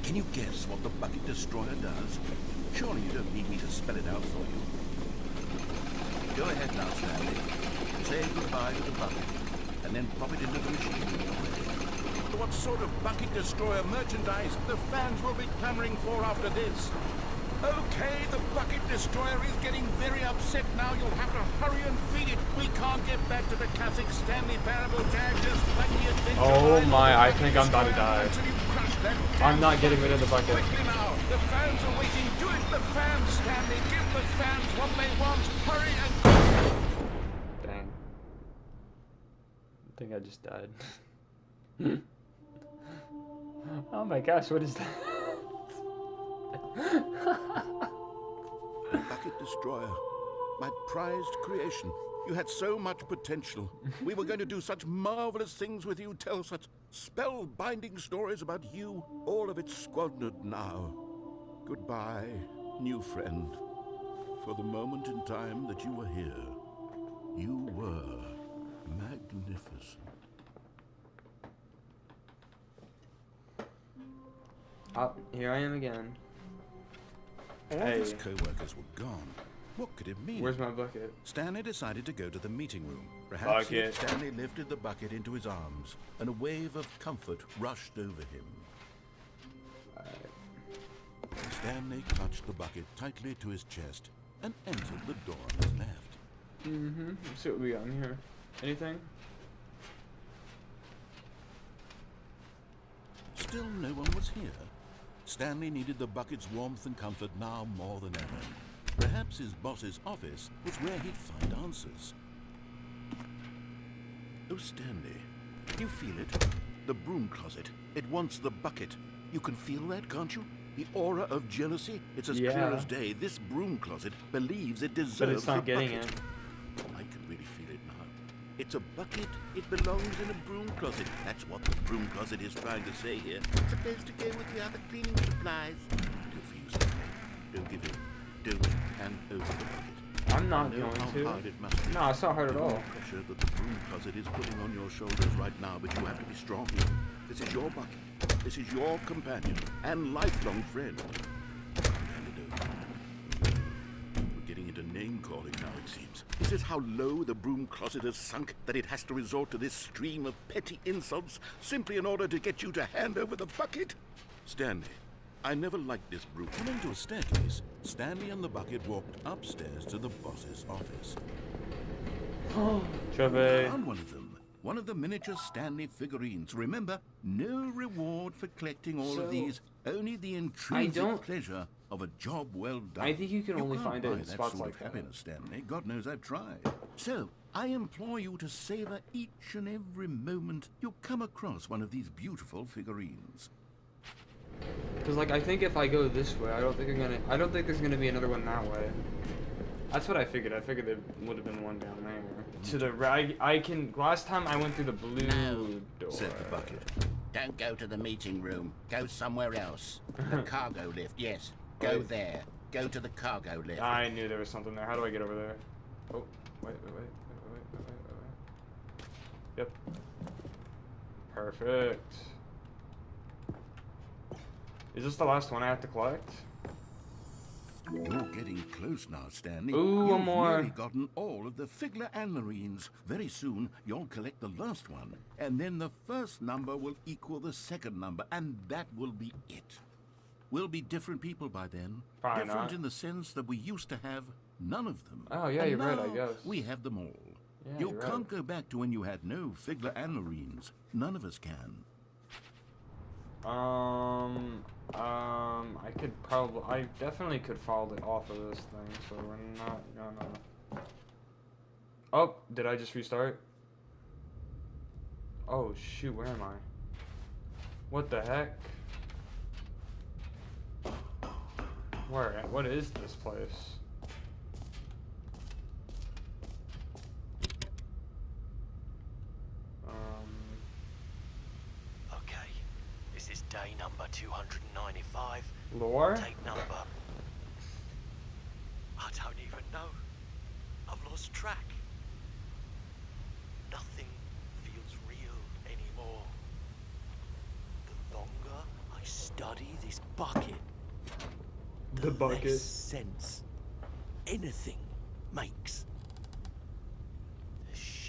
[SPEAKER 3] Can you guess what the Bucket Destroyer does? Surely you don't need me to spell it out for you. Go ahead now, Stanley. Say goodbye to the bucket, and then pop it into the machine. What sort of bucket destroyer merchandise the fans will be clamoring for after this? Okay, the bucket destroyer is getting very upset now. You'll have to hurry and feed it. We can't get back to the classic Stanley Parable gag just like the adventure.
[SPEAKER 1] Oh
[SPEAKER 3] line
[SPEAKER 1] my,
[SPEAKER 3] of the
[SPEAKER 1] I
[SPEAKER 3] bucket
[SPEAKER 1] think I'm about to
[SPEAKER 3] destroyer
[SPEAKER 1] die.
[SPEAKER 3] until you crush that
[SPEAKER 1] I'm not
[SPEAKER 3] damn
[SPEAKER 1] getting rid of the bucket.
[SPEAKER 3] Quickly now, the fans are waiting. Do it, the fans, Stanley. Give the fans what they want. Hurry and...
[SPEAKER 1] Dang. I think I just died. Oh my gosh, what is that?
[SPEAKER 3] Bucket destroyer, my prized creation. You had so much potential. We were going to do such marvelous things with you, tell such spellbinding stories about you. All of it squandered now. Goodbye, new friend. For the moment in time that you were here, you were magnificent.
[SPEAKER 1] Here I am again.
[SPEAKER 3] All
[SPEAKER 1] Hey.
[SPEAKER 3] his co-workers were gone. What could it mean?
[SPEAKER 1] Where's my bucket?
[SPEAKER 3] Stanley decided to go to the meeting room. Perhaps
[SPEAKER 1] Bucket.
[SPEAKER 3] Stanley lifted the bucket into his arms, and a wave of comfort rushed over him. Stanley clutched the bucket tightly to his chest and entered the door on his left.
[SPEAKER 1] Let's see what we got in here. Anything?
[SPEAKER 3] Still no one was here. Stanley needed the bucket's warmth and comfort now more than ever. Perhaps his boss's office was where he'd find answers. Oh, Stanley, you feel it? The broom closet. It wants the bucket. You can feel that, can't you? The aura of jealousy. It's as clear
[SPEAKER 1] Yeah.
[SPEAKER 3] as day. This broom closet believes it deserves
[SPEAKER 1] But it's not
[SPEAKER 3] the
[SPEAKER 1] getting
[SPEAKER 3] bucket.
[SPEAKER 1] it.
[SPEAKER 3] I can really feel it now. It's a bucket. It belongs in a broom closet. That's what the broom closet is trying to say here. It's supposed to go with the other cleaning supplies. Don't for you, Stanley. Don't give in. Don't hand over the bucket.
[SPEAKER 1] I'm not
[SPEAKER 3] I know
[SPEAKER 1] going
[SPEAKER 3] how
[SPEAKER 1] to.
[SPEAKER 3] hard it must be.
[SPEAKER 1] No, it's not hard at
[SPEAKER 3] The
[SPEAKER 1] all.
[SPEAKER 3] pressure that the broom closet is putting on your shoulders right now, but you have to be strong. This is your bucket. This is your companion and lifelong friend. Hand it over. We're getting into name-calling now, it seems. Is this how low the broom closet has sunk, that it has to resort to this stream of petty insults simply in order to get you to hand over the bucket? Stanley, I never liked this broom. Coming to a staircase, Stanley and the bucket walked upstairs to the boss's office.
[SPEAKER 1] Chubby.
[SPEAKER 3] Found one of them. One of the miniature Stanley figurines. Remember, no reward for collecting all
[SPEAKER 1] So,
[SPEAKER 3] of these. Only the intrinsic
[SPEAKER 1] don't-
[SPEAKER 3] pleasure of a job well done.
[SPEAKER 1] I think you can only
[SPEAKER 3] can't
[SPEAKER 1] find it
[SPEAKER 3] buy
[SPEAKER 1] in
[SPEAKER 3] that
[SPEAKER 1] spots
[SPEAKER 3] sort
[SPEAKER 1] like
[SPEAKER 3] of
[SPEAKER 1] that.
[SPEAKER 3] happiness, Stanley. God knows I've tried. So, I implore you to savor each and every moment you come across one of these beautiful figurines.
[SPEAKER 1] Cause like I think if I go this way, I don't think there's gonna be another one that way. That's what I figured. I figured there would have been one down there. To the right, last time I went through the blue door.
[SPEAKER 3] Said the bucket.
[SPEAKER 8] Don't go to the meeting room. Go somewhere else. The cargo lift, yes. Go
[SPEAKER 1] Wait.
[SPEAKER 8] there. Go to the cargo lift.
[SPEAKER 1] I knew there was something there. How do I get over there? Oh, wait. Yep. Perfect. Is this the last one I have to collect?
[SPEAKER 3] You're getting close now, Stanley.
[SPEAKER 1] Ooh, one
[SPEAKER 3] You've
[SPEAKER 1] more.
[SPEAKER 3] nearly gotten all of the Figler and Marines. Very soon, you'll collect the last one, and then the first number will equal the second number, and that will be it. We'll be different people by then.
[SPEAKER 1] Probably
[SPEAKER 3] different
[SPEAKER 1] not.
[SPEAKER 3] in the sense that we used to have none of them.
[SPEAKER 1] Oh, yeah,
[SPEAKER 3] And
[SPEAKER 1] you're right, I
[SPEAKER 3] now
[SPEAKER 1] guess.
[SPEAKER 3] we have them all.
[SPEAKER 1] Yeah,
[SPEAKER 3] you
[SPEAKER 1] you're
[SPEAKER 3] can't
[SPEAKER 1] right.
[SPEAKER 3] go back to when you had no Figler and Marines. None of us can.
[SPEAKER 1] I definitely could fall off of this thing, so we're not gonna... Oh, did I just restart? Oh shoot, where am I? What the heck? What is this place?
[SPEAKER 9] Okay, this is day number 295.
[SPEAKER 1] Lore?
[SPEAKER 9] Tape number. I don't even know. I've lost track. Nothing feels real anymore. The longer I study this bucket,
[SPEAKER 1] The bucket.
[SPEAKER 9] less sense anything makes.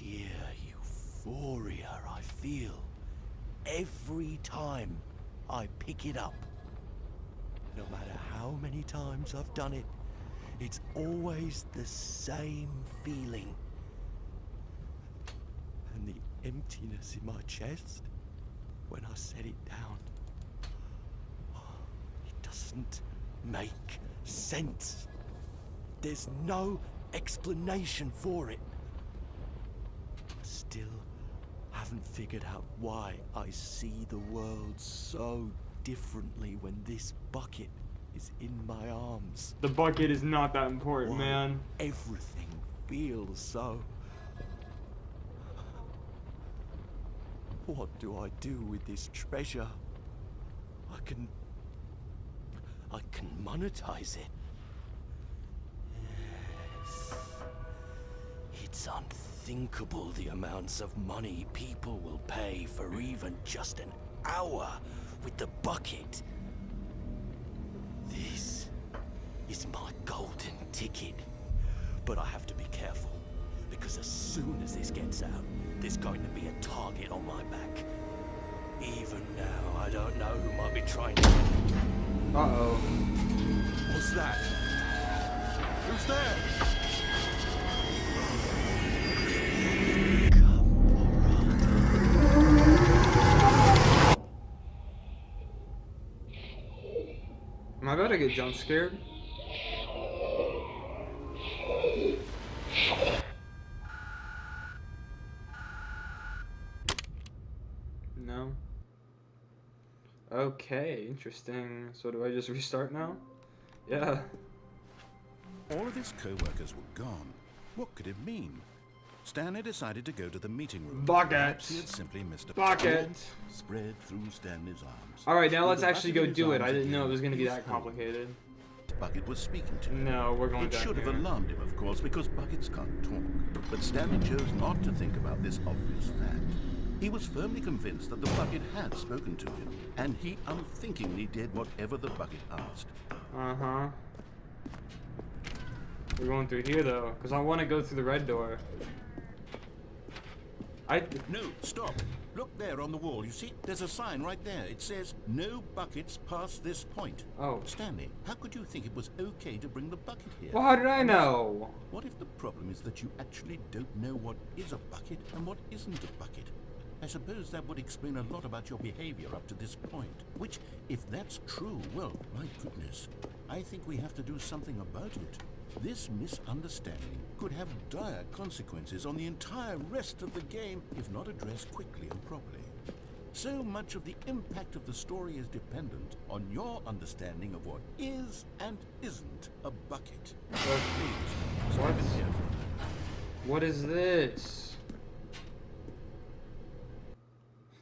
[SPEAKER 9] sheer euphoria I feel every time I pick it up. No matter how many times I've done it, it's always the same feeling. And the emptiness in my chest when I set it down. It doesn't make sense. There's no explanation for it. I still haven't figured out why I see the world so differently when this bucket is in my arms.
[SPEAKER 1] The bucket is not that important,
[SPEAKER 9] Why
[SPEAKER 1] man.
[SPEAKER 9] everything feels so. What do I do with this treasure? I can monetize it. Yes. It's unthinkable the amounts of money people will pay for even just an hour with the bucket. This is my golden ticket. But I have to be careful, because as soon as this gets out, there's going to be a target on my back. Even now, I don't know who might be trying to...
[SPEAKER 1] Uh-oh.
[SPEAKER 9] What's that? Who's there?
[SPEAKER 1] Am I about to get jump scared? No. Okay, interesting. So do I just restart now? Yeah.
[SPEAKER 2] All of his co-workers were gone. What could it mean? Stanley decided to go to the meeting room.
[SPEAKER 1] Bucket.
[SPEAKER 2] Perhaps he had simply missed a
[SPEAKER 1] Bucket.
[SPEAKER 3] Spread through Stanley's arms.
[SPEAKER 1] Alright, now let's
[SPEAKER 3] With the
[SPEAKER 1] actually
[SPEAKER 3] bucket
[SPEAKER 1] go
[SPEAKER 3] in his
[SPEAKER 1] do it.
[SPEAKER 3] arms
[SPEAKER 1] I didn't know it
[SPEAKER 3] again,
[SPEAKER 1] was going to be
[SPEAKER 3] he was
[SPEAKER 1] that
[SPEAKER 3] home.
[SPEAKER 1] complicated.
[SPEAKER 3] Bucket was speaking to him.
[SPEAKER 1] No, we're going
[SPEAKER 3] It
[SPEAKER 1] down
[SPEAKER 3] should have
[SPEAKER 1] here.
[SPEAKER 3] alarmed him, of course, because buckets can't talk. But Stanley chose not to think about this obvious fact. He was firmly convinced that the bucket had spoken to him, and he unthinkingly did whatever the bucket asked.
[SPEAKER 1] Uh-huh. We're going through here, though, because I want to go through the red door.
[SPEAKER 3] No, stop. Look there on the wall. You see, there's a sign right there. It says, "No buckets past this point."
[SPEAKER 1] Oh.
[SPEAKER 3] Stanley, how could you think it was okay to bring the bucket here?
[SPEAKER 1] Well, how did I know?
[SPEAKER 3] What if the problem is that you actually don't know what is a bucket and what isn't a bucket? I suppose that would explain a lot about your behavior up to this point. Which, if that's true, well, my goodness, I think we have to do something about it. This misunderstanding could have dire consequences on the entire rest of the game if not addressed quickly and properly. So much of the impact of the story is dependent on your understanding of what is and isn't a bucket. So please, stop it here for a minute.
[SPEAKER 1] What is this?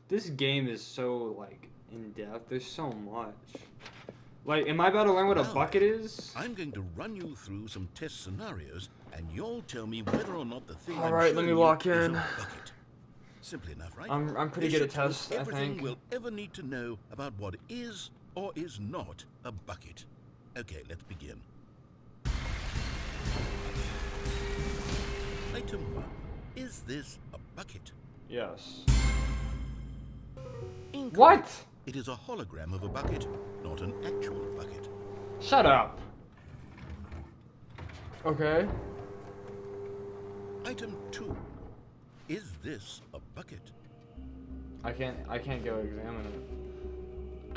[SPEAKER 1] This game is so, like, in-depth. There's so much. Like, am I about to learn what a
[SPEAKER 3] Now,
[SPEAKER 1] bucket is?
[SPEAKER 3] I'm going to run you through some test scenarios, and you'll tell me whether or not the thing
[SPEAKER 1] All
[SPEAKER 3] I'm
[SPEAKER 1] right, let
[SPEAKER 3] showing
[SPEAKER 1] me
[SPEAKER 3] you
[SPEAKER 1] lock
[SPEAKER 3] is
[SPEAKER 1] in.
[SPEAKER 3] a bucket. Simple enough, right?
[SPEAKER 1] I'm pretty
[SPEAKER 3] This
[SPEAKER 1] good at
[SPEAKER 3] should tell us
[SPEAKER 1] tests, I
[SPEAKER 3] everything
[SPEAKER 1] think.
[SPEAKER 3] we'll ever need to know about what is or is not a bucket. Okay, let's begin. Item 1. Is this a bucket?
[SPEAKER 1] Yes.
[SPEAKER 3] Incorrect.
[SPEAKER 1] What?
[SPEAKER 3] It is a hologram of a bucket, not an actual bucket.
[SPEAKER 1] Shut up. Okay.
[SPEAKER 3] Item 2. Is this a bucket?
[SPEAKER 1] I can't go examine it.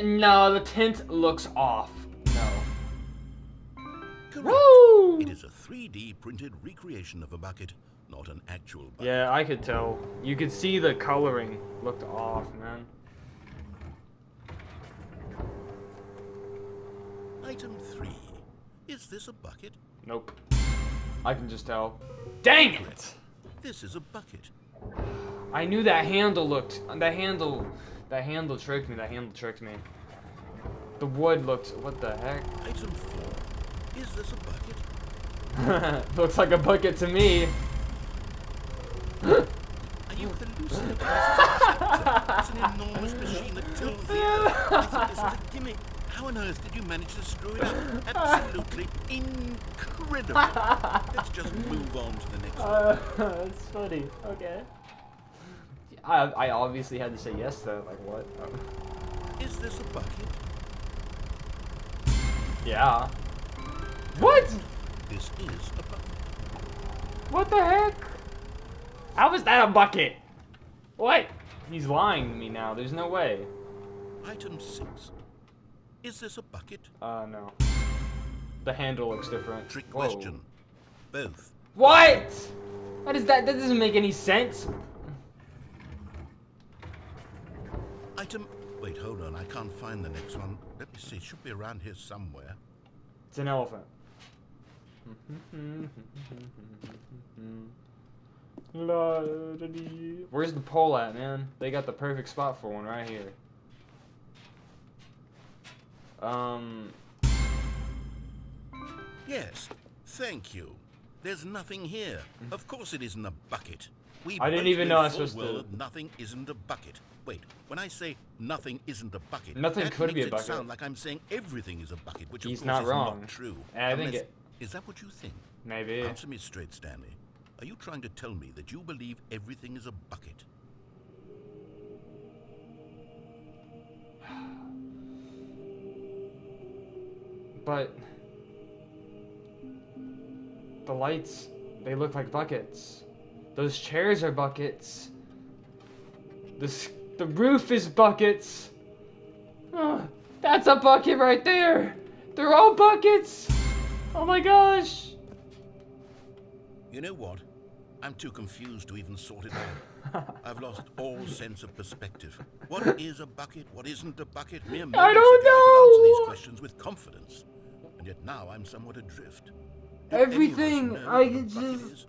[SPEAKER 1] No, the tint looks off. No.
[SPEAKER 3] Correct.
[SPEAKER 1] Woo!
[SPEAKER 3] It is a 3D printed recreation of a bucket, not an actual bucket.
[SPEAKER 1] Yeah, I could tell. You could see the coloring looked off, man.
[SPEAKER 3] Item 3. Is this a bucket?
[SPEAKER 1] Nope. I can just tell. Dang it!
[SPEAKER 3] This is a bucket.
[SPEAKER 1] I knew that handle looked. That handle tricked me. That handle tricked me. The wood looked. What the heck?
[SPEAKER 3] Item 4. Is this a bucket?
[SPEAKER 1] Looks like a bucket to me.
[SPEAKER 3] Are you hallucinating? It's an enormous machine that tills the earth. I think this is a gimmick. How on earth did you manage to screw it up? Absolutely incredible. Let's just move on to the next one.
[SPEAKER 1] That's funny. Okay. I obviously had to say yes though. Like what?
[SPEAKER 3] Is this a bucket?
[SPEAKER 1] Yeah. What?
[SPEAKER 3] This is a bucket.
[SPEAKER 1] What the heck? How is that a bucket? What? He's lying to me now. There's no way.
[SPEAKER 3] Item 6. Is this a bucket?
[SPEAKER 1] No. The handle looks different.
[SPEAKER 3] Trick
[SPEAKER 1] Whoa.
[SPEAKER 3] question. Both.
[SPEAKER 1] What? What is that? That doesn't make any sense.
[SPEAKER 3] Item... Wait, hold on. I can't find the next one. Let me see. It should be around here somewhere.
[SPEAKER 1] It's an elephant. Where's the pole at, man? They got the perfect spot for one right here.
[SPEAKER 3] Yes. Thank you. There's nothing here. Of course it isn't a bucket.
[SPEAKER 1] I didn't even know I was supposed to.
[SPEAKER 3] Well, nothing isn't a bucket. Wait, when I say nothing isn't a bucket,
[SPEAKER 1] Nothing
[SPEAKER 3] that
[SPEAKER 1] could be a
[SPEAKER 3] makes it
[SPEAKER 1] bucket.
[SPEAKER 3] sound like I'm saying everything is a bucket, which
[SPEAKER 1] He's
[SPEAKER 3] of course
[SPEAKER 1] not
[SPEAKER 3] is
[SPEAKER 1] wrong.
[SPEAKER 3] not true.
[SPEAKER 1] I think
[SPEAKER 3] Unless-
[SPEAKER 1] it-
[SPEAKER 3] Is that what you think?
[SPEAKER 1] Maybe.
[SPEAKER 3] Answer me straight, Stanley. Are you trying to tell me that you believe everything is a bucket?
[SPEAKER 1] But the lights, they look like buckets. Those chairs are buckets. The roof is buckets. Oh, that's a bucket right there. They're all buckets. Oh my gosh.
[SPEAKER 3] You know what? I'm too confused to even sort it out. I've lost all sense of perspective. What is a bucket? What isn't a bucket? Mere moments
[SPEAKER 1] I don't
[SPEAKER 3] ago I could answer these
[SPEAKER 1] know.
[SPEAKER 3] questions with confidence. And yet now I'm somewhat adrift. Do
[SPEAKER 1] Everything,
[SPEAKER 3] any of us know
[SPEAKER 1] I
[SPEAKER 3] what a
[SPEAKER 1] could
[SPEAKER 3] bucket
[SPEAKER 1] just-
[SPEAKER 3] is?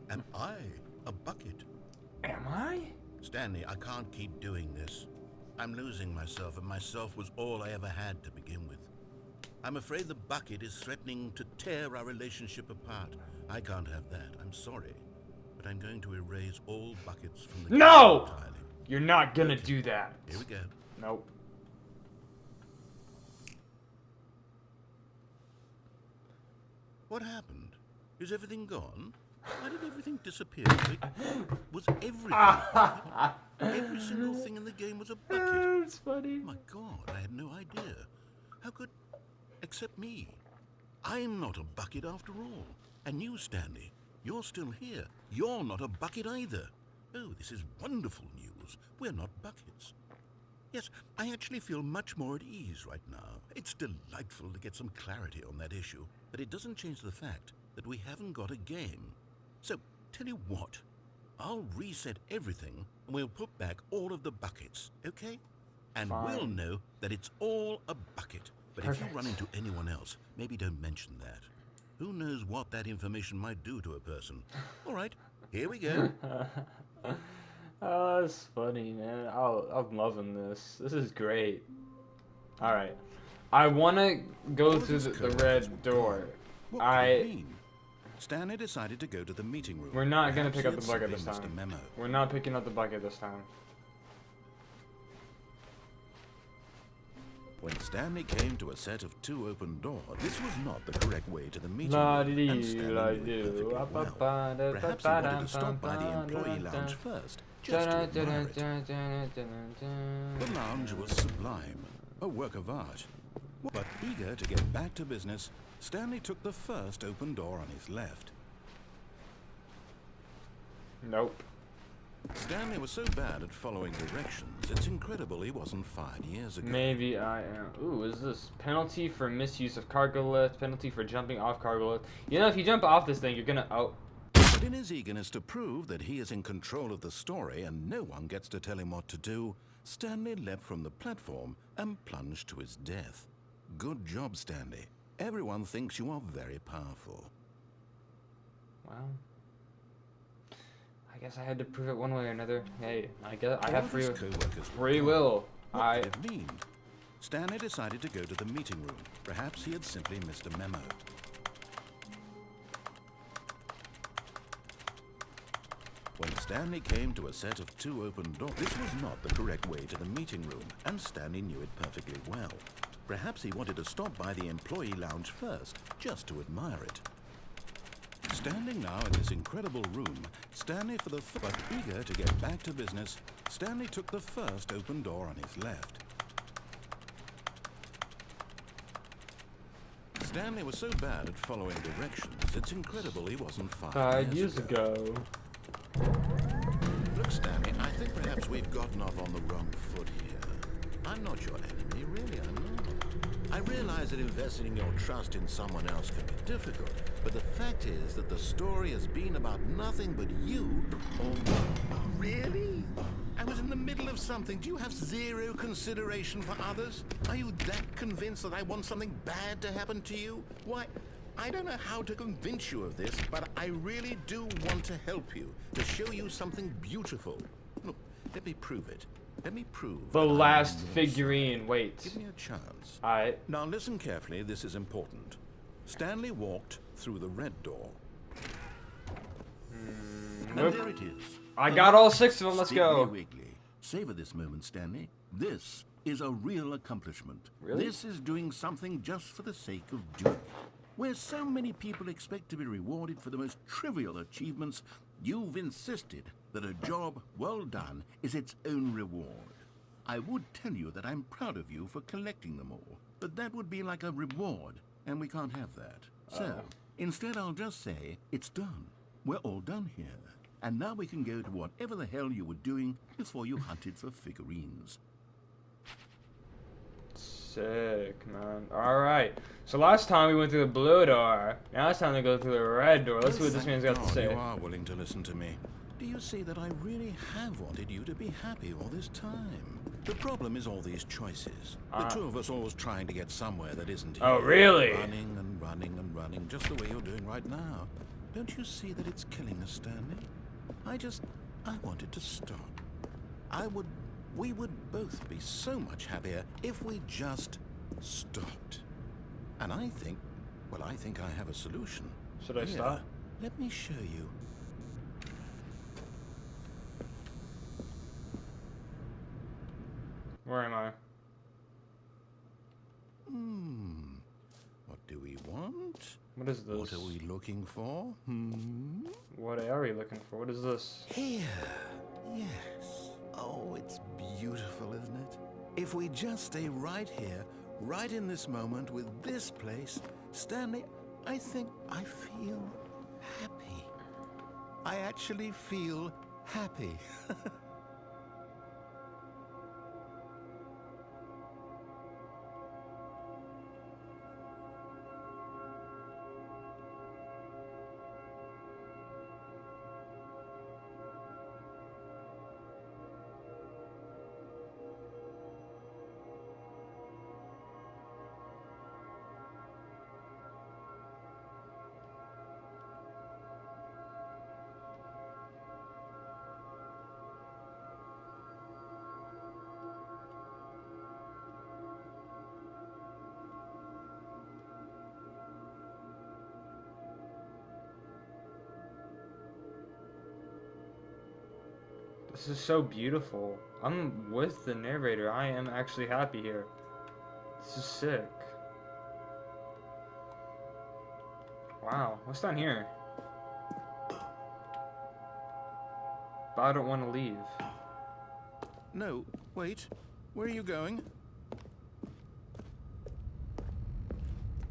[SPEAKER 3] Am I a bucket?
[SPEAKER 1] Am I?
[SPEAKER 3] Stanley, I can't keep doing this. I'm losing myself, and myself was all I ever had to begin with. I'm afraid the bucket is threatening to tear our relationship apart. I can't have that. I'm sorry. But I'm going to erase all buckets from the
[SPEAKER 1] No!
[SPEAKER 3] game entirely.
[SPEAKER 1] You're not gonna do that.
[SPEAKER 3] Here we go.
[SPEAKER 1] Nope.
[SPEAKER 3] What happened? Is everything gone? Why did everything disappear? Was everything a bucket? Every single thing in the game was a bucket.
[SPEAKER 1] That's funny.
[SPEAKER 3] My God, I had no idea. How could... Except me. I'm not a bucket after all. And you, Stanley, you're still here. You're not a bucket either. Oh, this is wonderful news. We're not buckets. Yes, I actually feel much more at ease right now. It's delightful to get some clarity on that issue. But it doesn't change the fact that we haven't got a game. So, tell you what. I'll reset everything and we'll put back all of the buckets, okay? And
[SPEAKER 1] Fine.
[SPEAKER 3] we'll know that it's all a bucket. But if
[SPEAKER 1] Perfect.
[SPEAKER 3] you run into anyone else, maybe don't mention that. Who knows what that information might do to a person? All right, here we go.
[SPEAKER 1] Oh, that's funny, man. I'm loving this. This is great. All right, I want to go
[SPEAKER 3] All
[SPEAKER 1] through
[SPEAKER 3] this
[SPEAKER 1] the
[SPEAKER 3] code
[SPEAKER 1] red
[SPEAKER 3] is
[SPEAKER 1] door.
[SPEAKER 3] What could it mean? Stanley decided to go to the meeting room.
[SPEAKER 1] We're not gonna
[SPEAKER 3] Perhaps
[SPEAKER 1] pick
[SPEAKER 3] he
[SPEAKER 1] up the
[SPEAKER 3] had
[SPEAKER 1] bucket
[SPEAKER 3] simply
[SPEAKER 1] this
[SPEAKER 3] missed a
[SPEAKER 1] time.
[SPEAKER 3] memo.
[SPEAKER 1] We're not picking up the bucket this time.
[SPEAKER 2] When Stanley came to a set of 2 open doors, this was not the correct way to the meeting
[SPEAKER 1] La
[SPEAKER 2] room,
[SPEAKER 1] dee
[SPEAKER 2] and Stanley
[SPEAKER 1] la
[SPEAKER 2] knew it
[SPEAKER 1] doo.
[SPEAKER 2] perfectly
[SPEAKER 1] Ba
[SPEAKER 2] well.
[SPEAKER 1] ba da
[SPEAKER 2] Perhaps
[SPEAKER 1] ba
[SPEAKER 2] he
[SPEAKER 1] da
[SPEAKER 2] wanted to stop by the
[SPEAKER 1] dum
[SPEAKER 2] employee
[SPEAKER 1] dum
[SPEAKER 2] lounge
[SPEAKER 1] dum.
[SPEAKER 2] first, just to admire it. The
[SPEAKER 1] The
[SPEAKER 2] lounge was sublime, a work of art. But eager to get back to business, Stanley took the first open door on his left.
[SPEAKER 1] Nope.
[SPEAKER 2] Stanley was so bad at following directions, it's incredible he wasn't fired years ago.
[SPEAKER 1] Maybe I am. Ooh, is this penalty for misuse of cargo lift? Penalty for jumping off cargo lift? You know, if you jump off this thing, you're gonna. Oh.
[SPEAKER 2] But in his eagerness to prove that he is in control of the story and no one gets to tell him what to do, Stanley leapt from the platform and plunged to his death. Good job, Stanley. Everyone thinks you are very powerful.
[SPEAKER 1] Well. I guess I had to prove it one way or another. Hey, I guess I
[SPEAKER 2] All
[SPEAKER 1] have
[SPEAKER 2] of his
[SPEAKER 1] free
[SPEAKER 2] co-workers were
[SPEAKER 1] free
[SPEAKER 2] gone.
[SPEAKER 1] will.
[SPEAKER 2] What did it mean? Stanley decided to go to the meeting room. Perhaps he had simply missed a memo. When Stanley came to a set of 2 open doors, this was not the correct way to the meeting room, and Stanley knew it perfectly well. Perhaps he wanted to stop by the employee lounge first, just to admire it. Standing now in this incredible room, but eager to get back to business, Stanley took the first open door on his left. Stanley was so bad at following directions, it's incredible he wasn't 5 years ago. Look, Stanley, I think perhaps we've gotten off on the wrong foot here. I'm not your enemy, really, I'm not. I realize that investing your trust in someone else can be difficult, but the fact is that the story has been about nothing but you all along. Really? I was in the middle of something. Do you have zero consideration for others? Are you that convinced that I want something bad to happen to you? Why, I don't know how to convince you of this, but I really do want to help you, to show you something beautiful. Look, let me prove it. Let me prove
[SPEAKER 1] the last figurine. Wait.
[SPEAKER 2] Give me a chance.
[SPEAKER 1] Alright.
[SPEAKER 2] Now listen carefully, this is important. Stanley walked through the red door. And there it is.
[SPEAKER 1] I got all 6 of them, let's go.
[SPEAKER 3] Wiggly. Savor this moment, Stanley. This is a real accomplishment.
[SPEAKER 1] Really?
[SPEAKER 3] This is doing something just for the sake of doing it. Where so many people expect to be rewarded for the most trivial achievements, you've insisted that a job well done is its own reward. I would tell you that I'm proud of you for collecting them all, but that would be like a reward, and we can't have that. So, instead I'll just say, it's done. We're all done here. And now we can go to whatever the hell you were doing before you hunted for figurines.
[SPEAKER 1] Sick, man. Alright. So last time we went through the blue door. Now it's time to go through the red door. Let's see what this man's got to say.
[SPEAKER 2] You are willing to listen to me. Do you see that I really have wanted you to be happy all this time? The problem is all these choices. The two of us always trying to get somewhere that isn't here.
[SPEAKER 1] Oh, really?
[SPEAKER 2] Running and running and running, just the way you're doing right now. Don't you see that it's killing us, Stanley? I wanted to stop. We would both be so much happier if we just stopped. And I think I have a solution.
[SPEAKER 1] Should I stop?
[SPEAKER 2] Let me show you.
[SPEAKER 1] Where am I?
[SPEAKER 2] What do we want?
[SPEAKER 1] What is this?
[SPEAKER 2] What are we looking for?
[SPEAKER 1] What are we looking for? What is this?
[SPEAKER 2] Here. Yes. Oh, it's beautiful, isn't it? If we just stay right here, right in this moment with this place, Stanley, I think I feel happy. I actually feel happy. This is so beautiful. I'm with the narrator. I am actually happy here. This is sick. Wow, what's down here? But I don't want to leave. No, wait. Where are you going?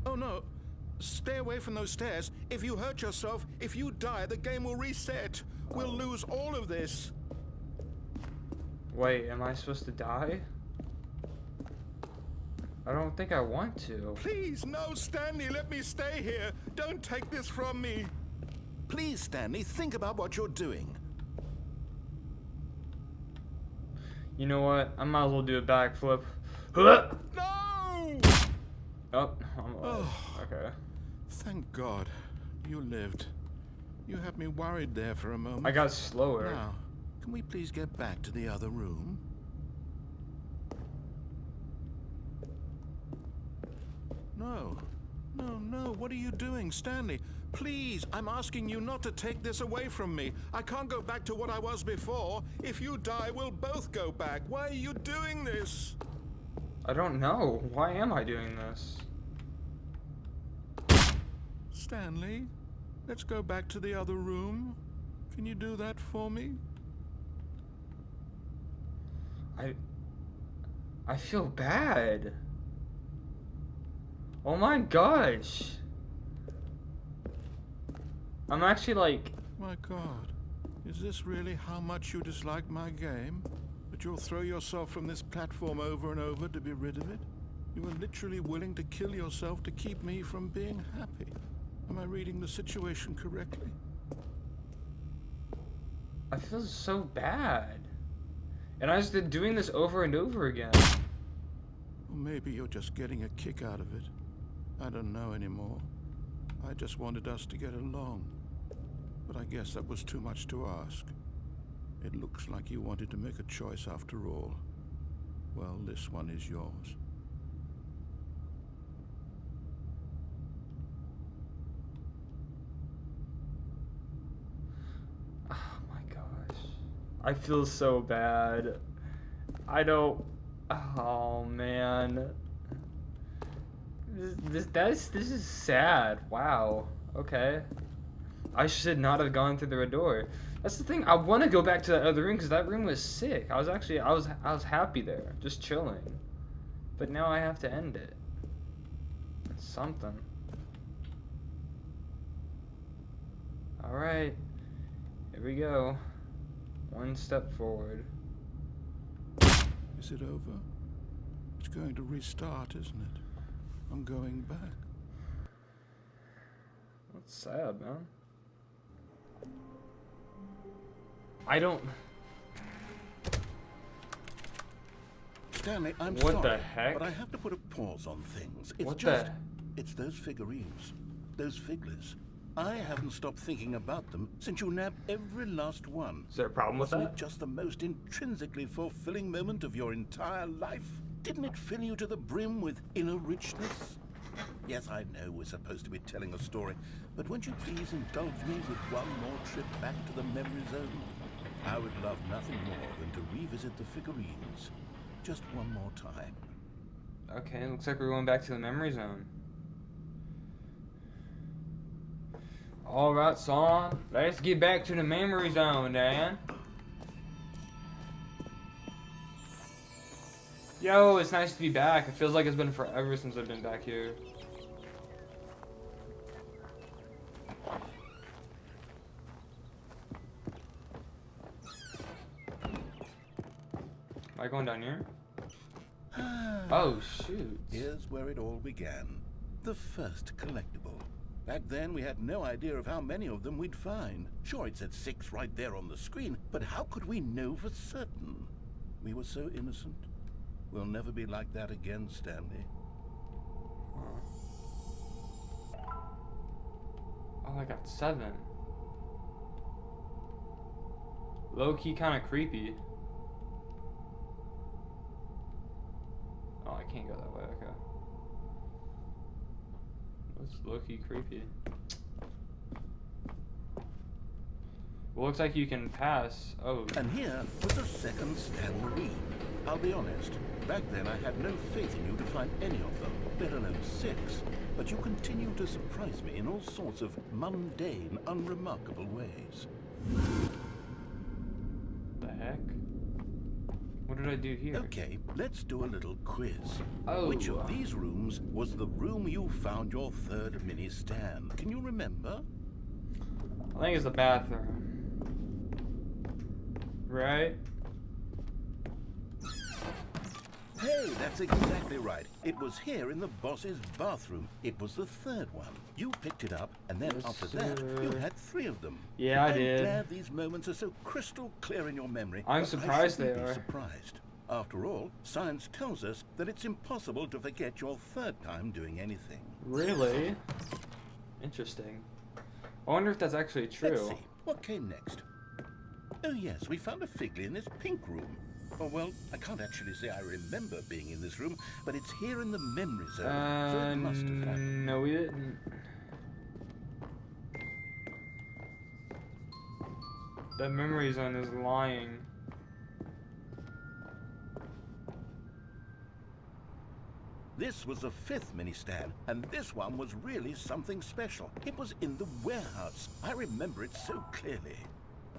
[SPEAKER 2] Oh no. Stay away from those stairs. If you hurt yourself, if you die, the game will reset. We'll lose all of this.
[SPEAKER 1] Wait, am I supposed to die? I don't think I want to.
[SPEAKER 2] Please, no, Stanley, let me stay here. Don't take this from me. Please, Stanley, think about what you're doing.
[SPEAKER 1] You know what? I might as well do a backflip.
[SPEAKER 2] No!
[SPEAKER 1] Oh, I'm alive. Okay.
[SPEAKER 2] Thank God. You lived. You had me worried there for a moment.
[SPEAKER 1] I got slower.
[SPEAKER 2] Now, can we please get back to the other room? No. No, no. What are you doing, Stanley? Please, I'm asking you not to take this away from me. I can't go back to what I was before. If you die, we'll both go back. Why are you doing this?
[SPEAKER 1] I don't know. Why am I doing this?
[SPEAKER 3] Stanley, let's go back to the other room. Can you do that for me?
[SPEAKER 1] I feel bad. Oh my gosh. I'm actually like...
[SPEAKER 3] My God, is this really how much you dislike my game? That you'll throw yourself from this platform over and over to be rid of it? You were literally willing to kill yourself to keep me from being happy. Am I reading the situation correctly?
[SPEAKER 1] I feel so bad. And I just been doing this over and over again.
[SPEAKER 3] Or maybe you're just getting a kick out of it. I don't know anymore. I just wanted us to get along. But I guess that was too much to ask. It looks like you wanted to make a choice after all. Well, this one is yours.
[SPEAKER 1] Oh my gosh. I feel so bad. I don't... Oh man. This is sad. Wow. Okay. I should not have gone through the red door. That's the thing. I want to go back to that other room because that room was sick. I was happy there, just chilling. But now I have to end it. It's something. All right. Here we go. One step forward.
[SPEAKER 3] Is it over? It's going to restart, isn't it? I'm going back.
[SPEAKER 1] That's sad, man. I don't...
[SPEAKER 3] Stanley, I'm
[SPEAKER 1] What
[SPEAKER 3] sorry,
[SPEAKER 1] the heck?
[SPEAKER 3] but I have to put a pause on things. It's
[SPEAKER 1] What
[SPEAKER 3] just...
[SPEAKER 1] the...
[SPEAKER 3] It's those figurines. Those figglers. I haven't stopped thinking about them since you nabbed every last one.
[SPEAKER 1] Is there a problem with
[SPEAKER 3] Wasn't
[SPEAKER 1] that?
[SPEAKER 3] it just the most intrinsically fulfilling moment of your entire life? Didn't it fill you to the brim with inner richness? Yes, I know we're supposed to be telling a story, but won't you please indulge me with one more trip back to the memory zone? I would love nothing more than to revisit the figurines. Just one more time.
[SPEAKER 1] Okay, looks like we're going back to the memory zone. Alright, son. Let's get back to the memory zone, Dan. Yo, it's nice to be back. It feels like it's been forever since I've been back here. Am I going down here? Oh, shoot.
[SPEAKER 3] Here's where it all began. The first collectible. Back then, we had no idea of how many of them we'd find. Sure, it said 6 right there on the screen, but how could we know for certain? We were so innocent. We'll never be like that again, Stanley.
[SPEAKER 1] Oh, I got 7. Low-key kind of creepy. Oh, I can't go that way, okay. That's low-key creepy. Well, looks like you can pass. Oh.
[SPEAKER 3] And here was a second Stanley. I'll be honest, back then I had no faith in you to find any of them, let alone 6. But you continue to surprise me in all sorts of mundane, unremarkable ways.
[SPEAKER 1] The heck? What did I do here?
[SPEAKER 3] Okay, let's do a little quiz.
[SPEAKER 1] Oh.
[SPEAKER 3] Which of these rooms was the room you found your third mini Stan? Can you remember?
[SPEAKER 1] I think it's the bathroom. Right?
[SPEAKER 3] Hey, that's exactly right. It was here in the boss's bathroom. It was the third one. You picked it up, and then
[SPEAKER 1] Yes,
[SPEAKER 3] after that, you
[SPEAKER 1] sir.
[SPEAKER 3] had 3 of them.
[SPEAKER 1] Yeah, I did.
[SPEAKER 3] I'm glad these moments are so crystal clear in your memory.
[SPEAKER 1] I'm
[SPEAKER 3] but
[SPEAKER 1] surprised
[SPEAKER 3] I shouldn't
[SPEAKER 1] they
[SPEAKER 3] be
[SPEAKER 1] are.
[SPEAKER 3] surprised. After all, science tells us that it's impossible to forget your third time doing anything.
[SPEAKER 1] Really? Interesting. I wonder if that's actually true.
[SPEAKER 3] Let's see. What came next? Oh yes, we found a Figley in this pink room. Oh well, I can't actually say I remember being in this room, but it's here in the memory zone, so it must have happened.
[SPEAKER 1] No, we didn't. The memory zone is lying.
[SPEAKER 3] This was the 5th mini-stand, and this one was really something special. It was in the warehouse. I remember it so clearly.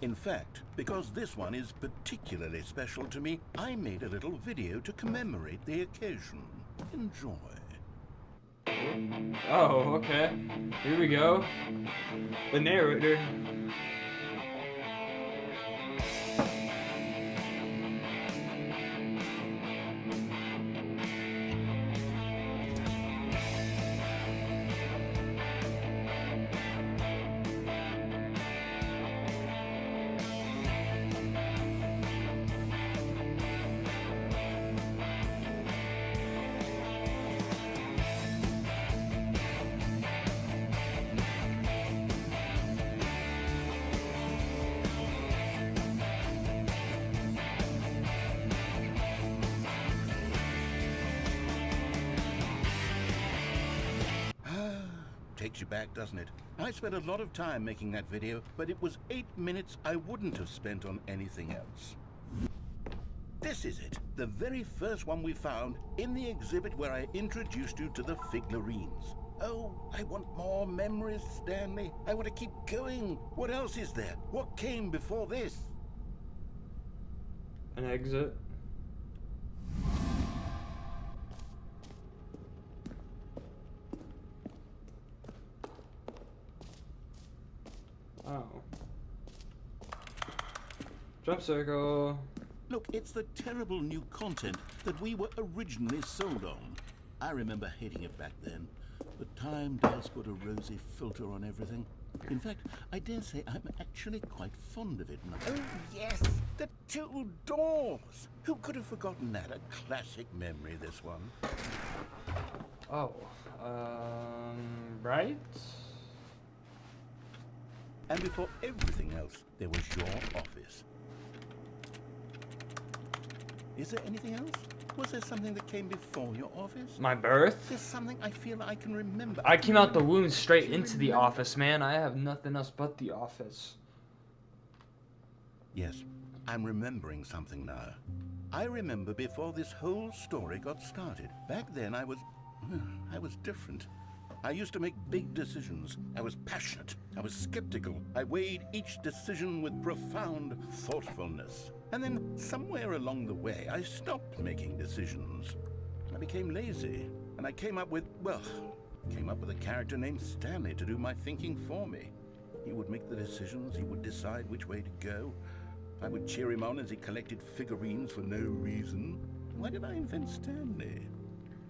[SPEAKER 3] In fact, because this one is particularly special to me, I made a little video to commemorate the occasion. Enjoy.
[SPEAKER 1] Oh, okay. Here we go. The narrator.
[SPEAKER 3] Takes you back, doesn't it? I spent a lot of time making that video, but it was 8 minutes I wouldn't have spent on anything else. This is it, the very first one we found in the exhibit where I introduced you to the figurines. Oh, I want more memories, Stanley. I want to keep going. What else is there? What came before this?
[SPEAKER 1] An exit. Oh. Jump circle.
[SPEAKER 3] Look, it's the terrible new content that we were originally sold on. I remember hating it back then, but time does put a rosy filter on everything. In fact, I dare say I'm actually quite fond of it now. Oh, yes, the 2 doors. Who could have forgotten that? A classic memory, this one.
[SPEAKER 1] Oh, right?
[SPEAKER 3] And before everything else, there was your office. Is there anything else? Was there something that came before your office?
[SPEAKER 1] My birth?
[SPEAKER 3] There's something I feel I can remember.
[SPEAKER 1] I came out the womb straight into the office, man. I have nothing else but the office.
[SPEAKER 3] Yes, I'm remembering something now. I remember before this whole story got started. Back then I was different. I used to make big decisions. I was passionate. I was skeptical. I weighed each decision with profound thoughtfulness. And then somewhere along the way, I stopped making decisions. I became lazy. And I came up with a character named Stanley to do my thinking for me. He would make the decisions. He would decide which way to go. I would cheer him on as he collected figurines for no reason. Why did I invent Stanley?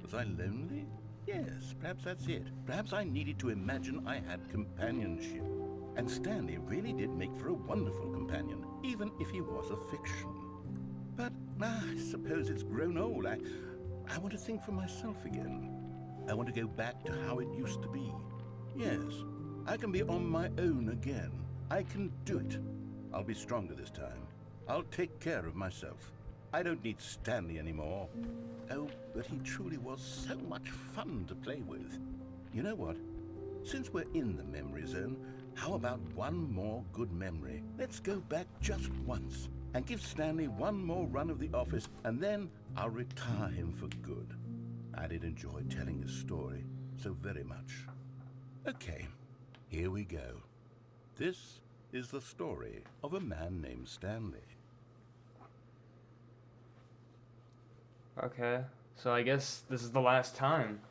[SPEAKER 3] Was I lonely? Yes, perhaps that's it. Perhaps I needed to imagine I had companionship. And Stanley really did make for a wonderful companion, even if he was a fiction. But I suppose it's grown old. I want to think for myself again. I want to go back to how it used to be. Yes, I can be on my own again. I can do it. I'll be stronger this time. I'll take care of myself. I don't need Stanley anymore. Oh, but he truly was so much fun to play with. You know what? Since we're in the memory zone, how about one more good memory? Let's go back just once and give Stanley one more run of the office, and then I'll retire him for good. I did enjoy telling his story so very much. Okay, here we go. This is the story of a man named Stanley.
[SPEAKER 1] Okay, so I guess this is the last time.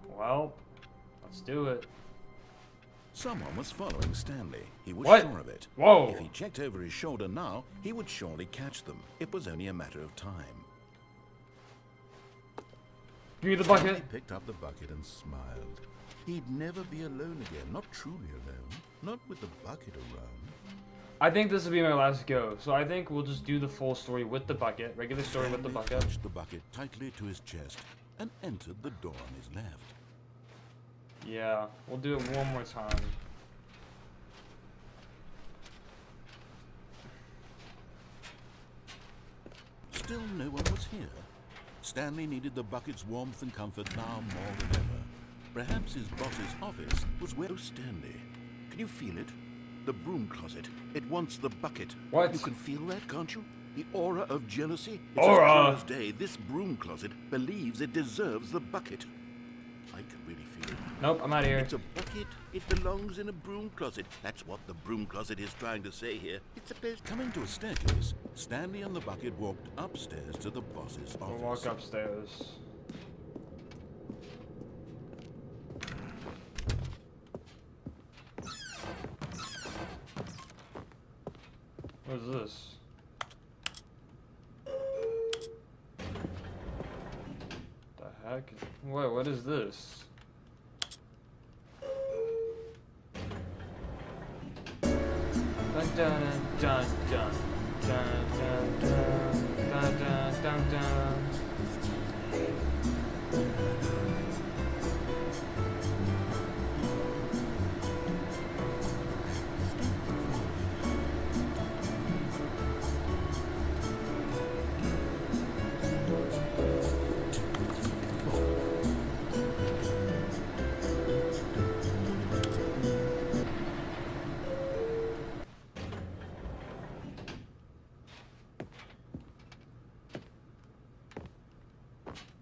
[SPEAKER 1] Well, let's do it.
[SPEAKER 2] Someone was following Stanley. He was
[SPEAKER 1] What?
[SPEAKER 2] sure of it.
[SPEAKER 1] Whoa!
[SPEAKER 2] If he checked over his shoulder now, he would surely catch them. It was only a matter of time.
[SPEAKER 1] Give me the
[SPEAKER 2] Stanley
[SPEAKER 1] bucket.
[SPEAKER 2] picked up the bucket and smiled. He'd never be alone again, not truly alone, not with the bucket around.
[SPEAKER 1] I think this will be my last go, so I think we'll just do the full story with the bucket, regular story with the
[SPEAKER 2] Stanley
[SPEAKER 1] bucket.
[SPEAKER 2] touched the bucket tightly to his chest and entered the door on his left.
[SPEAKER 1] Yeah, we'll do it one more time.
[SPEAKER 2] Still no one was here. Stanley needed the bucket's warmth and comfort now more than ever. Perhaps his boss's office was where... Oh, Stanley, can you feel it? The broom closet. It wants the bucket.
[SPEAKER 1] What?
[SPEAKER 2] You can feel that, can't you?
[SPEAKER 3] The aura of jealousy? It's
[SPEAKER 1] Aura!
[SPEAKER 3] as clear as day. This broom closet believes it deserves the bucket. I can really feel it.
[SPEAKER 1] Nope, I'm out of here.
[SPEAKER 3] It's a bucket. It belongs in a broom closet. That's what the broom closet is trying to say here. It's supposed
[SPEAKER 2] Coming to a staircase, Stanley and the bucket walked upstairs to the boss's
[SPEAKER 1] We'll
[SPEAKER 2] office.
[SPEAKER 1] walk upstairs. What is this? The heck? What is this? Dun dun dun dun dun dun dun dun dun dun.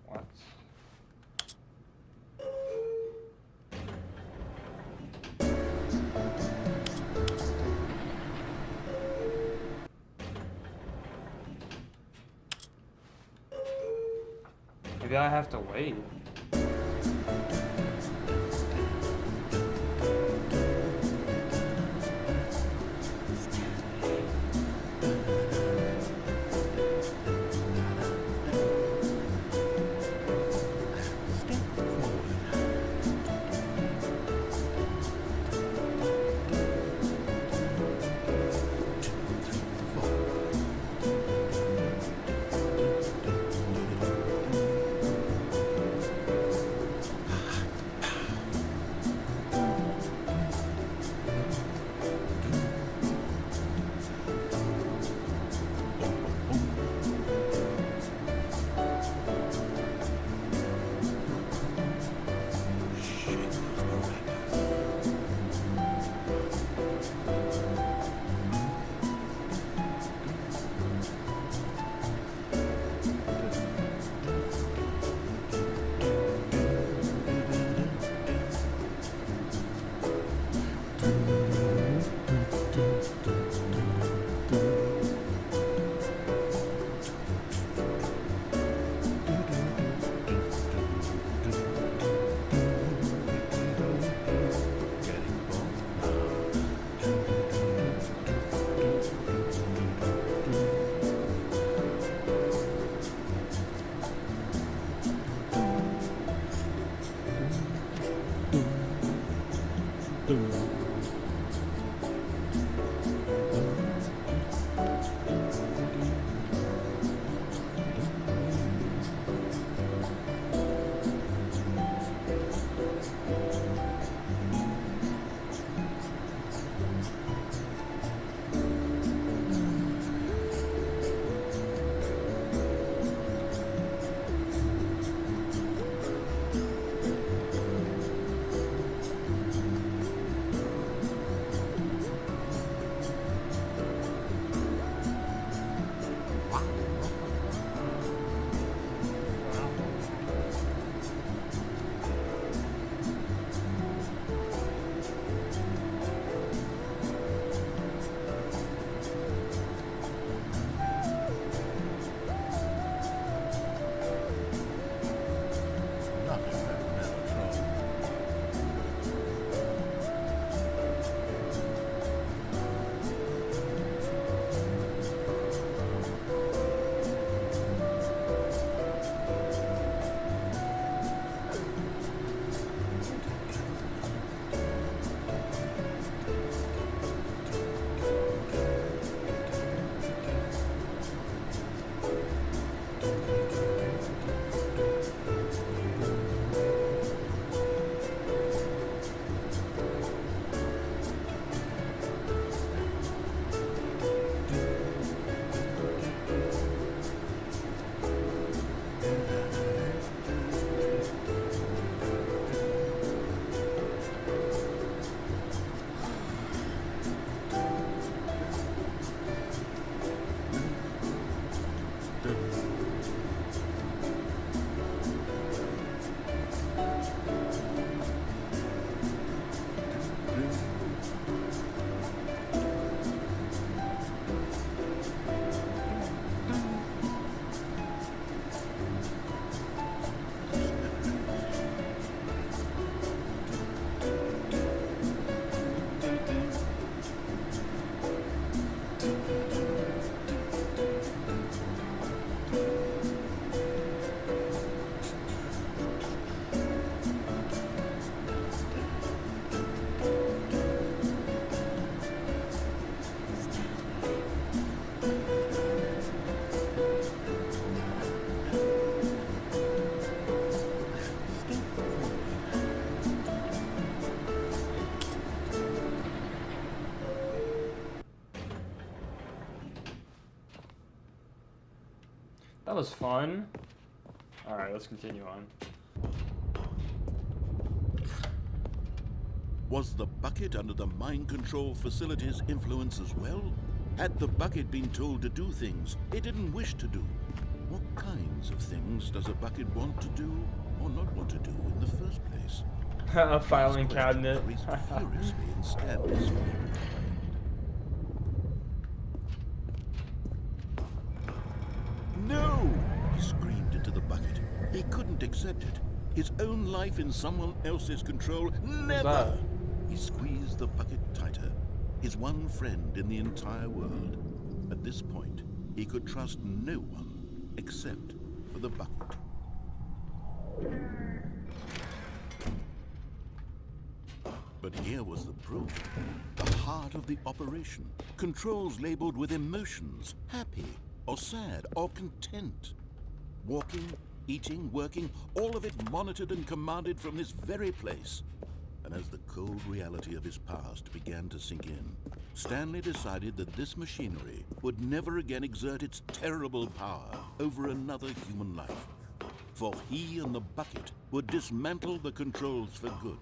[SPEAKER 1] What? Maybe I have to wait. was fun. Alright, let's continue on.
[SPEAKER 2] Was the bucket under the mind control facility's influence as well? Had the bucket been told to do things it didn't wish to do? What kinds of things does a bucket want to do or not want to do in the first place?
[SPEAKER 1] A filing
[SPEAKER 2] These
[SPEAKER 1] cabinet.
[SPEAKER 2] questions raced furiously in Stanley's mind. No! He screamed into the bucket. He couldn't accept it. His own life in someone else's control. Never! He squeezed the bucket tighter. His one friend in the entire world. At this point, he could trust no one except for the bucket. But here was the proof. The heart of the operation. Controls labeled with emotions. Happy, or sad, or content. Walking, eating, working, all of it monitored and commanded from this very place. And as the cold reality of his past began to sink in, Stanley decided that this machinery would never again exert its terrible power over another human life. For he and the bucket would dismantle the controls for good.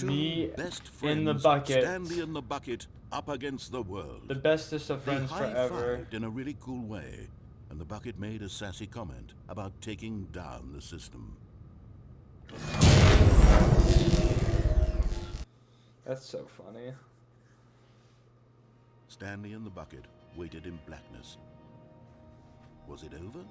[SPEAKER 1] Me
[SPEAKER 2] Best friends,
[SPEAKER 1] in the bucket.
[SPEAKER 2] Stanley and the bucket, up against the world.
[SPEAKER 1] The bestest of friends
[SPEAKER 2] they
[SPEAKER 1] forever.
[SPEAKER 2] high-fived in a really cool way, and the bucket made a sassy comment about taking down the system.
[SPEAKER 1] That's so funny.
[SPEAKER 2] Stanley and the bucket waited in blackness. Was it over?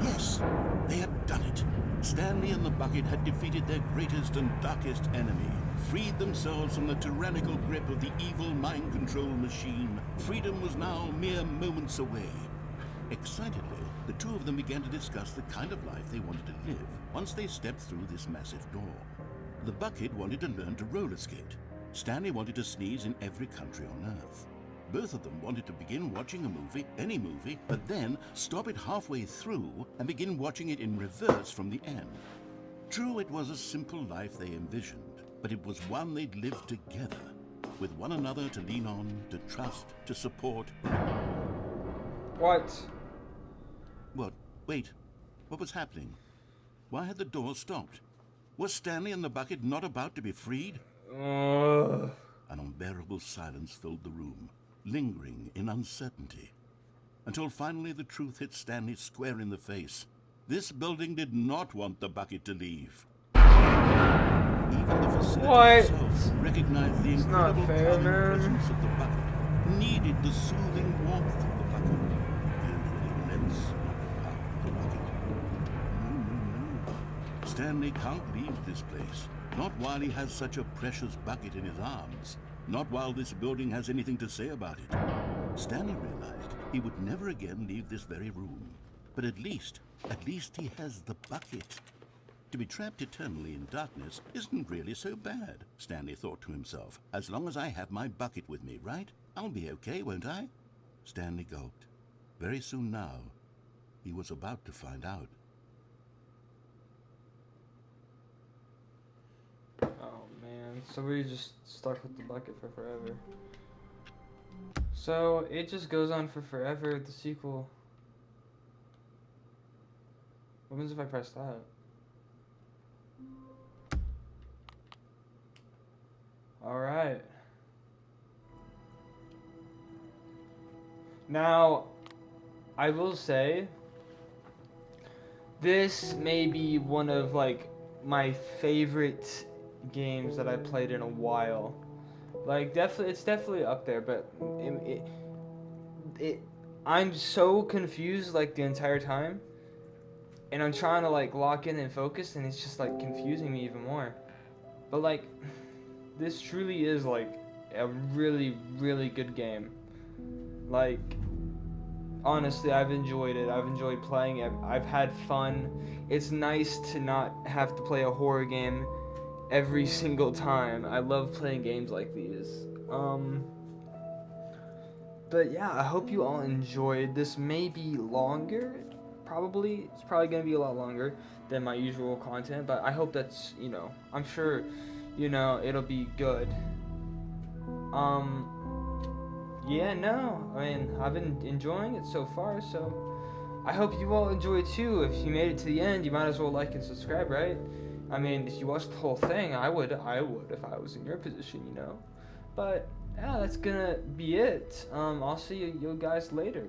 [SPEAKER 2] Yes, they had done it. Stanley and the bucket had defeated their greatest and darkest enemy, freed themselves from the tyrannical grip of the evil mind control machine. Freedom was now mere moments away. Excitedly, the two of them began to discuss the kind of life they wanted to live once they stepped through this massive door. The bucket wanted to learn to roller skate. Stanley wanted to sneeze in every country on Earth. Both of them wanted to begin watching a movie, any movie, but then stop it halfway through and begin watching it in reverse from the end. True, it was a simple life they envisioned, but it was one they'd lived together, with one another to lean on, to trust, to support.
[SPEAKER 1] What?
[SPEAKER 2] What? Wait. What was happening? Why had the door stopped? Was Stanley and the bucket not about to be freed? An unbearable silence filled the room, lingering in uncertainty. Until finally the truth hit Stanley square in the face. This building did not want the bucket to leave. Even the facility itself recognized the incredible calming presence of the bucket, needed the soothing warmth of the bucket, filled with immense power of the bucket. No. Stanley can't leave this place, not while he has such a precious bucket in his arms, not while this building has anything to say about it. Stanley realized he would never again leave this very room, but at least he has the bucket. To be trapped eternally in darkness isn't really so bad, Stanley thought to himself. As long as I have my bucket with me, right? I'll be okay, won't I? Stanley gulped. Very soon now, he was about to find out.
[SPEAKER 1] Oh man, so we're just stuck with the bucket for forever. So it just goes on for forever, the sequel. What happens if I press that? Alright. Now, I will say, this may be one of like my favorite games that I played in a while. Like it's definitely up there, but I'm so confused like the entire time, and I'm trying to like lock in and focus, and it's just like confusing me even more. But like, this truly is like a really, really good game. Like, honestly, I've enjoyed it. I've enjoyed playing it. I've had fun. It's nice to not have to play a horror game every single time. I love playing games like these. But yeah, I hope you all enjoyed. This may be longer. It's probably gonna be a lot longer than my usual content, but I hope that's, I'm sure, it'll be good. yeah, no, I mean, I've been enjoying it so far, so I hope you all enjoy it too. If you made it to the end, you might as well like and subscribe, right? I mean, if you watched the whole thing, I would if I was in your position, you know. But yeah, that's gonna be it. I'll see you guys later.